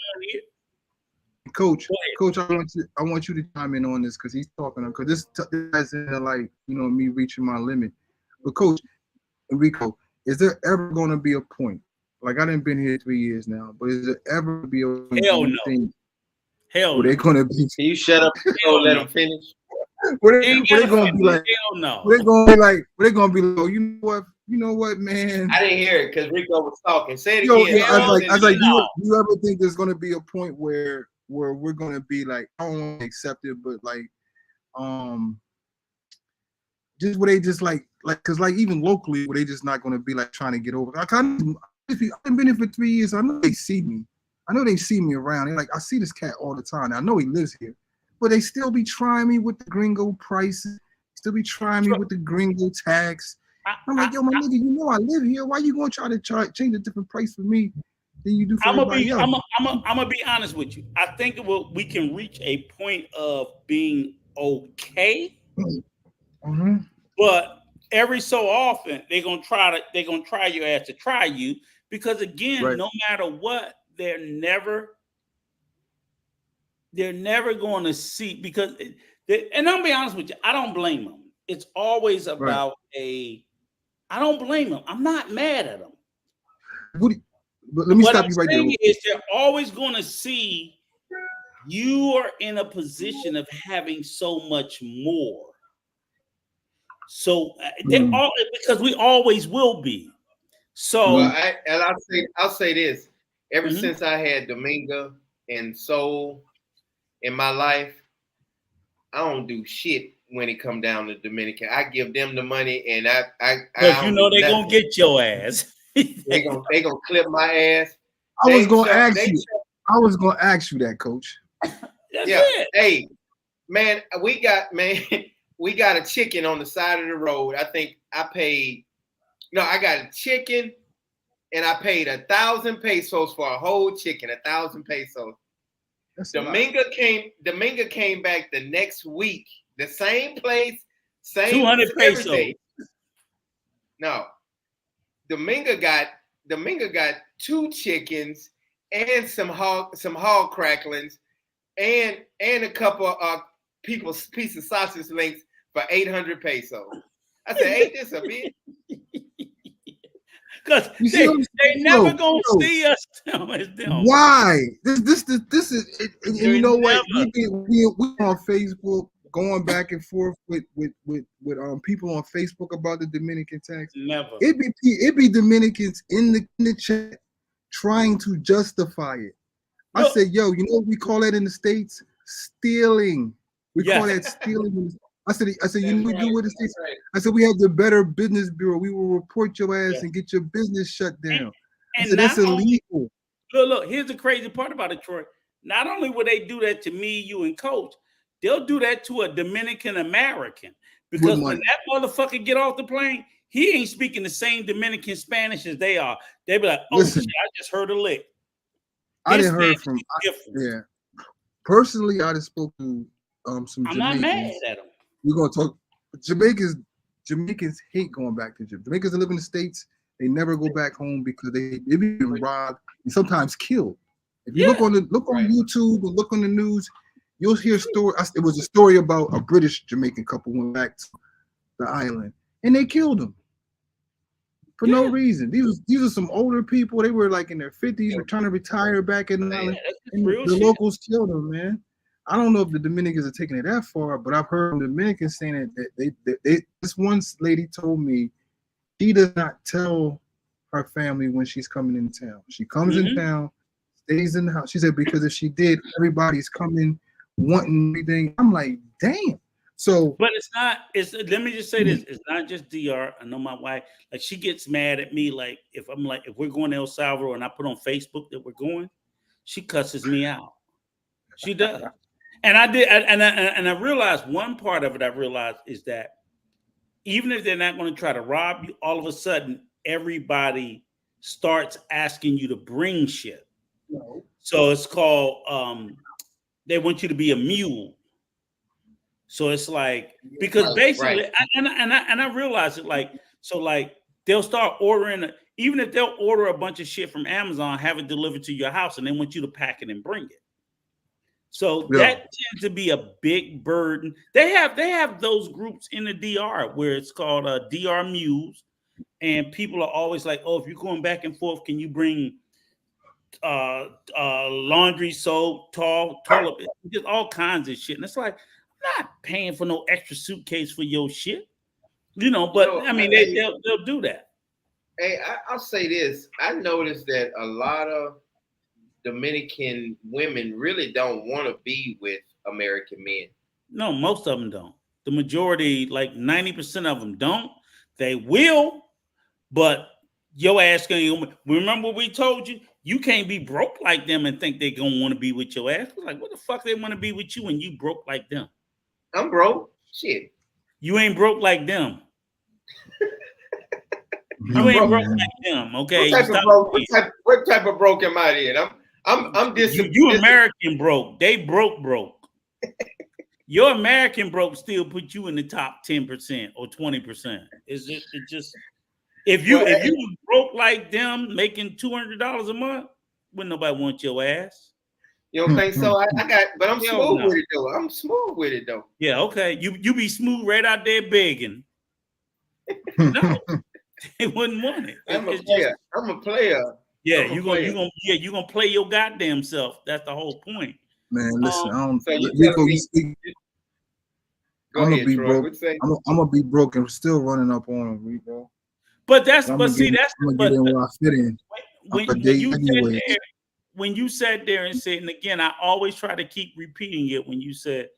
Coach, I want you to chime in on this because he's talking. Because this is like, you know, me reaching my limit. But Coach Rico, is there ever going to be a point? Like I done been here 3 years now, but is there ever be a point? Hell no. Hell no. They're gonna be. Can you shut up and let them finish? What they gonna be like? Hell no. What they gonna be like? What they gonna be like? Oh, you know what, man? I didn't hear it because Rico was talking. Say it Yo, again. Yeah, I was like, you ever think there's gonna be a point where we're gonna be like, I don't want to accept it, but like, just where they just like, cause like even locally, where they just not gonna be like trying to get over. Like I've been here for 3 years. I know they see me. I know they see me around. They're like, I see this cat all the time. I know he lives here, but they still be trying me with the gringo prices. Still be trying me with the gringo tax. I'm like, yo, my nigga, you know I live here. Why you gonna try to change a different price for me than you do for everybody else? I'm gonna be honest with you. I think we can reach a point of being okay, but every so often they're gonna try your ass to try you because again, no matter what, they're never going to see because. And I'll be honest with you, I don't blame them. It's always about I don't blame them. I'm not mad at them. But let me stop you right there. They're always going to see you are in a position of having so much more. So they're all because we always will be. So I'll say this. Ever since I had Dominga and Soul in my life, I don't do shit when it come down to Dominican. I give them the money, and I you know they're gonna get your ass. they gonna clip my ass. I was gonna ask you that, Coach. That's it. Hey, man, we got a chicken on the side of the road. I think I got a chicken, and I paid 1,000 pesos for a whole chicken. 1,000 pesos. Dominga came back the next week, the same place, same 200 pesos. No, Dominga got 2 chickens and some hog cracklings and a couple of people's piece of sausage links for 800 pesos. I said, ain't this a bitch? Because they never gonna see us. Why? This is and you know what? We on Facebook going back and forth with people on Facebook about the Dominican tax. Never. It be Dominicans in the chat trying to justify it. I said, yo, you know what we call that in the States? Stealing. We call that stealing. I said, you know what we do with the States? I said, we have the Better Business Bureau. We will report your ass and get your business shut down. I said, that's illegal. Look, here's the crazy part about it, Troy. Not only will they do that to me, you, and Coach, they'll do that to a Dominican American. Because when that motherfucker get off the plane, he ain't speaking the same Dominican Spanish as they are. They be like, oh, shit, I just heard a lick. I didn't hear from Personally, I just spoke to some Jamaicans. I'm not mad at them. We're gonna talk. Jamaicans hate going back to Jamaica. Jamaicans that live in the States, They never go back home because they've been robbed and sometimes killed. If you Yeah. look on YouTube or look on the news, you'll hear a story. It was a story about a British Jamaican couple went back to the island and they killed them for no reason. These are some older people. They were like in their 50s, were trying to retire back in the island, and the locals killed them, man. I don't know if the Dominicans are taking it that far, but I've heard Dominicans saying that they this one lady told me she does not tell her family when she's coming in town. She comes in town, stays in the house. She said because if she did, everybody's coming wanting everything. I'm like, damn. So, but it's not. It's let me just say this: it's not just DR. I know my wife. Like she gets mad at me. Like if we're going to El Salvador and I put on Facebook that we're going, she cusses me out. She does. And I did, and I realized one part of it. I realized is that even if they're not going to try to rob you, all of a sudden everybody starts asking you to bring shit. no. So it's called. They want you to be a mule. So it's like because basically, and I realize it like they'll start ordering even if they'll order a bunch of shit from Amazon, have it delivered to your house, and they want you to pack it and bring it. So that tends to be a big burden. They have those groups in the DR where it's called DR Mules, and people are always like, "Oh, if you're going back and forth, can you bring laundry soap, toilet, just all kinds of shit?" And it's like, I'm not paying for no extra suitcase for your shit, But I mean, they'll do that. Hey, I'll say this: I noticed that a lot of Dominican women really don't want to be with American men. No, most of them don't. The majority, like 90% of them don't. They will, but your ass gonna remember what we told you? You can't be broke like them and think they're gonna want to be with your ass. Like, what the fuck they want to be with you when you broke like them? I'm broke. Shit. You ain't broke like them. You ain't broke like them, okay? What type of broke am I in? I'm you American broke. They broke. Your American broke still put you in the top 10% or 20%. Is it just if you broke like them making $200 a month, wouldn't nobody want your ass? You don't think so? But I'm smooth with it though. I'm smooth with it though. Yeah, okay. You be smooth right out there begging. No, they wouldn't want it. I'm a player. Yeah, you're gonna play your goddamn self. That's the whole point. Man, listen, I'm gonna be broke. I'm gonna be broke and still running up on him, Rico. But I'm gonna get in where I fit in. When you sat there and said, and again, I always try to keep repeating it when you said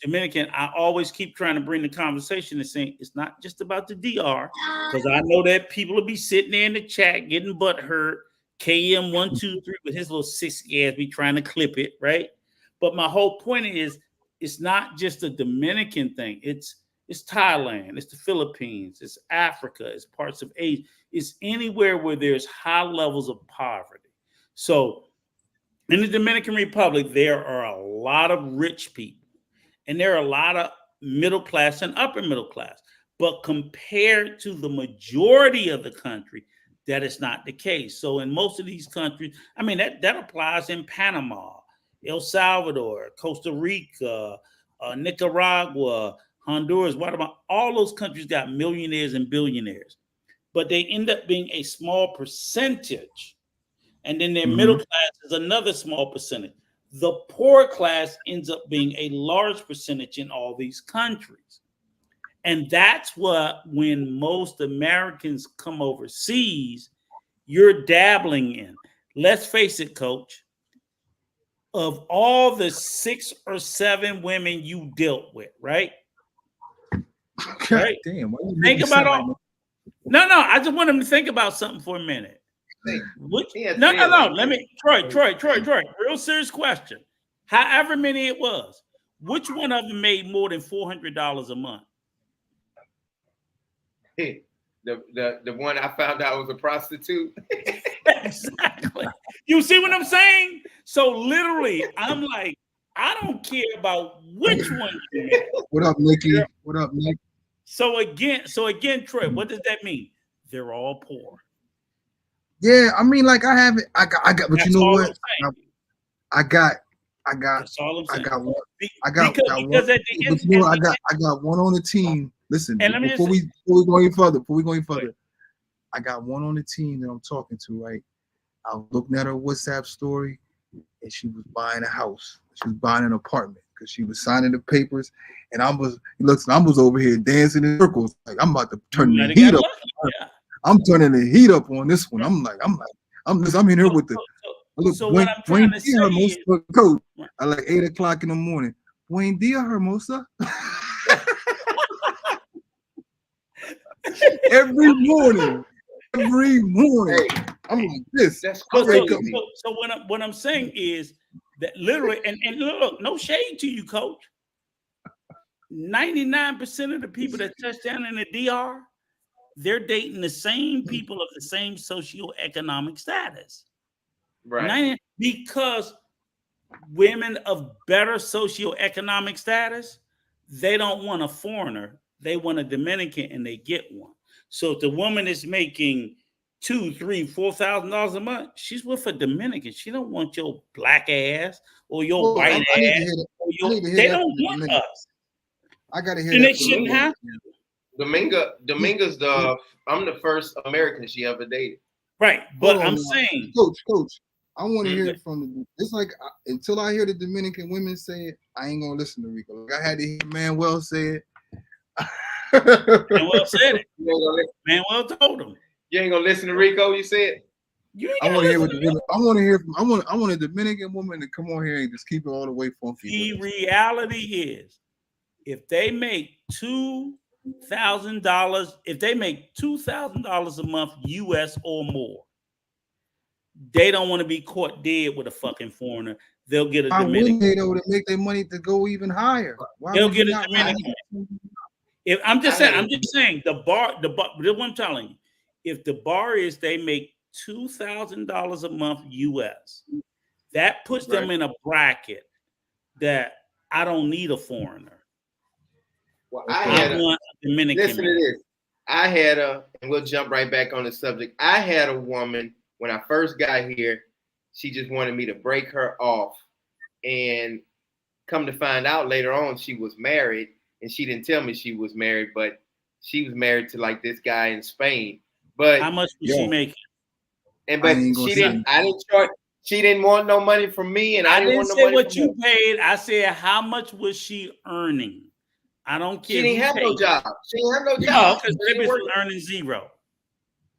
Dominican, I always keep trying to bring the conversation and saying it's not just about the DR, because I know that people will be sitting there in the chat getting butt hurt. KM123 with his little 6 ass be trying to clip it, right? But my whole point is it's not just a Dominican thing. It's Thailand, it's the Philippines, it's Africa, it's parts of Asia, it's anywhere where there's high levels of poverty. So in the Dominican Republic, there are a lot of rich people, and there are a lot of middle class and upper middle class. But compared to the majority of the country, that is not the case. So in most of these countries, I mean, that applies in Panama, El Salvador, Costa Rica, Nicaragua, Honduras, Guatemala. All those countries got millionaires and billionaires, but they end up being a small percentage. And then their middle class is another small percentage. The poor class ends up being a large percentage in all these countries. And that's what, when most Americans come overseas, you're dabbling in. Let's face it, Coach. Of all the 6 or 7 women you dealt with, right? God right? Damn. Think about all. No, I just want them to think about something for a minute. No. Let me, Troy. Real serious question. However many it was, which one of them made more than $400 a month? The one I found out was a prostitute. Exactly. You see what I'm saying? So literally, I'm like, I don't care about which one you made. What up, Nikki? Yeah. What up, Nick? So again, Troy, what does that mean? They're all poor. Yeah, I mean, like I have it. I got. But That's you know all what? I'm saying. I got That's all I'm saying. one. Because at the end, But you know, I got one on the team. Listen, and let me before we go any further, I got one on the team that I'm talking to. Right, I was looking at her WhatsApp story, and she was buying a house. She was buying an apartment because she was signing the papers, and I was over here dancing in circles. Like I'm about to turn the heat up. Yeah. I'm turning the heat up on this one. I'm in here with the. Look, so what I'm trying to say is, coach, at like 8 o'clock in the morning. Buen dia, hermosa. Every morning. I'm like this. So what I'm saying is that literally, and look, no shade to you, coach. 99% of the people that touch down in the DR, they're dating the same people of the same socioeconomic status. Right. Because women of better socioeconomic status, they don't want a foreigner. They want a Dominican, and they get one. So if the woman is making $2,000, $3,000, $4,000 a month, she's with a Dominican. She don't want your black ass or your white ass. They don't want us. I gotta hear and that. They shouldn't have. Dominga's I'm the first American she ever dated. Right, but I'm saying, coach, I want to hear it from the. It's like until I hear the Dominican women say it, I ain't gonna listen to Rico. Like I had to hear Manuel say it. Manuel said it. Manuel told him. You ain't gonna listen to Rico. You said. I want to hear what the women. I want to hear from. I want a Dominican woman to come on here and just keep it all the way funky. The reality is, if they make $2,000, if they make $2,000 a month US or more, they don't want to be caught dead with a fucking foreigner. They'll get a Dominican. They would make their money to go even higher. They'll get a Dominican. If I'm just saying the bar. What I'm telling you, if the bar is they make $2,000 a month US, that puts them in a bracket that I don't need a foreigner. Well, I want a Dominican. Listen to this. I had and we'll jump right back on the subject. I had a woman when I first got here. She just wanted me to break her off, and come to find out later on, she was married, and she didn't tell me she was married, but she was married to like this guy in Spain. But how much was she making? And but she didn't. I didn't charge. She didn't want no money from me, and I didn't want no money what from you her. paid. I said how much was she earning? I don't care. She didn't have no job. She didn't have no job. because that bitch was earning zero.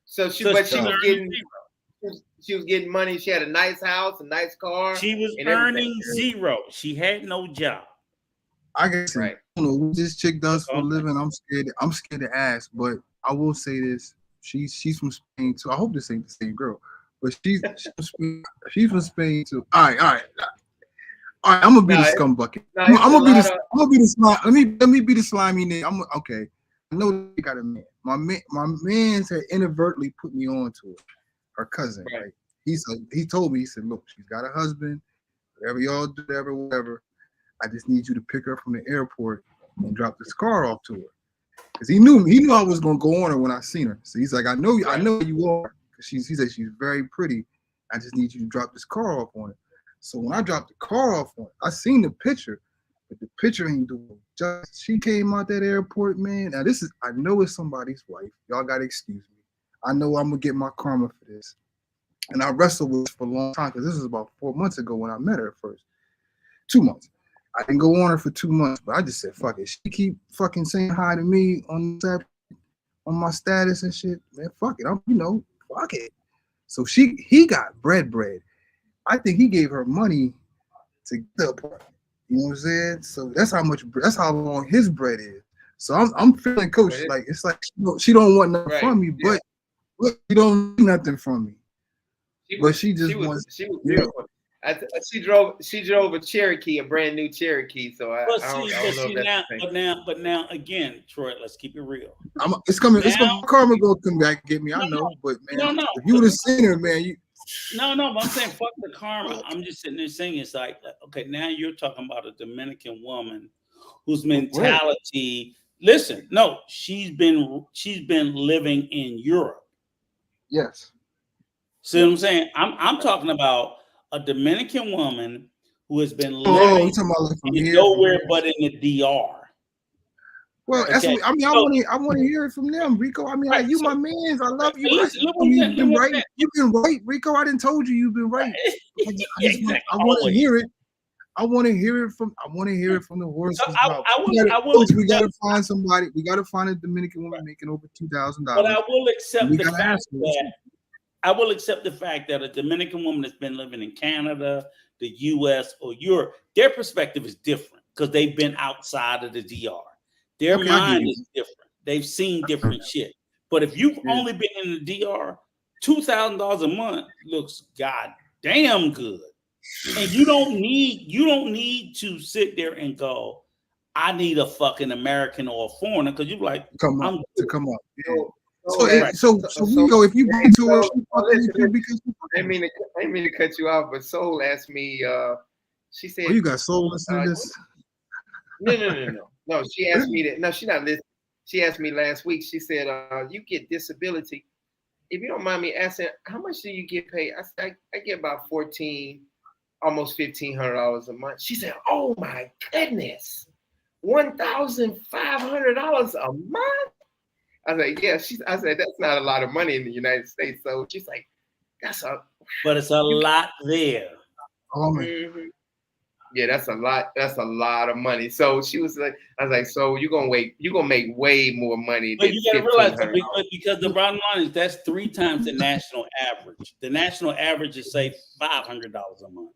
So she was getting zero. She was getting money. She had a nice house, a nice car. She was earning zero. She had no job. I guess I don't know what this chick does for a living. I'm scared to ask, but I will say this: she's from Spain too. I hope this ain't the same girl, but she's from Spain too. All right. I'm gonna be the scum bucket. I'm gonna be the slime. Let me be the slimy nigga. Okay. I know they got a man. My man's had inadvertently put me on to it. Her cousin. Right? He told me. He said, "Look, she's got a husband. Whatever y'all do, whatever. I just need you to pick her from the airport and drop this car off to her." Because he knew I was gonna go on her when I seen her. So he's like, I know you are. Because he said she's very pretty. I just need you to drop this car off on her. So when I dropped the car off on her, I seen the picture, but the picture ain't doing just. She came out that airport, man. Now I know it's somebody's wife. Y'all gotta excuse me. I know I'm gonna get my karma for this. And I wrestled with it for a long time because this was about 4 months ago when I met her first. 2 months. I didn't go on her for 2 months, but I just said, fuck it. She keep fucking saying hi to me on my status and shit. Man, fuck it. Fuck it. So he got bread. I think he gave her money to get the apartment. You know what I'm saying? So that's how long his bread is. So I'm feeling coach like it's like she don't want nothing from me, but look, you don't need nothing from me. She was beautiful. She drove a Cherokee, a brand new Cherokee. So I don't know. But now again, Troy, let's keep it real. It's coming. Karma gonna come back and get me. I know, but man, if you would have seen her, man, No, but I'm saying fuck the karma. I'm just sitting there saying it's like, okay, now you're talking about a Dominican woman whose mentality. Listen, no, she's been living in Europe. Yes. See what I'm saying? I'm talking about a Dominican woman who has been Oh, living you talking about like from in here? nowhere but in the DR. Well, that's Okay. what I mean. I want to hear it from them, Rico. I mean, Right, like, you so- my man. I love you. Listen, look what I'm saying, You've been look what I'm right. You've been right, Rico. I didn't told you you've been right. I Yeah, just exactly. I want to Always. hear it. I want to hear it from the horse's So mouth. I will We gotta accept, find somebody. We gotta find a Dominican woman making over $2,000. but I will accept We the gotta fact ask her. that I will accept the fact that a Dominican woman that's been living in Canada, the US, or Europe, their perspective is different because they've been outside of the DR. Their Okay, I get mind you. is different. They've seen different shit. But if you've only been in the DR, $2,000 a month looks goddamn good. And you don't need to sit there and go, I need a fucking American or a foreigner, because you're like, Come up. Yeah. So Rico, if you bring to her, she fucking with you because I didn't mean to cut you off, but Soul asked me. She said, oh, you got soul listening to this? No. She asked me that. No, she's not listening. She asked me last week. She said, "You get disability. If you don't mind me asking, how much do you get paid?" I said, "I get about almost $1,500 a month." She said, "Oh my goodness, $1,500 a month." I was like, "Yeah." I said, "That's not a lot of money in the United States." So she's like, but it's a lot there. Oh man. Mm-hmm. Yeah, that's a lot. That's a lot of money. So she was like, I was like, so you're gonna make way more money. But you gotta realize that because the bottom line is that's 3 times the national average. The national average is say $500 a month.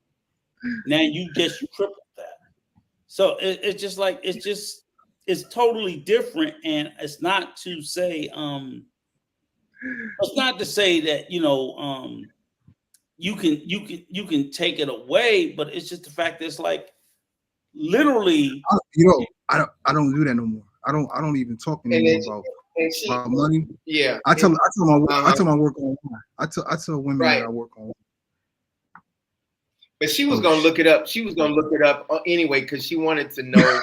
Now you tripled that. So it's just like it's totally different, and it's not to say that you can take it away, but it's just the fact that it's like literally. I don't do that no more. I don't even talk anymore about money. Yeah, I tell my work online. I tell women that I work on. But she was gonna look it up. She was gonna look it up anyway because she wanted to know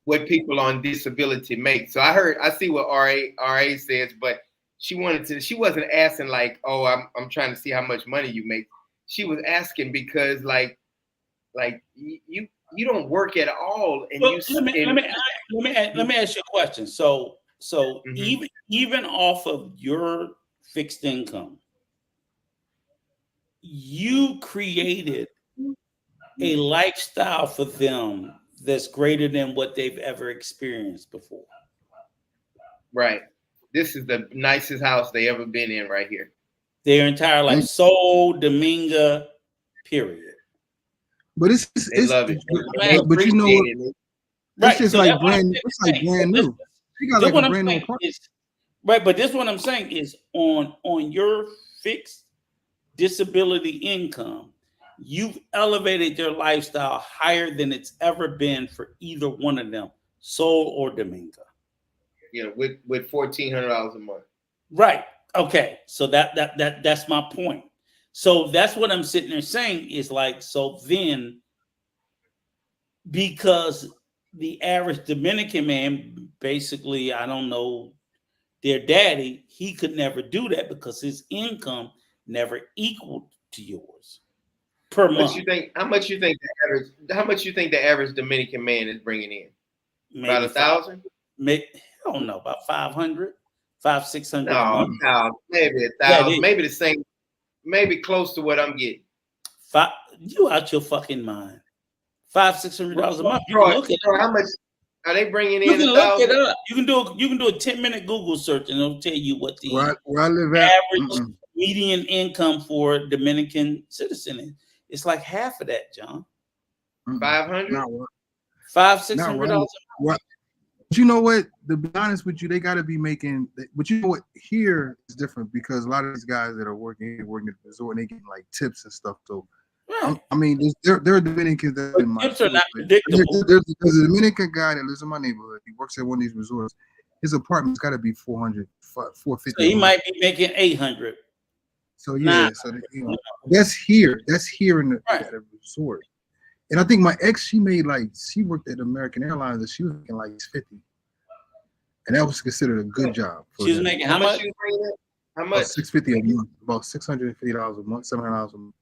what people on disability make. So I see what RA says, but she wasn't asking like, oh, I'm trying to see how much money you make. She was asking because like you don't work at all, and let me ask you a question. So mm-hmm. even off of your fixed income, you created a lifestyle for them that's greater than what they've ever experienced before. Right. This is the nicest house they ever been in right here. Their entire life. So Dominga, period. But it's love it. But you know what? Right. It's like brand new. You got like a brand new apartment. Right, but this what I'm saying is on your fixed disability income, you've elevated their lifestyle higher than it's ever been for either one of them, Soul or Dominga. Yeah, with $1,400 a month. Right. Okay. So that's my point. So that's what I'm sitting there saying is like, so then because the average Dominican man, basically, I don't know, their daddy, he could never do that because his income never equaled to yours per month. How much you think the average Dominican man is bringing in? Maybe about 1,000? I don't know, about 500, 600. No, maybe 1,000, maybe the same, maybe close to what I'm getting. You out your fucking mind. $500-$600 a month. How much are they bringing in? You can look it up. You can do a 10-minute Google search and it'll tell you what the average median income for a Dominican citizen is. It's like half of that, John. 500? $500-$600. But you know what? To be honest with you, they got to be making. But you know what? Here is different because a lot of these guys that are working at the resort, and they get like tips and stuff. So, right. I mean, there are Dominicans that in my tips are not predictable. There's a Dominican guy that lives in my neighborhood. He works at one of these resorts. His apartment's got to be $400, $450. So he might be making $800. So yeah, that's here. That's here in the at a resort. And I think my ex, she worked at American Airlines and she was making like $50. And that was considered a good job. She was making how much? How About much? $650 a month. About $650 a month. $700 a month.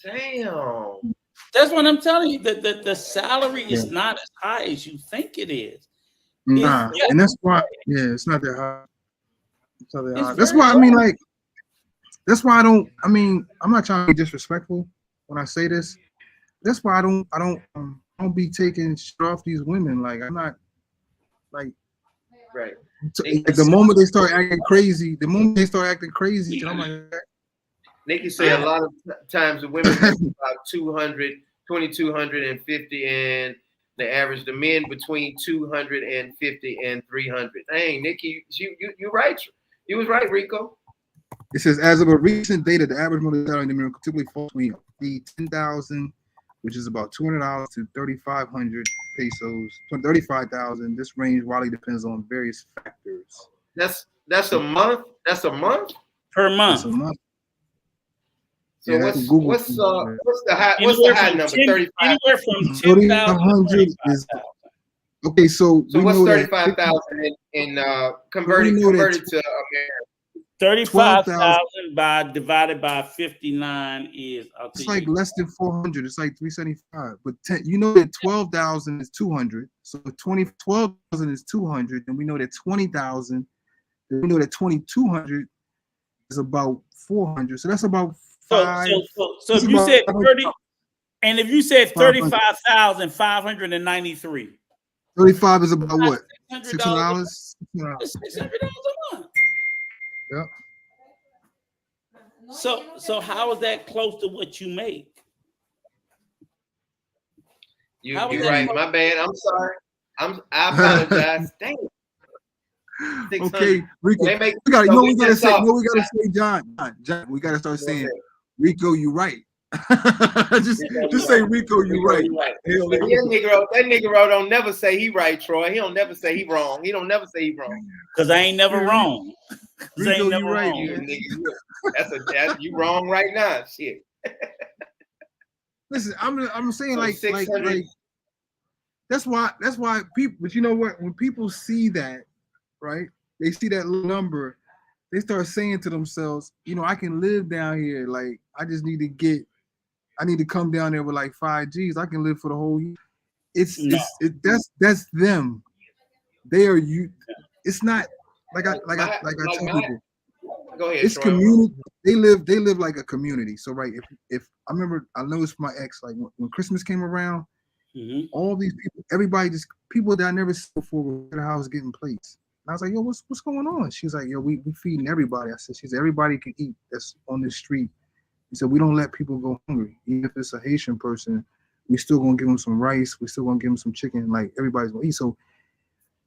Damn. That's what I'm telling you. The salary Yeah. is not as high as you think it is. Nah, It's and that's why. Yeah, it's not that high. It's not that It's high. That's very why I low. mean, like, that's why I don't. I mean, I'm not trying to be disrespectful when I say this. That's why I don't be taking shit off these women. Like, I'm not like. Right. Like the moment they start acting crazy, then I'm like, Nikki say a lot of times the women make about 200, 2,250, and the average the men between 250 and 300. Dang, Nikki, you right. You was right, Rico. it says as of a recent data, the average monthly salary in the America typically falls between the 10,000, which is about $200 to 3,500 pesos, 35,000. This range widely depends on various factors. That's a month. That's a month per month. That's a month. So Yeah, Google. what's the high number? 35. Anywhere from 10,000 to 3,500 is 35,000. okay. So So we what's know 35,000 in converted to America? 35,000 divided by 59 is. it's like less than 400. It's like 375. But you know that 12,000 is 200. So 12,000 is 200, and we know that 20,000. We know that 2,200 is about 400. So that's about five. So if you said 30, and if you said 35,593, 35 is about what? $600. $600. $600 a month. Yep. So how is that close to what you make? You're right. My bad. I'm sorry. I apologize. Dang. Okay, Rico. We gotta say, John. We gotta start saying, Rico, you right. just say Rico, you right. That Negro don't never say he right, Troy. He don't never say he wrong. He don't never say he wrong. Cause I ain't never wrong. Rico, you right. You wrong right now. Shit. Listen, I'm saying like that's why people. But you know what? When people see that, right? They see that little number, they start saying to themselves, you know, I can live down here. Like, I just need to come down there with like 5 G's. I can live for the whole year. That's them. They are you. It's not like I tell people. Go ahead. It's Troy. community. They live like a community. So right, if I remember, I noticed my ex, like when Christmas came around, all these people, everybody people that I never seen before were at the house getting plates. And I was like, yo, what's going on? She was like, yo, we feeding everybody. I said, she said, everybody can eat that's on this street. He said, we don't let people go hungry. Even if it's a Haitian person, we still gonna give them some rice. We still gonna give them some chicken. Like, everybody's gonna eat. So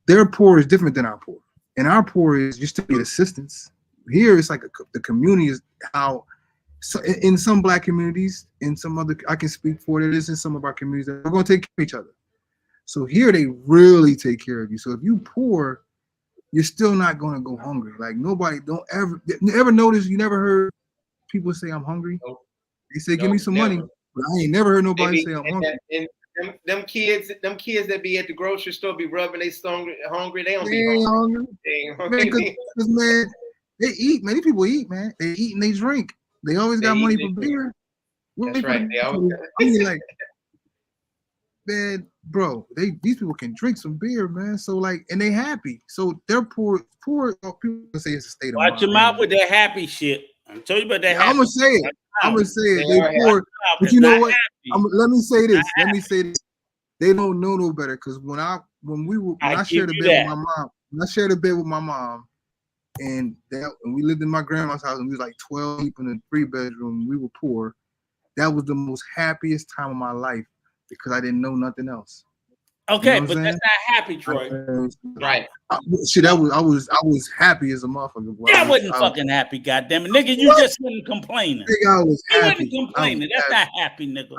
their poor is different than our poor. And our poor is you still get assistance. Here it's like the community is how. So in some black communities, in some other, I can speak for it is in some of our communities that we're gonna take care of each other. So here they really take care of you. So if you poor, you're still not gonna go hungry. Like nobody don't ever notice. You never heard people say I'm hungry. They say give me some money, but I ain't never heard nobody say I'm hungry. And them kids that be at the grocery store be rubbing their stomach hungry. They don't be hungry. hungry. Man, they eat. Man, these people eat. Man, they eat and they drink. They always got money for beer. That's right. I mean, like, man, bro, these people can drink some beer, man. So like, and they happy. So they're poor. People say it's a state of mind. Watch your mouth with that happy shit. I'm telling you about that. I'm gonna say it. They poor. But you know what? Let me say this. They don't know no better because when I shared a bed with my mom, and we lived in my grandma's house and we was like 12 people in a 3-bedroom. We were poor. That was the most happiest time of my life because I didn't know nothing else. Okay, but that's not happy, Troy. Right. I was happy as a motherfucker. Yeah, I wasn't fucking happy, goddamn it, nigga. You just wasn't complaining. I was happy. You wasn't complaining. That's not happy, nigga.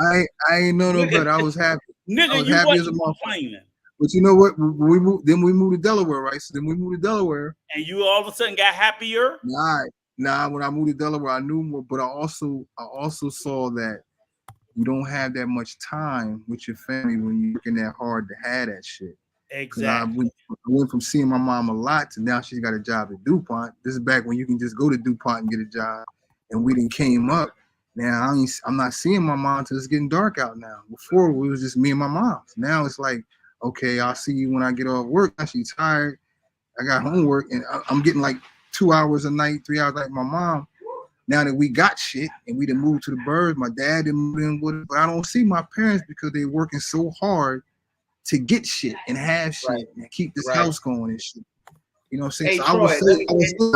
I ain't know no better. I was happy. Nigga, you wasn't complaining. But you know what? We moved to Delaware, right? So then we moved to Delaware. And you all of a sudden got happier? Nah. When I moved to Delaware, I knew more. But I also saw that you don't have that much time with your family when you're working that hard to have that shit. Exactly. I went from seeing my mom a lot to now she's got a job at DuPont. This is back when you can just go to DuPont and get a job. And we didn't came up. Now I'm not seeing my mom until it's getting dark out now. Before it was just me and my mom. Now it's like, okay, I'll see you when I get off work. Now she's tired. I got homework and I'm getting like 2 hours a night, 3 hours like my mom. Now that we got shit and we done moved to the burbs, my dad didn't move in with it, but I don't see my parents because they're working so hard to get shit and have shit and keep this house going and shit. You know what I'm saying? Hey, So Troy,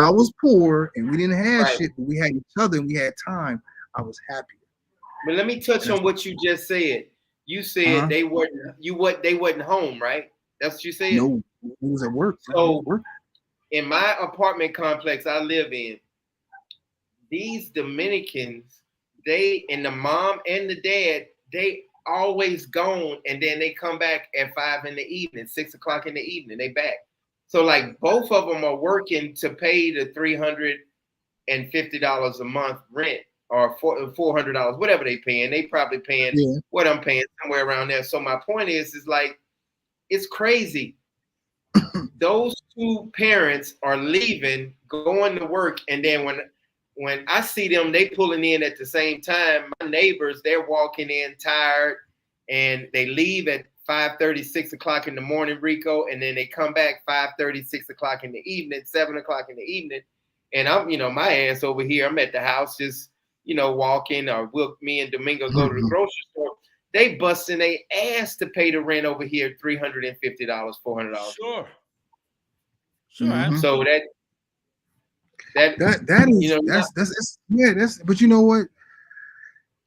I was poor and we didn't have shit, but we had each other and we had time. I was happy. But let me touch on what you just said. You said they wasn't home, right? That's what you said? No, it was at work. So in my apartment complex I live in, these Dominicans, they and the mom and the dad, they always gone and then they come back at 5 in the evening, 6 o'clock in the evening, they back. So like both of them are working to pay the $350 a month rent or $400, whatever they paying. They probably paying what I'm paying, somewhere around there. So my point is like, it's crazy. Those two parents are leaving, going to work, and then when I see them, they pulling in at the same time. My neighbors, they're walking in tired, and they leave at 5:30, 6 o'clock in the morning, Rico, and then they come back 5:30, 6 o'clock in the evening, 7 o'clock in the evening, and I'm, my ass over here, I'm at the house just, walking, or me and Domingo go to the grocery store. They busting their ass to pay the rent over here, $350, $400. Sure. So that is, but you know what?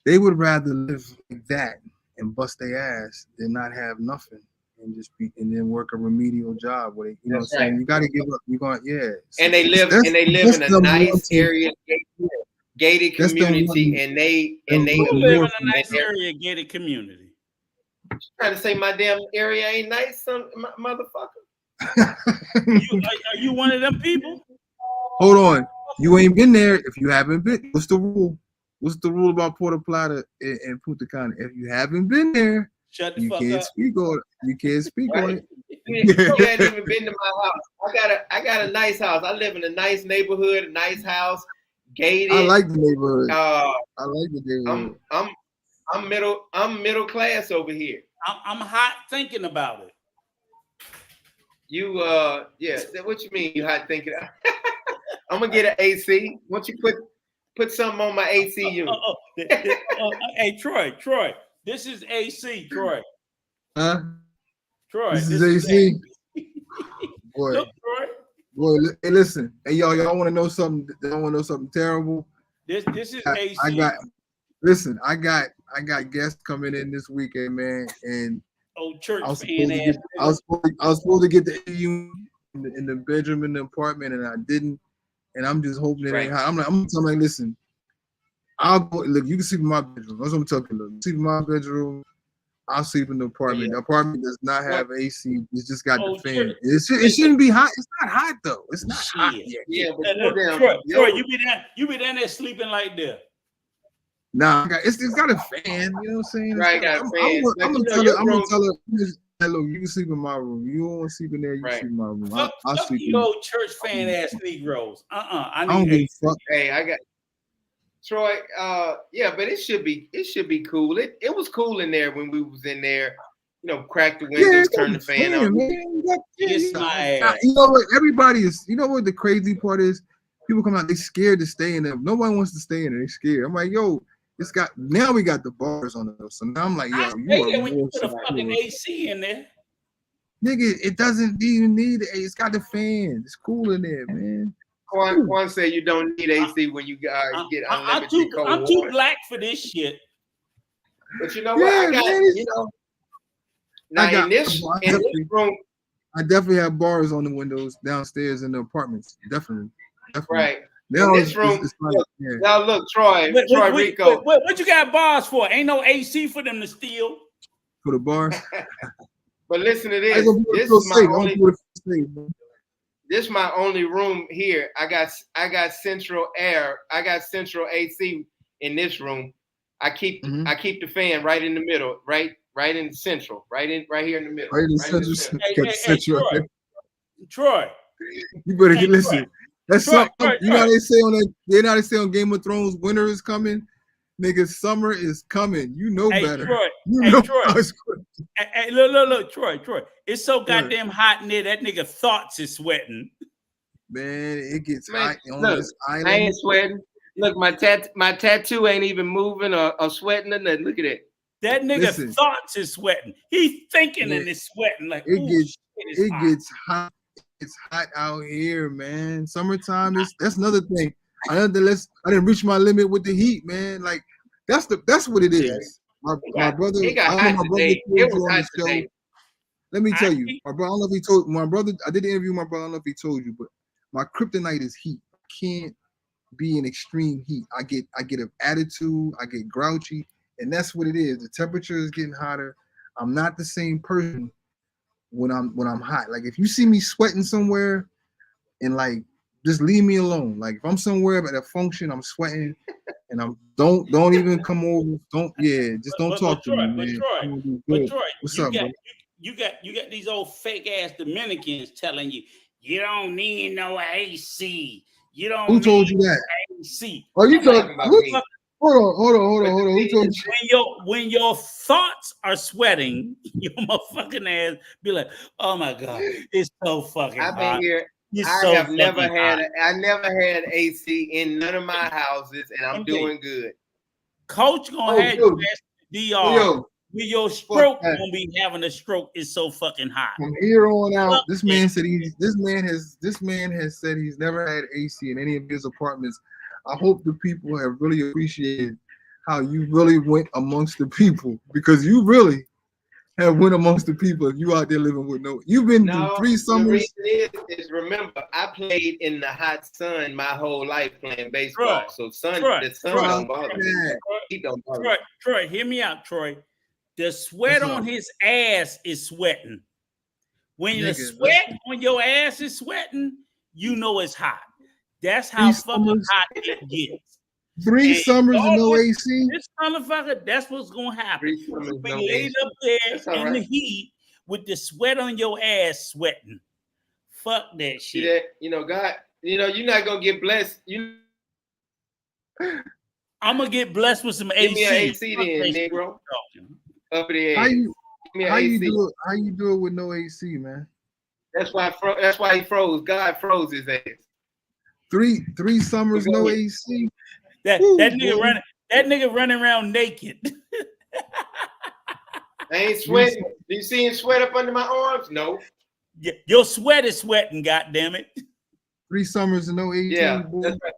They would rather live like that and bust their ass than not have nothing and and then work a remedial job where they, you know what I'm saying? You got to give up. You're going, And they live in a nice area, gated community, and they live in a nice area, gated community. Trying to say my damn area ain't nice, motherfucker. Are you one of them people? Hold on. You ain't been there if you haven't been. What's the rule? What's the rule about Puerto Plata and Punta Cana? If you haven't been there, you can't speak on it. You can't speak on it. You hadn't even been to my house. I got a nice house. I live in a nice neighborhood, a nice house, gated. I like the neighborhood. I like the neighborhood. I'm middle class over here. I'm hot thinking about it. You what you mean you hot thinking? I'm gonna get an AC. Why don't you put something on my AC unit? Hey Troy, this is AC, Troy. Huh? Troy, this is AC. Boy, look, Troy. Boy, hey, listen. Hey, y'all want to know something? Y'all want to know something terrible? This is AC. I got guests coming in this weekend, man, and church I was supposed to get the AU in the bedroom in the apartment, and I didn't. And I'm just hoping it ain't hot. I'm telling them, listen, I'll go. Look, you can sleep in my bedroom. That's what I'm talking about. Sleep in my bedroom. I'll sleep in the apartment. Yeah. The apartment does not have AC. It's just got the fan. It shouldn't be hot. It's not hot though. It's not hot yet. Yeah, but Troy, you be down there sleeping like that. Nah, it's got a fan. You know what I'm saying? Right, got a fan. I'm gonna tell her. Hey, look, you can sleep in my room. You don't want to sleep in there. You can sleep in my room. I'll sleep in old church fan ass Negroes. I don't give a fuck. Hey, I got Troy. Yeah, but it should be cool. It was cool in there when we was in there. Crack the windows, turn the fan on. You know what? Everybody is. You know what the crazy part is? People come out. They scared to stay in there. Nobody wants to stay in there. They scared. I'm like, yo. Now we got the bars on it. So now I'm like, yo, when you put a fucking AC in there. Nigga, it doesn't even need it. It's got the fan. It's cool in there, man. Quan said you don't need AC when you get unlimited cold water. I'm too black for this shit. But you know what? I got, now in this room, I definitely have bars on the windows downstairs in the apartments. Definitely. Right. Now in this room, now look, Troy, Rico. What you got bars for? Ain't no AC for them to steal. For the bars. But listen to this. This is my only room here. I got central air. I got central AC in this room. I keep the fan right in the middle, right right in central, right here in the middle. Right in the right in the central. center. Hey, Troy. You better Hey, get listen. That's Troy, something. You know how they say on that. You know how they say on Game of Thrones, winter is coming. Nigga, summer is coming. You know Hey, better. Troy. You Hey, know Troy. how it's going. Hey, look, Troy. It's so goddamn hot in there. That nigga thoughts is sweating. Man, it gets Man, hot on look, this island. I ain't sweating. Look, my tattoo ain't even moving or sweating or nothing. Look at that. That nigga Listen. thoughts is sweating. He thinking Man, and is sweating like It ooh, gets shit, it's it hot. gets hot. It's hot out here, man. Summertime is that's another thing. I didn't reach my limit with the heat, man. Like that's what it is. My brother, It got I don't know hot my brother today. told It you was on hot the show. today. Let me tell you, my brother. I don't know if he told my brother. I did the interview with my brother. I don't know if he told you, but my kryptonite is heat. I can't be in extreme heat. I get an attitude. I get grouchy, and that's what it is. The temperature is getting hotter. I'm not the same person when I'm hot. Like if you see me sweating somewhere, and like just leave me alone. Like if I'm somewhere at a function, I'm sweating, and I'm don't even come over. Just don't talk to me, man. But Troy, What's you up, got bro? you got these old fake ass Dominicans telling you you don't need no AC. You don't Who told need you that? AC. Oh, you talking about me? Hold on. Who told you? When your thoughts are sweating, your motherfucking ass be like, oh my god, it's so fucking I've hot. been here. It's I so have never fucking had. hot. I never had AC in none of my houses, and I'm Okay. doing good. Coach gonna have you ask the DR. With your stroke gonna be having a stroke. It's so fucking hot. From here on out, Fuck this man said this man has said he's never had AC in any of his apartments. I hope the people have really appreciated how you really went amongst the people, because you really have went amongst the people. If you out there living with you've been through 3 summers. The reason is remember, I played in the hot sun my whole life playing baseball. So the sun don't bother me. He don't bother me. Troy, hear me out, Troy. The sweat on his ass is sweating. When the sweat on your ass is sweating, you know it's hot. That's how fucking hot it gets. 3 summers and no AC. This motherfucker, that's what's gonna happen. You be laid up there in the heat with the sweat on your ass sweating. Fuck that shit. See that? God, you're not gonna get blessed. I'm gonna get blessed with some AC. Give me an AC then, Negro. Up in the air. How you do it with no AC, man? That's why he froze. God froze his ass. 3 summers, no AC. That nigga running around naked. I ain't sweating. Do you see him sweat up under my arms? No. Your sweat is sweating, goddammit. 3 summers and no AC. Yeah, boy. that's right.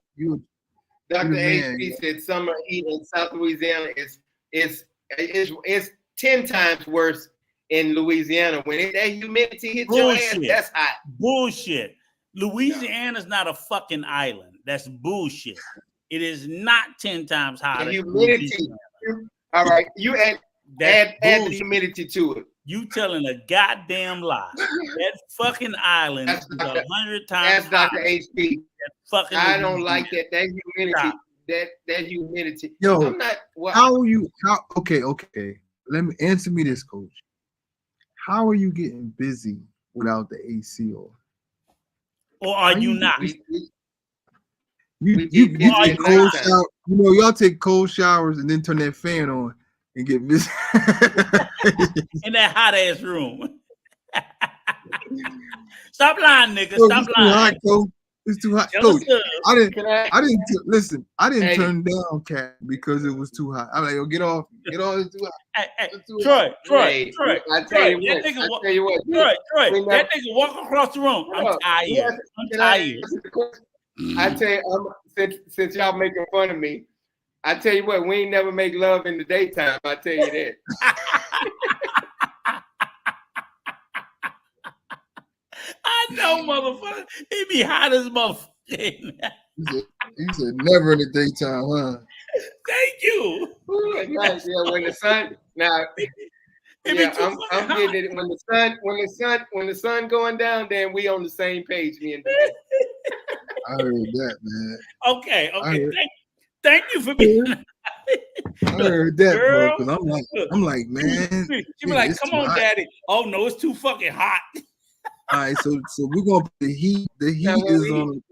Dr. AC said summer heat in South Louisiana is 10 times worse in Louisiana. When that humidity hits your ass, that's hot. Bullshit. Louisiana's not a fucking island. That's bullshit. It is not 10 times hotter. The humidity. All right, you add the humidity to it. You telling a goddamn lie. That fucking island is 100 times. That's Dr. HP. I don't Louisiana. like that. That humidity. That humidity. Yo, I'm not. Well, how are you? Okay. Let me answer me this, Coach. How are you getting busy without the AC on? Or are you not? You take cold shower. Y'all take cold showers and then turn that fan on and get busy in that hot ass room. Stop lying, nigga. Stop lying. It's too hot, Coach. I didn't turn down Cat because it was too hot. I'm like, yo, get off. It's too hot. Troy. I tell you what. Troy, that nigga walk across the room. I'm tired. I tell you, since y'all making fun of me, I tell you what, we ain't never make love in the daytime. I tell you that. I know, motherfucker. He be hot as motherfucker. He said never in the daytime, huh? Thank you. Yeah, when the sun now. Yeah, I'm getting it. When the sun going down, then we on the same page, me and Dwayne. I heard that, man. Okay. Thank you for being. I heard that, girl, bro. Because I'm like, man. She be like, "Come on, hot. daddy." Oh no, it's too fucking hot. All right, so we're gonna put the heat. The heat is on.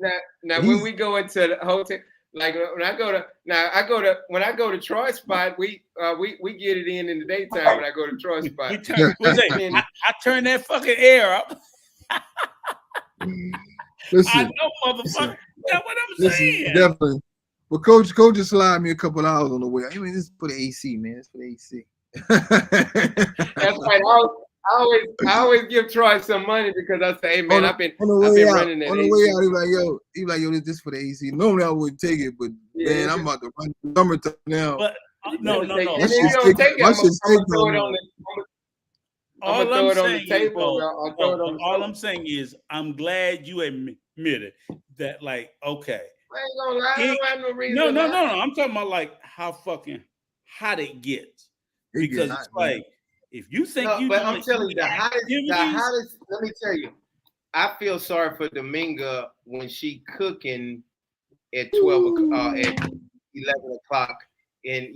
Now when we go into the hotel, like when I go to Troy spot, we get it in the daytime when I go to Troy spot. I turn that fucking air up. Listen, I know, motherfucker. That's what I'm saying. Definitely. But coach just slide me a couple hours on the way. I mean, this is for the AC, man. It's for the AC. That's right. I always give Troy some money because I say, hey man, I've been running that. On the way out, he like, yo, this for the AC. Normally I wouldn't take it, but man, I'm about to run the summertime now. But no. And if you don't take it, I'm gonna throw it on the table. All I'm saying is, I'm glad you admitted that. Like, okay, I ain't gonna lie. I don't have no reason. No. I'm talking about like how fucking hot it gets. Because it's like, if you think but I'm telling you, the hottest. Let me tell you, I feel sorry for Dominga when she cooking at 12 at 11 o'clock, and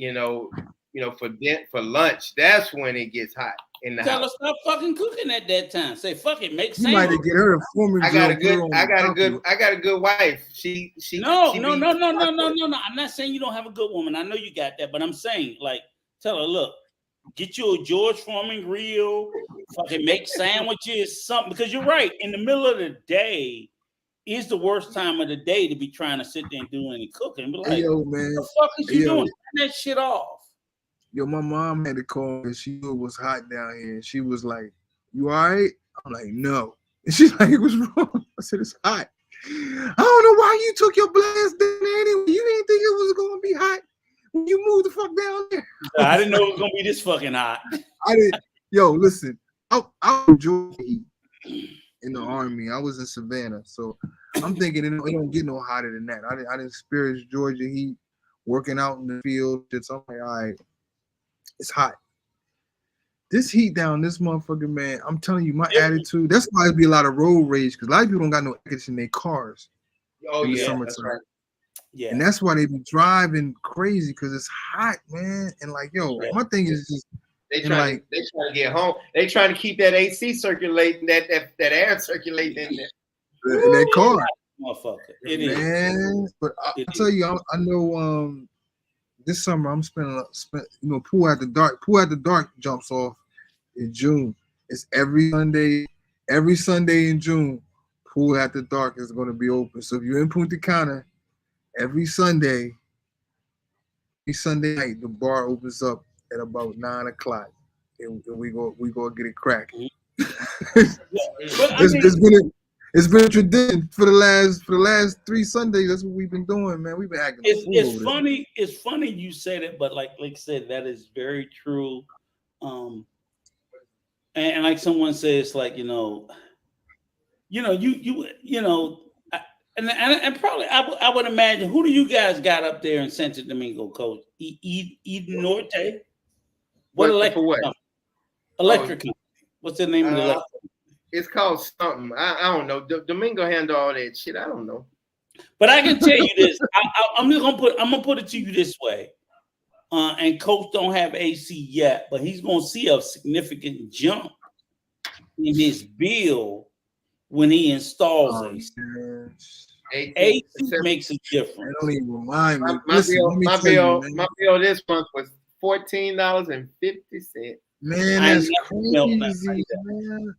for lunch. That's when it gets hot in the house. Tell her stop fucking cooking at that time. Say fuck it, make sense. You might get her a foreman. I got a good wife. No. I'm not saying you don't have a good woman. I know you got that, but I'm saying, like, tell her, look, get you a George Foreman grill, fucking make sandwiches, something. Because you're right, in the middle of the day is the worst time of the day to be trying to sit there and do any cooking. Be like, hey, yo, man, what the fuck is you doing? Turn that shit off. Yo, my mom had to call because she knew it was hot down here. And she was like, "You all right?" I'm like, "No." And she's like, "What's wrong?" I said, "It's hot." I don't know why you took your blast down there anyway. You didn't think it was gonna be hot when you moved the fuck down there. I didn't know it was gonna be this fucking hot. I didn't. Yo, listen, I enjoy heat in the Army. I was in Savannah, so I'm thinking it don't get no hotter than that. I didn't experience Georgia heat, working out in the field. So I'm like, all right, it's hot. This heat down this motherfucker, man, I'm telling you, my attitude, that's why it be a lot of road rage, because a lot of people don't got no air conditioning in their cars in the summertime. That's right. Yeah. And that's why they be driving crazy, because it's hot, man. And like, yo, my thing is just they trying to get home. They trying to keep that AC circulating, that air circulating in there. In that car. Motherfucker. It man. is. But I'll tell you, I know this summer I'm spending Pool at the Dark. Pool at the Dark jumps off in June. It's every Sunday in June. Pool at the Dark is going to be open. So if you're in Punta Cana, every Sunday night, the bar opens up at about 9 o'clock, and we go get it cracking. It's been a tradition for the last 3 Sundays. That's what we've been doing, man. We've been acting. It's funny. It's funny you said it, but like I said, that is very true. And like someone says, like you and probably I would imagine, who do you guys got up there in Santo Domingo, Coach? Eden Norte. What electric company? Electric company. What's the name of the electric company? It's called something. I don't know. Domingo handle all that shit. I don't know. But I can tell you this. I'm gonna put it to you this way. And Coach don't have AC yet, but he's gonna see a significant jump in his bill when he installs AC. AC makes a difference. Don't even remind me. My bill this month was $14.50. Man, that's crazy, man.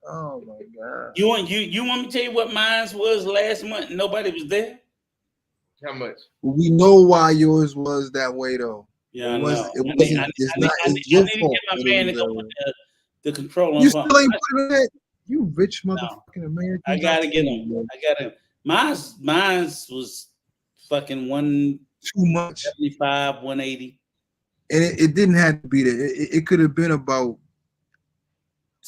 Oh my God. You want me to tell you what mine was last month? Nobody was there. How much? We know why yours was that way though. Yeah, it wasn't. I need to get my man to go with the control on. You still ain't putting that. You rich motherfucking American. I gotta get him. Mine's was fucking too much. 75, 180. And it didn't have to be there. It could have been about.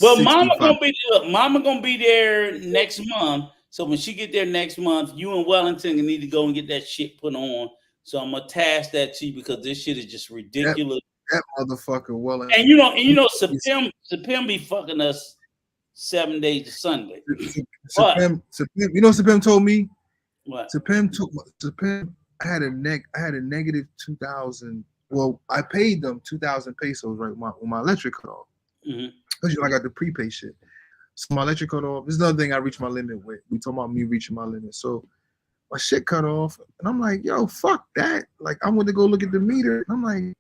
Well, Mama gonna be there next month. So when she get there next month, you and Wellington need to go and get that shit put on. So I'm gonna task that to you, because this shit is just ridiculous. That motherfucker Wellington. And you know, Sepim be fucking us 7 days to Sunday. Sepim, you know what Sepim told me? What? Sepim I had a negative 2,000 well, I paid them 2,000 pesos right when my electric cut off. Because I got the prepay shit. So my electric cut off. This is another thing I reached my limit with. We talking about me reaching my limit. So my shit cut off, and I'm like, yo, fuck that. Like, I went to go look at the meter, and I'm like,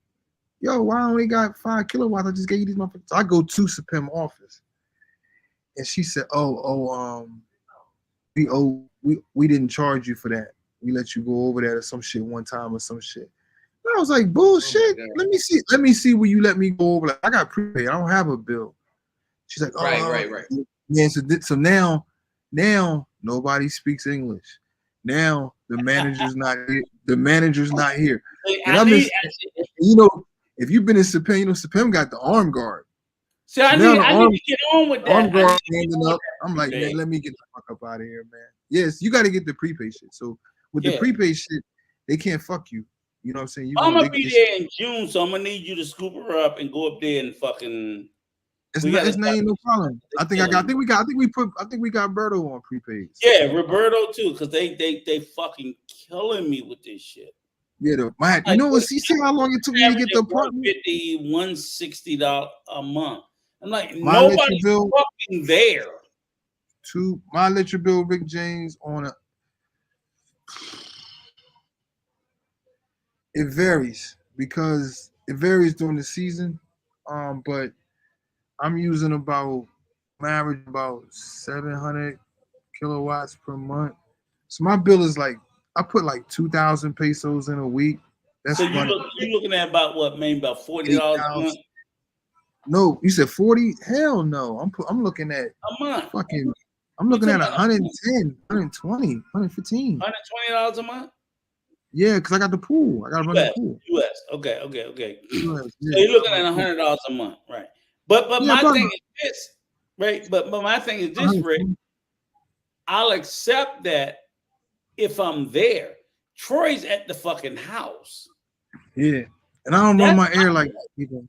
yo, why I only got 5 kilowatts? I just gave you these motherfuckers. So I go to Sapim office, and she said, we didn't charge you for that. We let you go over there to some shit one time or some shit. And I was like, bullshit. Let me see where you let me go over. Like, I got prepaid. I don't have a bill. She's like, right. Yeah, so now nobody speaks English. Now the manager's not here. The manager's not here. And you know, if you've been in Sapim, you know Sapim got the arm guard. See, I need to get on with that. Arm guard standing up. I'm like, man, let me get the fuck up out of here, man. Yes, you got to get the prepaid shit. So with the prepaid shit, they can't fuck you. You know what I'm saying? I'm gonna be there in June, so I'm gonna need you to scoop her up and go up there and fucking. It's not no problem. I think we got Berto on prepaid. Yeah, Roberto too, because they fucking killing me with this shit. Yeah, you know what? See how long it took me to get the apartment? $160 a month. I'm like, nobody's fucking there. My electric bill, Rick James, it varies because it varies during the season. But I'm using about 700 kilowatts per month. So my bill is like, I put like 2,000 pesos in a week. That's so you're looking at about what, maybe about $40 a month? No, you said 40? Hell no. I'm looking at a month. I'm looking at 110, 120, 115. $120 a month? Yeah, because I got the pool. I got to run the pool. US. Okay. US, yeah. So you're looking at $100 a month, right? But my thing is this, right? But my thing is this, Rick. I'll accept that if I'm there. Troy's at the fucking house. Yeah, and I don't run my air like that either, man.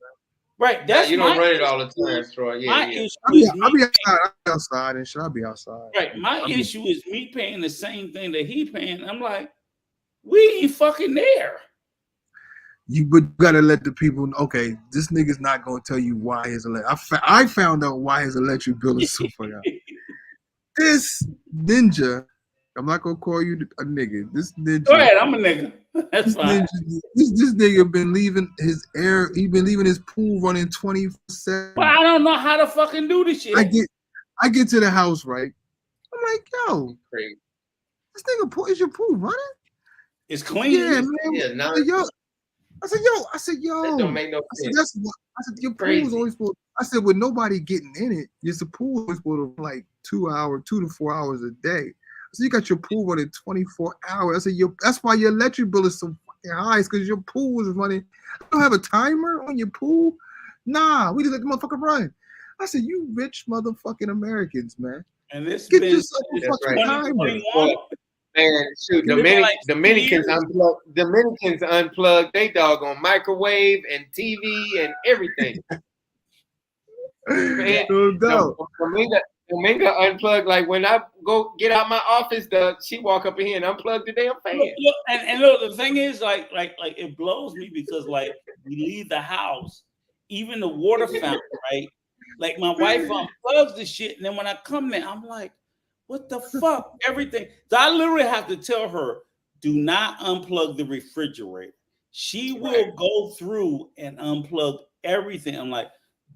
Right, that's you don't run it all the time, Troy. Yeah. I'll be outside and shit. I'll be outside. Right, my issue is me paying the same thing that he paying. I'm like, we ain't fucking there. You gotta let the people know, okay, this nigga's not gonna tell you why his I found out why his electric bill is so fucking high. This ninja, I'm not gonna call you a nigga. This ninja. Go ahead, I'm a nigga. That's fine. This nigga been leaving his air. He been leaving his pool running 24/7. But I don't know how to fucking do this shit. I get to the house, right? I'm like, yo, this nigga pool, is your pool running? It's clean. Yeah, man. Yeah, I said, yo. That don't make no sense. I said, your pool is always supposed. I said, with nobody getting in it, your pool is always supposed to like 2 to 4 hours a day. So you got your pool running 24 hours. I said, that's why your electric bill is so fucking high. It's because your pool is running. You don't have a timer on your pool? Nah, we just let the motherfucker run. I said, you rich motherfucking Americans, man. And this get yourself a fucking timer. Man, shoot, Dominicans unplug they doggone microwave and TV and everything. Man, no doubt. Dominga unplugged. Like when I go get out my office, she walk up in here and unplug the damn fan. Look, and look, the thing is, like it blows me because like we leave the house, even the water fountain, right? Like my wife unplugs the shit, and then when I come there, I'm like, what the fuck? Everything. So I literally have to tell her, do not unplug the refrigerator. She will go through and unplug everything. I'm like,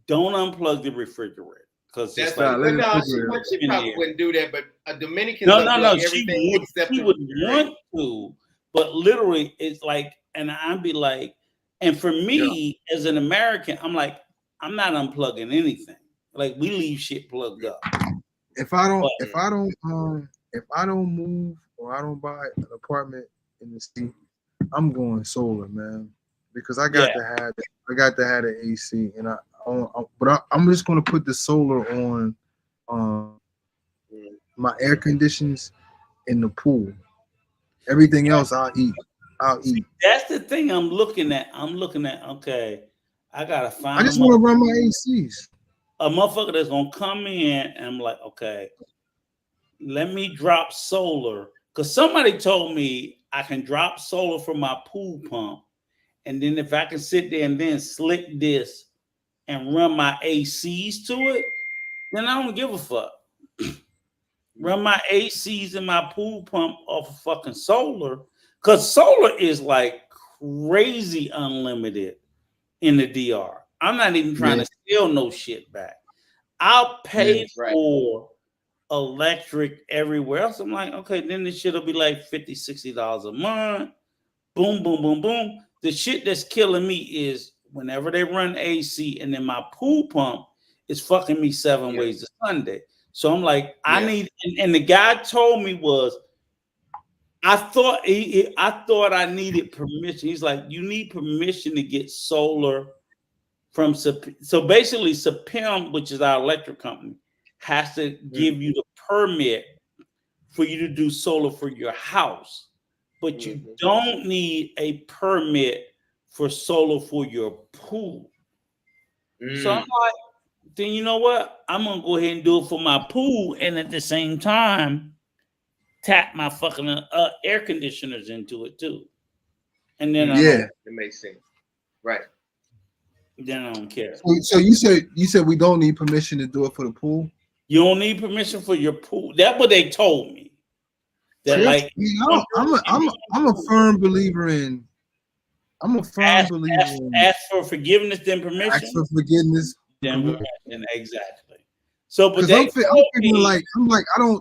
don't unplug the refrigerator. Because that's like, she probably wouldn't do that, but a Dominican she would want to, but literally it's like, and I'd be like, and for me as an American, I'm like, I'm not unplugging anything. Like we leave shit plugged up. If I don't move or I don't buy an apartment in the city, I'm going solar, man, because I got to have the AC, and I'm just gonna put the solar on my air conditions in the pool. Everything else I'll eat. That's the thing I'm looking at. Okay, I gotta find. I just want to run my ACs. A motherfucker that's gonna come in and I'm like, okay, let me drop solar. Because somebody told me I can drop solar from my pool pump and then if I can sit there and then slick this and run my ACs to it, then I don't give a fuck. Run my ACs and my pool pump off of fucking solar, because solar is like crazy unlimited in the DR. I'm not even trying to steal no shit back. I'll pay for electric everywhere else. I'm like, okay, then the shit will be like $50, $60 a month. Boom, boom, boom, boom. The shit that's killing me is whenever they run AC and then my pool pump is fucking me 7 ways to Sunday. So I'm like, I need, and the guy told me was, I thought I needed permission. He's like, you need permission to get solar from, so basically Supim, which is our electric company, has to give you the permit for you to do solar for your house, but you don't need a permit for solar for your pool. So I'm like, then you know what? I'm gonna go ahead and do it for my pool, and at the same time, tap my fucking air conditioners into it too. And then it makes sense, right? Then I don't care. So you said we don't need permission to do it for the pool. You don't need permission for your pool. That's what they told me. That like, I'm a firm believer in. Ask for forgiveness, then permission. Ask for forgiveness, then permission. Exactly. So, but I'm like,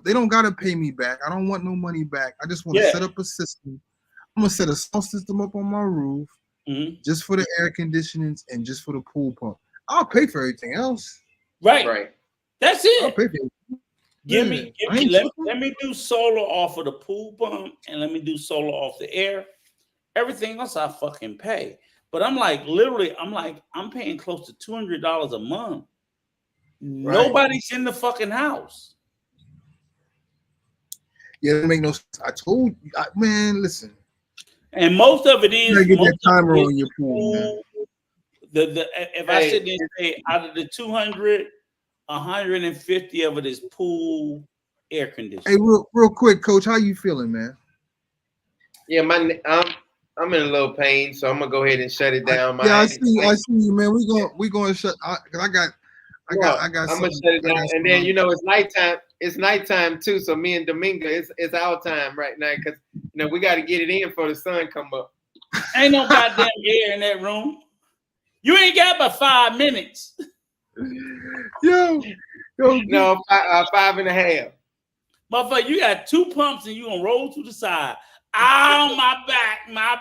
they don't gotta pay me back. I don't want no money back. I just want to set up a system. I'm gonna set a sound system up on my roof, just for the air conditionings and just for the pool pump. I'll pay for everything else. Right. That's it. I'll pay for it. Let me do solar off of the pool pump and let me do solar off the air. Everything else I fucking pay. But I'm like, literally, I'm paying close to $200 a month. Right. Nobody's in the fucking house. Yeah, it make no sense. I told you, man, listen. And most of it is, you gotta get that timer on your pool, man. If I sit there and say out of the 200, 150 of it is pool air conditioning. Hey, real quick, Coach, how you feeling, man? Yeah, I'm in a little pain, so I'm gonna go ahead and shut it down. I see you, man. We gonna shut. I'm gonna shut it down, and then it's nighttime. It's nighttime too, so me and Domingo, it's our time right now because we got to get it in before the sun come up. Ain't no goddamn air in that room. You ain't got but 5 minutes. Yo, no, 5.5. Motherfucker, you got 2 pumps and you gonna roll to the side. Oh, my back. My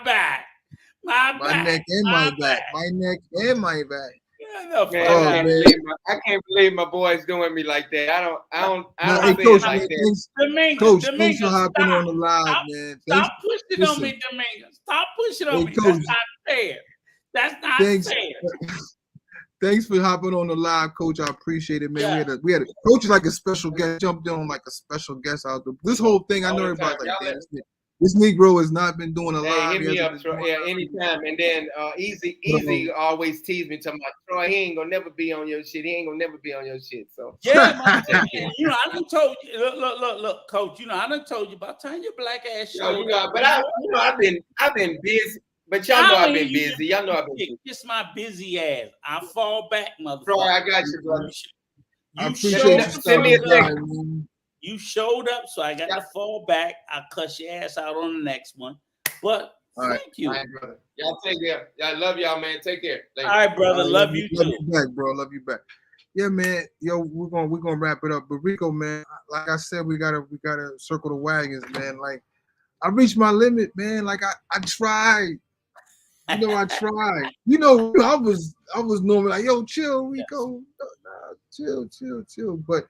neck and my back. My neck and my back. I can't believe my boy's doing me like that. I don't Coach, like that. Coach, thanks for hopping on the live, man. Stop pushing on me, Domingo. Stop pushing on me. Coach, that's not fair. That's not fair. Thanks for hopping on the live, Coach. I appreciate it, man. We had a Coach is like a special guest. Jumped in like a special guest out there. This whole thing, I know everybody's like, this Negro has not been doing a live. Hit me up, Troy. Yeah, anytime. And then Easy always tease me, talking about Troy. He ain't gonna never be on your shit. He ain't gonna never be on your shit. So yeah, I done told you. Look, Coach. I done told you about turn your black ass show. But I've been busy. But y'all know I've been busy. Y'all know I've been busy. Kiss my busy ass. I fall back, motherfucker. Troy, I got you, brother. I appreciate you. Send me a text. You showed up, so I got to fall back. I'll cuss your ass out on the next one. But thank you. All right, brother. Y'all take care. Y'all love y'all, man. Take care. Later. All right, brother. Love you too. Love you back, bro. Love you back. Yeah, man. Yo, we're gonna wrap it up. But Rico, man, like I said, we gotta circle the wagons, man. Like I reached my limit, man. Like I tried. I tried. I was normally like, yo, chill, Rico. Chill. But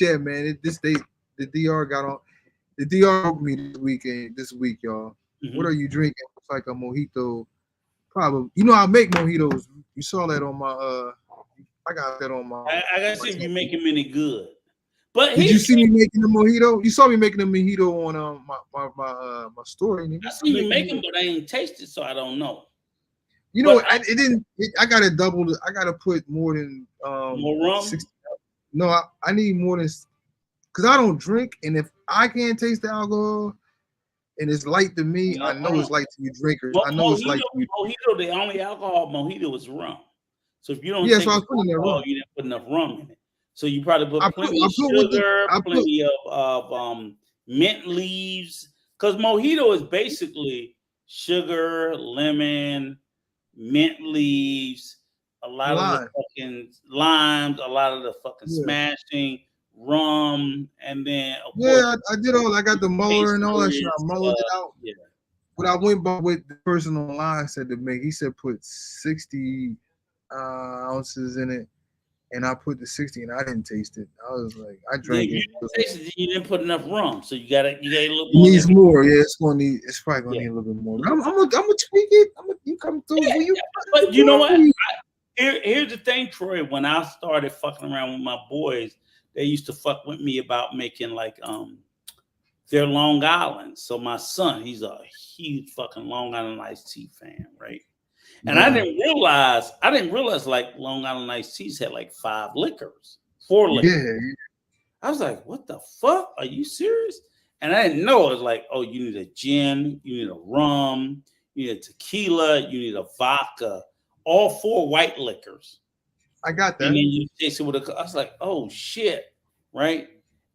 yeah, man, the DR got on. The DR helped me this week, y'all. Mm-hmm. What are you drinking? It's like a mojito. Probably. I make mojitos. You saw that on my I got that on my I gotta see if you make them any good. But did you see me making the mojito? You saw me making the mojito on my story. I see you make them, but I ain't tasted, so I don't know. I gotta double. I gotta put more than more rum. 60. No, I need more than because I don't drink, and if I can't taste the alcohol, and it's light to me. No, I know it's light to you drinkers. I know it's light to you. Mojito, the only alcohol mojito is rum. So if you don't Yeah, take so I was putting that alcohol, rum. you didn't put enough rum in it. So you probably put plenty of with sugar, plenty of mint leaves. Because mojito is basically sugar, lemon, mint leaves, a lot of the fucking limes, a lot of the fucking smashing, rum, and then of course, I did all. I got the muller and all that shit. I mulled it out. Yeah. But I went by what the person online said to make. He said put 60 ounces in it, and I put the 60, and I didn't taste it. I was like, I drank it. You didn't taste it. You didn't put enough rum, so you got a little more. It needs more. Yeah, it's probably gonna need a little bit more. I'm gonna tweak it. You come through. Yeah, but you know what? Here's the thing, Troy. When I started fucking around with my boys, they used to fuck with me about making like their Long Island. So my son, he's a huge fucking Long Island iced tea fan, right? And I didn't realize like Long Island iced teas had like 4 liquors. Yeah. I was like, what the fuck? Are you serious? And I didn't know. It was like, oh, you need a gin, you need a rum, you need a tequila, you need a vodka, all 4 white liquors. I got that. And then you taste it with I was like, oh shit, right?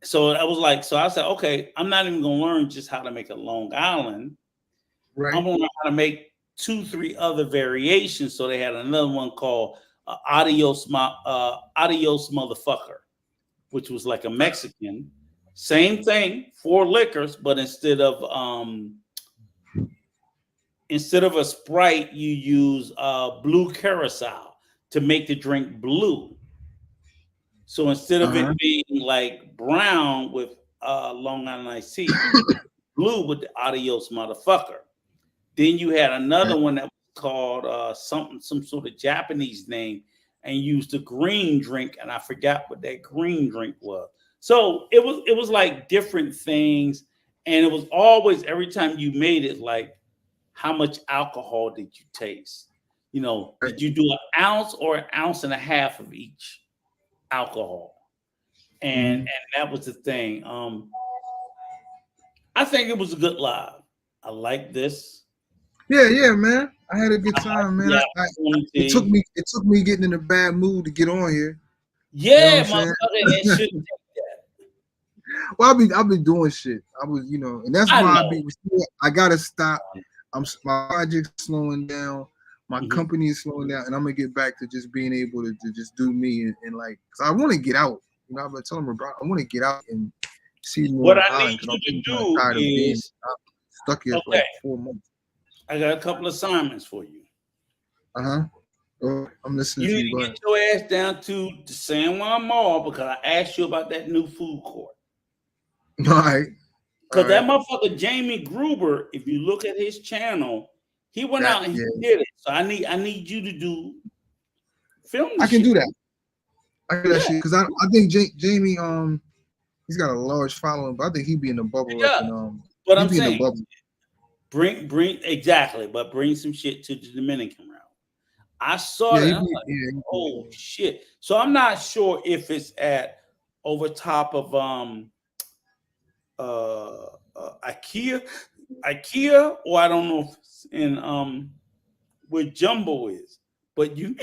So I was like, I said, okay, I'm not even gonna learn just how to make a Long Island. Right. I'm gonna learn how to make 2-3 other variations. So they had another one called Adios Motherfucker, which was like a Mexican. Same thing, 4 liquors, but instead of a Sprite, you use blue curacao to make the drink blue. So instead of it being like brown with Long Island iced tea, blue with the Adios Motherfucker. Then you had another one that was called some sort of Japanese name, and used the green drink, and I forgot what that green drink was. So it was like different things, and it was always every time you made it like, how much alcohol did you taste? You know, did you do an ounce or an ounce and a half of each alcohol? And that was the thing. I think it was a good live. I like this. Yeah, man. I had a good time, man. It took me getting in a bad mood to get on here. Yeah, you know motherfucker, that shouldn't take that. Well, I've been doing shit. I was, and that's why I gotta stop. My project's slowing down. My company is slowing down, and I'm gonna get back to just being able to just do me and like, cause I want to get out. I've been telling them, I want to get out and see more. What I need you to do is stuck here for like 4 months. I got a couple assignments for you. Oh, I'm listening to you. You need to get your ass down to the San Juan Mall because I asked you about that new food court. All right. Because that motherfucker Jamie Gruber, if you look at his channel, he went out and he did it. So I need you to do film. I can do that. I can do that shit because I think Jamie he's got a large following, but I think he'd be in the bubble. Yeah. But I'm saying bring exactly, but bring some shit to the Dominican route. I saw that. Oh shit! So I'm not sure if it's at over top of IKEA, or I don't know if it's in where Jumbo is. But you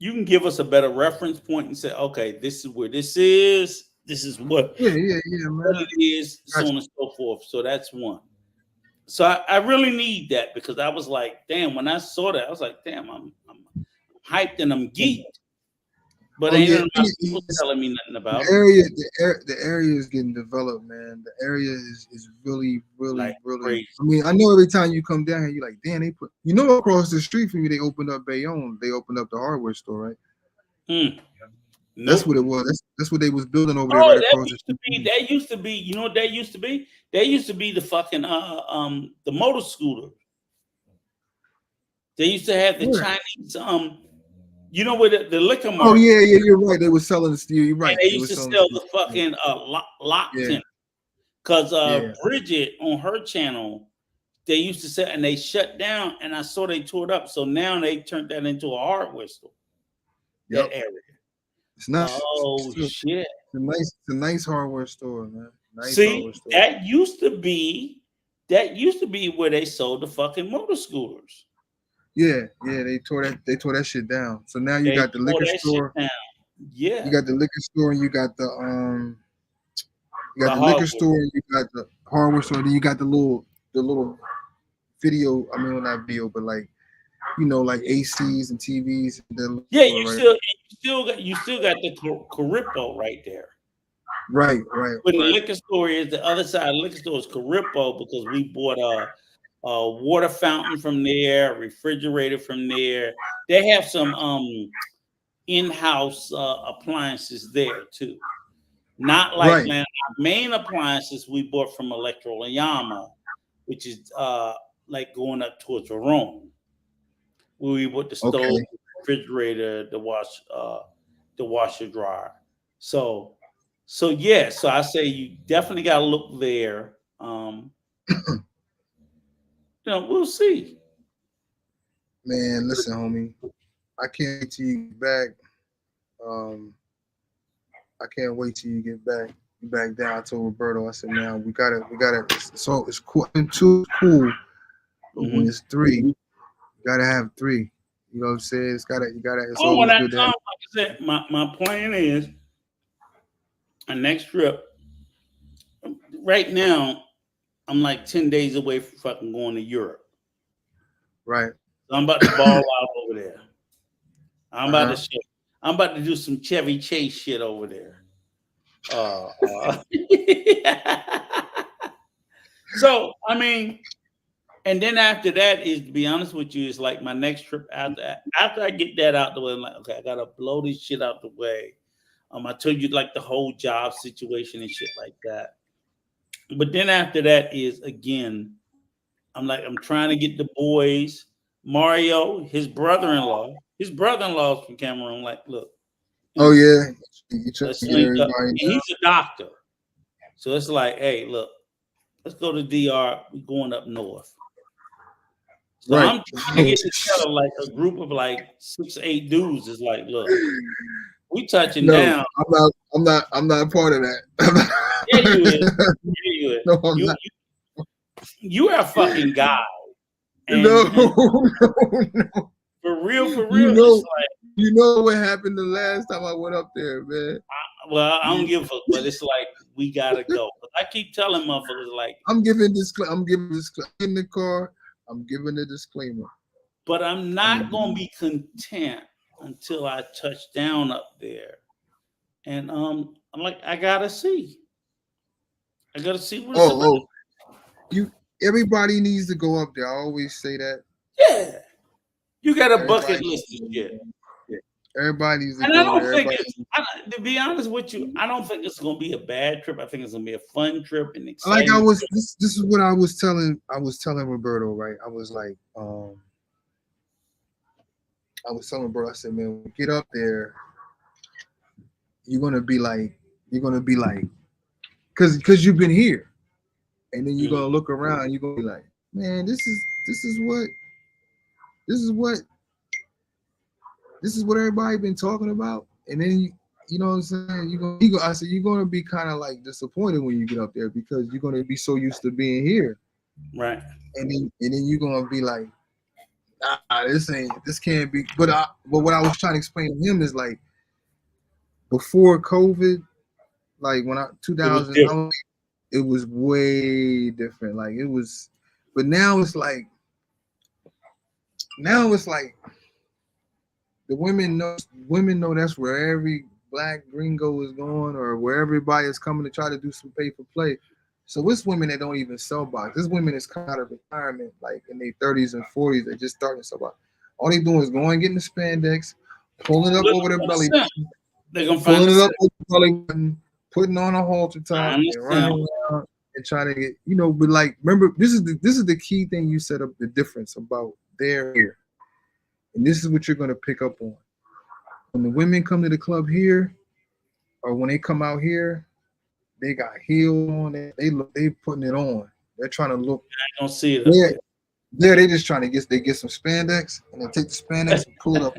can give us a better reference point and say, okay, this is where this is. This is what man. What it is, so on and so forth. So that's one. So I really need that because I was like, damn, when I saw that, I was like, damn, I'm hyped and I'm geeked. But ain't people telling me nothing about the area is getting developed, man. The area is really, really, like, really. Crazy. I mean, I know every time you come down here, you're like, damn, they put, across the street from you, they opened up Bayonne. They opened up the hardware store, right? That's what it was. That's what they was building over there. Right across the street. That used to be. You know what that used to be? That used to be the fucking the motor scooter. They used to have the Chinese you know where the liquor market. Oh yeah, you're right. They were selling the steel. You're right. And they used to sell the fucking Lockton. Because Bridget on her channel, they used to sell and they shut down, and I saw they tore it up. So now they turned that into a hardware store. That area. It's nice. Oh shit! It's a nice hardware store, man. Nice See, that used to be that used to be where they sold the fucking motor scooters. Yeah, they tore that shit down. So now you got the liquor store. Yeah. You got the liquor store and you got the liquor store and you got the hardware store, then you got the little video, I mean, well, not video, but like, you know, like ACs and TVs. Yeah, you still got the Carripo right there. Right. But the liquor store is the other side of the liquor store is Carripo because we bought a water fountain from there, a refrigerator from there. They have some in-house appliances there too. Not like man, our main appliances we bought from Electro Yama, which is like going up towards Rome. Where we bought the stove, the refrigerator, the washer dryer. So yeah, so I say you definitely gotta look there. We'll see. Man, listen, homie. I can't wait till you get back. I can't wait till you get back down. I told Roberto, I said, man, we gotta. So it's cool. Two cool, but when it's three, you gotta have three. You know what I'm saying? It's always good. Like I said, my plan is a next trip. Right now, I'm like 10 days away from fucking going to Europe. Right. So I'm about to ball out over there. I'm about to do some Chevy Chase shit over there. So I mean, and then after that is, to be honest with you, is like my next trip after I get that out the way. I'm like, okay, I gotta blow this shit out the way. I told you like the whole job situation and shit like that. But then after that is again, I'm trying to get the boys, Mario, his brother-in-law is from Cameroon. Like, look. Oh yeah. He's a doctor. So it's like, hey, look, let's go to DR. We're going up north. So I'm trying to get together like a group of like 6-8 dudes. Is like, look, we touching down. I'm not a part of that. Yeah, you is. No, I'm not. You are a fucking guy. And, no. For real. You know what happened the last time I went up there, man. I don't give a fuck, but it's like we gotta go. I keep telling motherfuckers like I'm giving in the car. I'm giving a disclaimer. But I'm not gonna be content until I touch down up there. And I'm like, I gotta see what everybody needs to go up there. I always say that. Yeah. You got a bucket list of shit. Everybody needs to and go I don't there. think to be honest with you, I don't think it's gonna be a bad trip. I think it's gonna be a fun trip and exciting. Like this is what I was telling Roberto, right? I was like, I was telling Roberto, I said, man, when you get up there, you're gonna be like, because you've been here. And then you're gonna look around and you're gonna be like, man, this is what everybody been talking about. And then you know what I'm saying? I said you're gonna be kind of like disappointed when you get up there because you're gonna be so used to being here. Right. And then you're gonna be like, this can't be. But what I was trying to explain to him is like before COVID, like when 2000, it was way different. Like it was, but now it's like the women know that's where every black gringo is going, or where everybody is coming to try to do some pay for play. So it's women that don't even sell box. This women is coming out of retirement, like in their 30s and 40s. They're just starting to sell box. All they doing is going getting the spandex, pulling it up over their belly, pulling it up over the belly button, putting on a halter top, and running around and trying to get, but like, remember, this is the key thing you said up the difference about there here. And this is what you're gonna pick up on. When the women come to the club here, or when they come out here, they got heels on. They putting it on. They're trying to look. I don't see it. Yeah, they just trying to get some spandex, and they take the spandex and pull it up.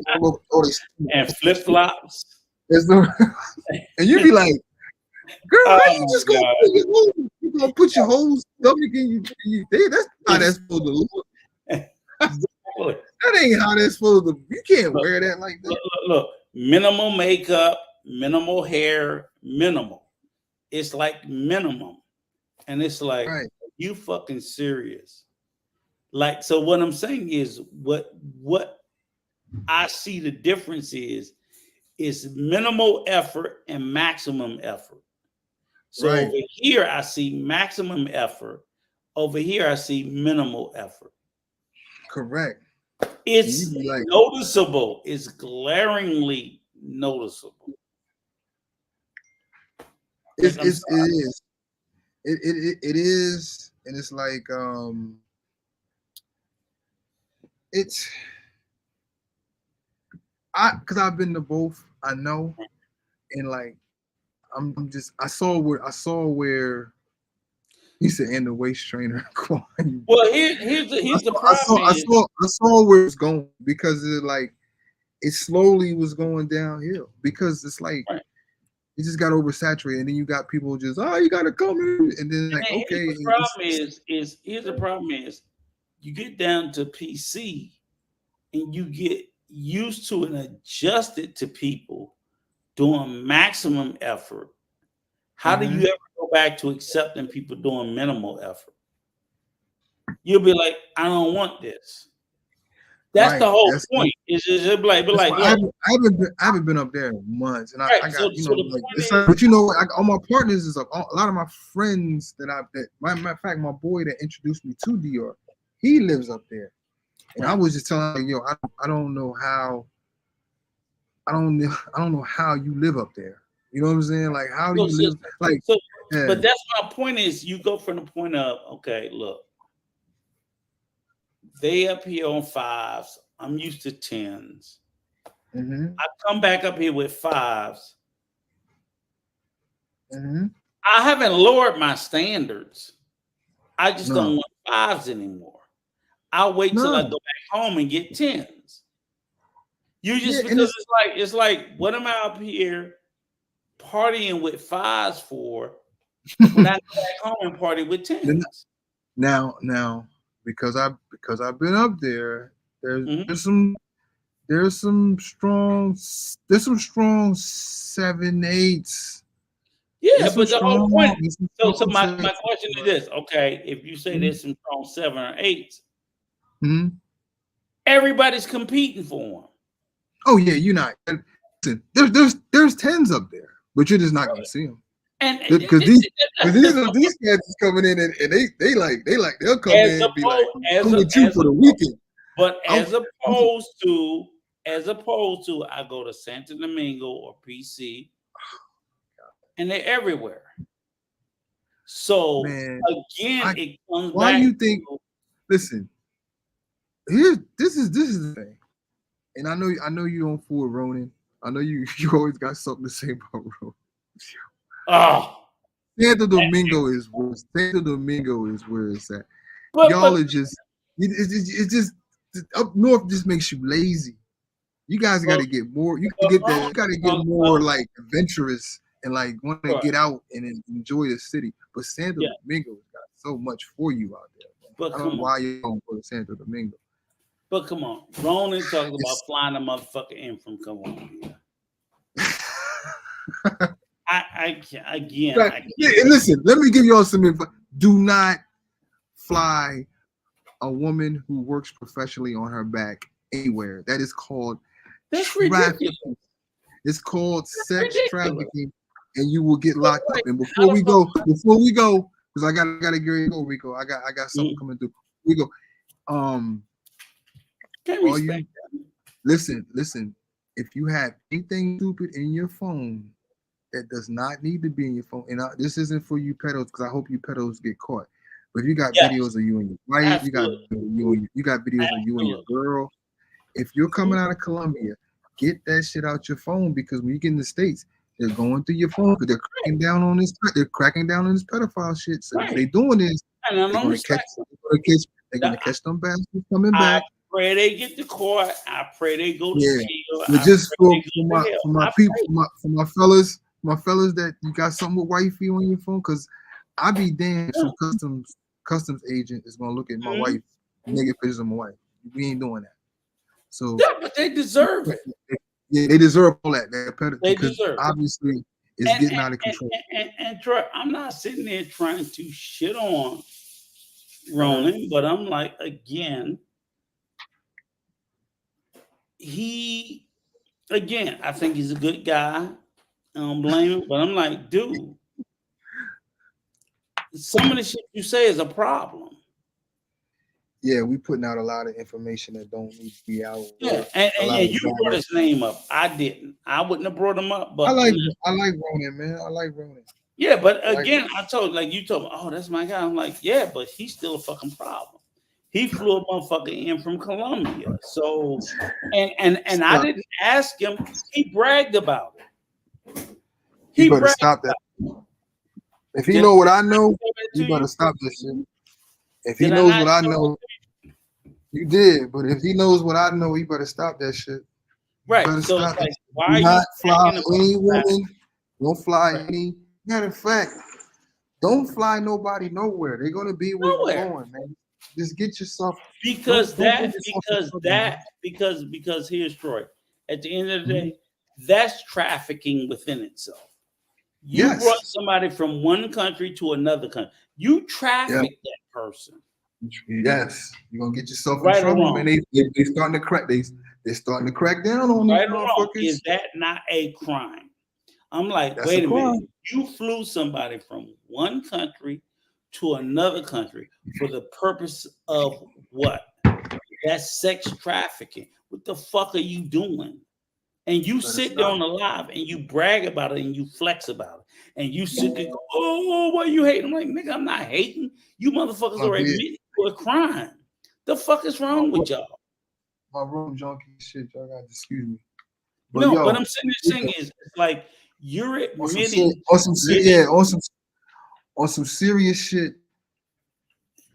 And flip flops. And you be like, girl, how you just gonna You gonna put your whole stomach in you. That's how that's supposed to look. Exactly. That ain't how that's supposed to. You can't wear that like that. Look, minimal makeup, minimal hair, minimal. It's like minimum, and it's like, Right. you fucking serious? Like, so what I'm saying is, what I see the difference is minimal effort and maximum effort. So Right. over here, I see maximum effort. Over here, I see minimal effort. Correct. It's You be like, noticeable. It's glaringly noticeable. it is. It is, and it's like it's because I've been to both. I know, and like I'm just I saw where he said, and the waist trainer. Well, here's the problem. I saw where it's going, because it slowly was going downhill, because it's like Right. it just got oversaturated, and then you got people just, oh, you gotta come in, and then like, And okay. here's the problem is you get down to PC and you get used to and adjusted to people doing maximum effort. How do you ever go back to accepting people doing minimal effort? You'll be like, I don't want this. That's the whole point. It's just like, I haven't been up there in months, and I got, so but you know, all my partners is up. A lot of my friends matter of fact, my boy that introduced me to DR, he lives up there, and I was just telling him, yo, I don't know how you live up there. You know what I'm saying? Like, how do you live? Like, but that's my point. Is you go from the point of, okay, look, they up here on 5s. I'm used to 10s. I come back up here with 5s. I haven't lowered my standards. I just don't want 5s anymore. I'll wait till I go back home and get 10s. Because it's like, what am I up here partying with 5s for when I go back home and party with 10s? Now, because I've been up there, there's some strong 7/8s. Yeah, but the whole point. So my question is this: okay, if you say there's some strong 7 or 8s, everybody's competing for them. Oh yeah, you're not. There's 10s up there, but you're just not gonna see them. And because these cats is coming in and they'll come in and be like, I'm with you for the weekend. But as opposed to I go to Santo Domingo or PC, and they're everywhere. So again, it comes back. Why you think? Listen, this is the thing, and I know you don't fool Ronan. I know you always got something to say about Ronan. Santo Domingo is worse. Santo Domingo is where it's at. Y'all are just it's just up north just makes you lazy. You guys got to get more. You got to get more like adventurous and like want to get out and enjoy the city. But Santo Domingo's got so much for you out there. But I don't know why you don't go to Santo Domingo. But come on, Ronan talks about flying a motherfucker in from Colombia. I can't. Listen, let me give y'all some info. Do not fly a woman who works professionally on her back anywhere. That is called trafficking. It's called sex trafficking, and you will get locked up. And before we go, because I gotta get ready to go, Rico. I got something coming through. We go. Listen. If you have anything stupid in your phone that does not need to be in your phone, and this isn't for you pedos, because I hope you pedos get caught. But if you got videos of you and your wife, you got videos of you and your girl. If you're coming out of Colombia, get that shit out your phone, because when you get in the States, they're going through your phone because they're cracking down on this. They're cracking down on this pedophile shit. So what they're doing is they're going to catch them bastards coming back. I pray they get to court. I pray they go to jail. But just for my people, for my fellas that you got something with wifey on your phone, because I be damned if some customs agent is gonna look at my wife, nigga pictures of my wife. We ain't doing that. So yeah, but they deserve it. Yeah, they deserve all that. They because deserve it. obviously it's getting out of control. And Troy, I'm not sitting there trying to shit on Ronan, but I'm like, again, I think he's a good guy. I don't blame him, but I'm like, dude, some of the shit you say is a problem. Yeah, we putting out a lot of information that don't need to be out. Yeah, and you brought his name up. I didn't. I wouldn't have brought him up. But I like Ronan, man. I like Ronan. Yeah, but again, I told you told me, oh, that's my guy. I'm like, yeah, but he's still a fucking problem. He flew a motherfucker in from Colombia. So, and I didn't ask him. He bragged about it. He better stop that. If he know what I know, he better stop this shit. If he knows what I know, you did. But if he knows what I know, he better stop that shit. Right. So it's like, why are you not fly any woman? Don't fly any. Matter of fact, don't fly nobody nowhere. They're gonna be where you're going, man. Just get yourself because here's Troy. At the end of the day, that's trafficking within itself. You brought somebody from one country to another country. You traffic that person. Yes, you're gonna get yourself in trouble, man. They starting to crack. They're starting to crack down on these motherfuckers. Is that not a crime? I'm like, wait a minute. You flew somebody from one country to another country for the purpose of what? That's sex trafficking. What the fuck are you doing? And you sit there on the live and you brag about it and you flex about it. And you sit there and go, oh, why you hating? I'm like, nigga, I'm not hating. You motherfuckers are admitting to a crime. The fuck is wrong with y'all? My room junkie shit, y'all got to excuse me. But what I'm saying is, it's like, you're admitting on some serious shit.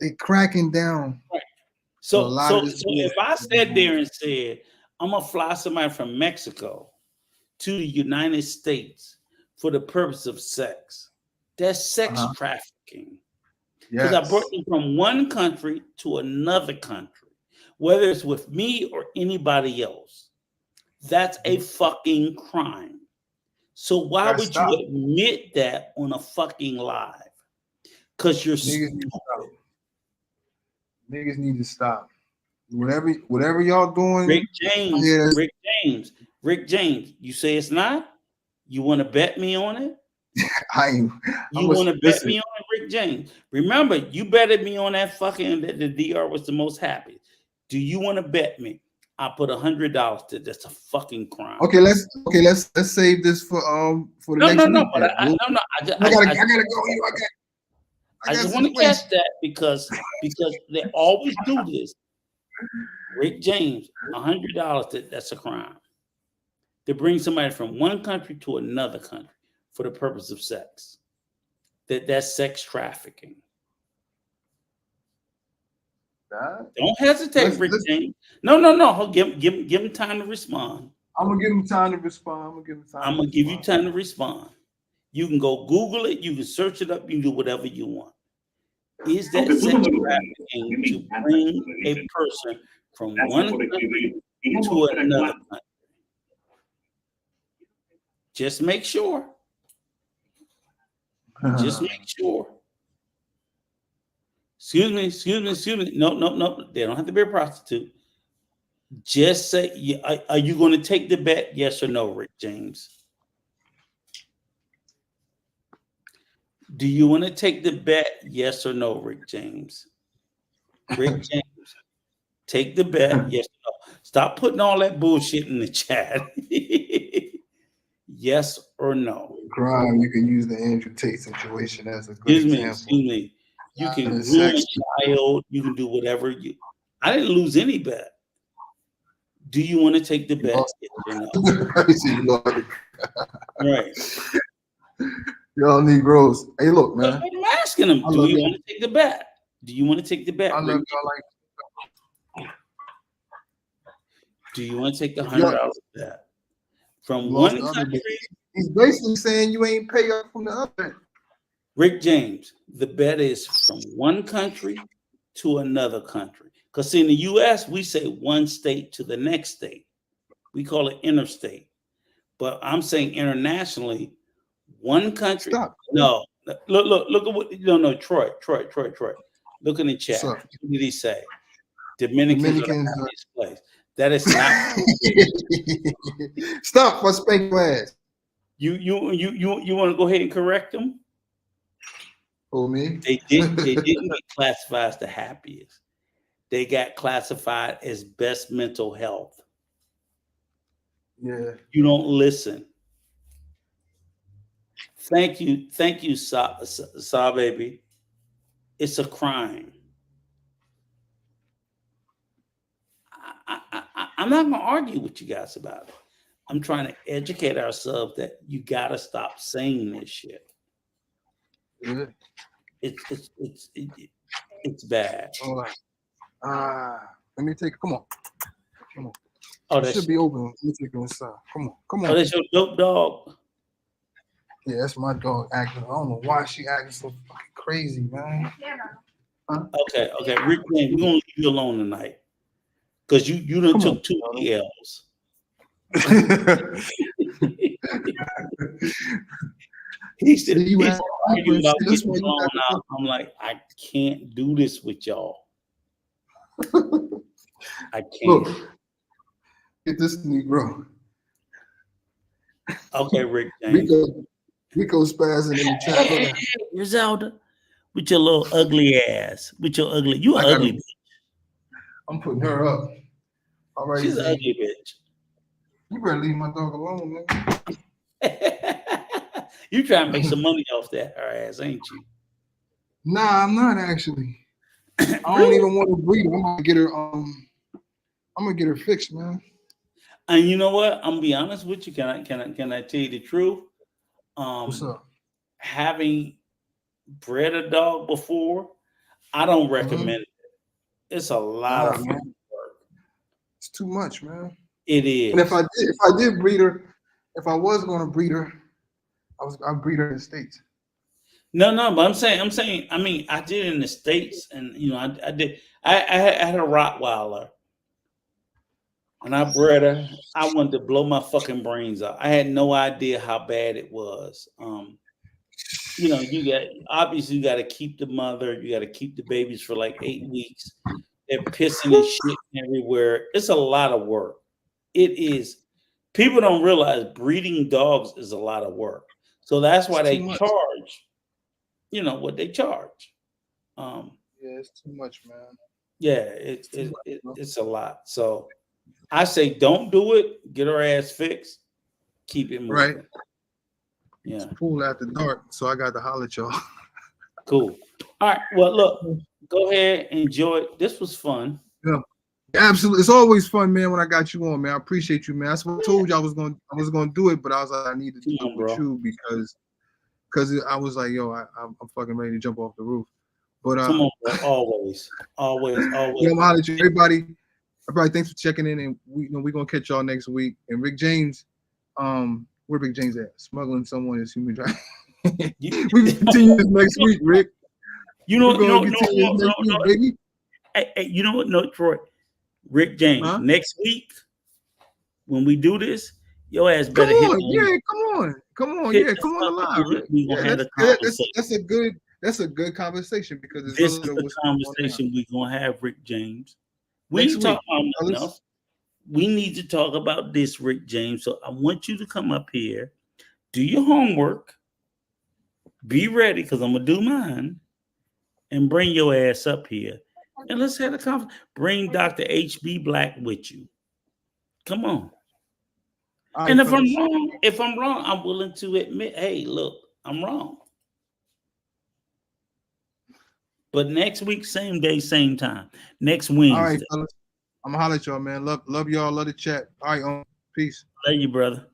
They cracking down. Right. So if I sat there and said, I'm gonna fly somebody from Mexico to the United States for the purpose of sex, that's sex trafficking. Because I brought them from one country to another country, whether it's with me or anybody else. That's a fucking crime. So why would you admit that on a fucking live? Because you're stupid. Niggas need to stop. Whatever y'all doing. Rick James, you say it's not? You want to bet me on it? You want to bet me on it, Rick James? Remember, you betted me on that fucking that the DR was the most happy. Do you want to bet me? I put $100 to that's a fucking crime. Okay, let's save this for the next week. I gotta go. I just want to catch that because they always do this. Rick James, $100 that's a crime. To bring somebody from one country to another country for the purpose of sex. That's sex trafficking. Don't hesitate, Rick James. No. Give him time to respond. I'm gonna give him time to respond. I'm gonna give you time to respond. You can go Google it. You can search it up. You can do whatever you want. Is that sex trafficking to bring a person from one country to another country? Just make sure. Just make sure. Excuse me. No. They don't have to be a prostitute. Just say, are you going to take the bet? Yes or no, Rick James? Do you want to take the bet? Yes or no, Rick James? Rick James, take the bet. Yes or no? Stop putting all that bullshit in the chat. Yes or no? Crime. You can use the Andrew Tate situation as a good example. Excuse me. You can ruin a child. You can do whatever you. I didn't lose any bet. Do you want to take the bet? Yes or no? Right. Y'all Negroes. Hey, look, man. I'm asking them. Do you want to take the bet? Do you want to take the bet? I love y'all like. Do you want to take the $100 bet from one country? He's basically saying you ain't pay up from the other. Rick James, the bet is from one country to another country. Because in the US, we say one state to the next state. We call it interstate. But I'm saying internationally, one country. Stop. No, look at what no, Troy. Look in the chat. What did he say? Dominicans are the happiest place. That is not. Stop for spank your ass. You want to go ahead and correct them? Oh, me? They didn't get classified as the happiest. They got classified as best mental health. Yeah. You don't listen. Thank you, Sa baby. It's a crime. I'm not gonna argue with you guys about it. I'm trying to educate ourselves that you gotta stop saying this shit. Yeah. It's bad. Hold on. Let me take. Come on. Oh, that should be open. Let me take it inside. Come on. Oh, that's your dope dog. Yeah, that's my dog acting. I don't know why she acting so fucking crazy, man. Huh? Okay. Rick, we're gonna leave you alone tonight. Because you done took 2 L's. He said I'm like, I can't do this with y'all. I can't. Look, get this Negro. Okay, Rick James. Rico spazzing in the chat. Hey, Griselda, with your little ugly ass. With your ugly, you ugly bitch. I'm putting her up. All right, she's an ugly bitch. You better leave my dog alone, man. You trying to make some money off that her ass, ain't you? Nah, I'm not actually. I don't even want to breed her. I'm gonna get her fixed, man. And you know what? I'm gonna be honest with you. Can I tell you the truth? What's up? Having bred a dog before, I don't recommend it. It's a lot of work. It's too much, man. It is. And if I did breed her, if I was going to breed her, I'd breed her in the States. No, but I'm saying. I mean, I did it in the States, and I did. I had a Rottweiler, and I bred her. I wanted to blow my fucking brains out. I had no idea how bad it was. You got to keep the mother. You got to keep the babies for like 8 weeks. They're pissing and shit everywhere. It's a lot of work. It is. People don't realize breeding dogs is a lot of work. So that's why they charge, what they charge. Yeah, it's too much, man. Yeah, it's a lot. So I say don't do it. Get her ass fixed. Keep it moving. Right. Yeah. It's pool after dark, so I got to holler at y'all. Cool. All right. Well, look, go ahead, enjoy it. This was fun. Yeah. Absolutely. It's always fun, man, when I got you on, man. I appreciate you, man. That's what I told you I was gonna do it, but I was like, I need to do it with you because I was like, yo, I'm fucking ready to jump off the roof. But come on, bro. Always. Yeah, I'm holler at you. Everybody, thanks for checking in, and we're gonna catch y'all next week. And Rick James, where Rick James at? Smuggling someone is human trafficking. We continue this next week, Rick. Baby. Hey, you know what? No, Troy. Rick James. Next week, when we do this, your ass better hit on. Yeah, come on. Yeah, come on live. We gonna have a conversation. That's a good conversation because this is the conversation we're gonna have, Rick James. We ain't talking about nothing else. We need to talk about this, Rick James. So I want you to come up here, do your homework, be ready because I'm gonna do mine, and bring your ass up here. And let's have a conversation. Bring Dr. H.B. Black with you. Come on. And if I'm wrong, I'm willing to admit, hey, look, I'm wrong. But next week, same day, same time. Next Wednesday. All right, fellas. I'm gonna holler at y'all, man. Love y'all. Love the chat. All right, peace. Love you, brother.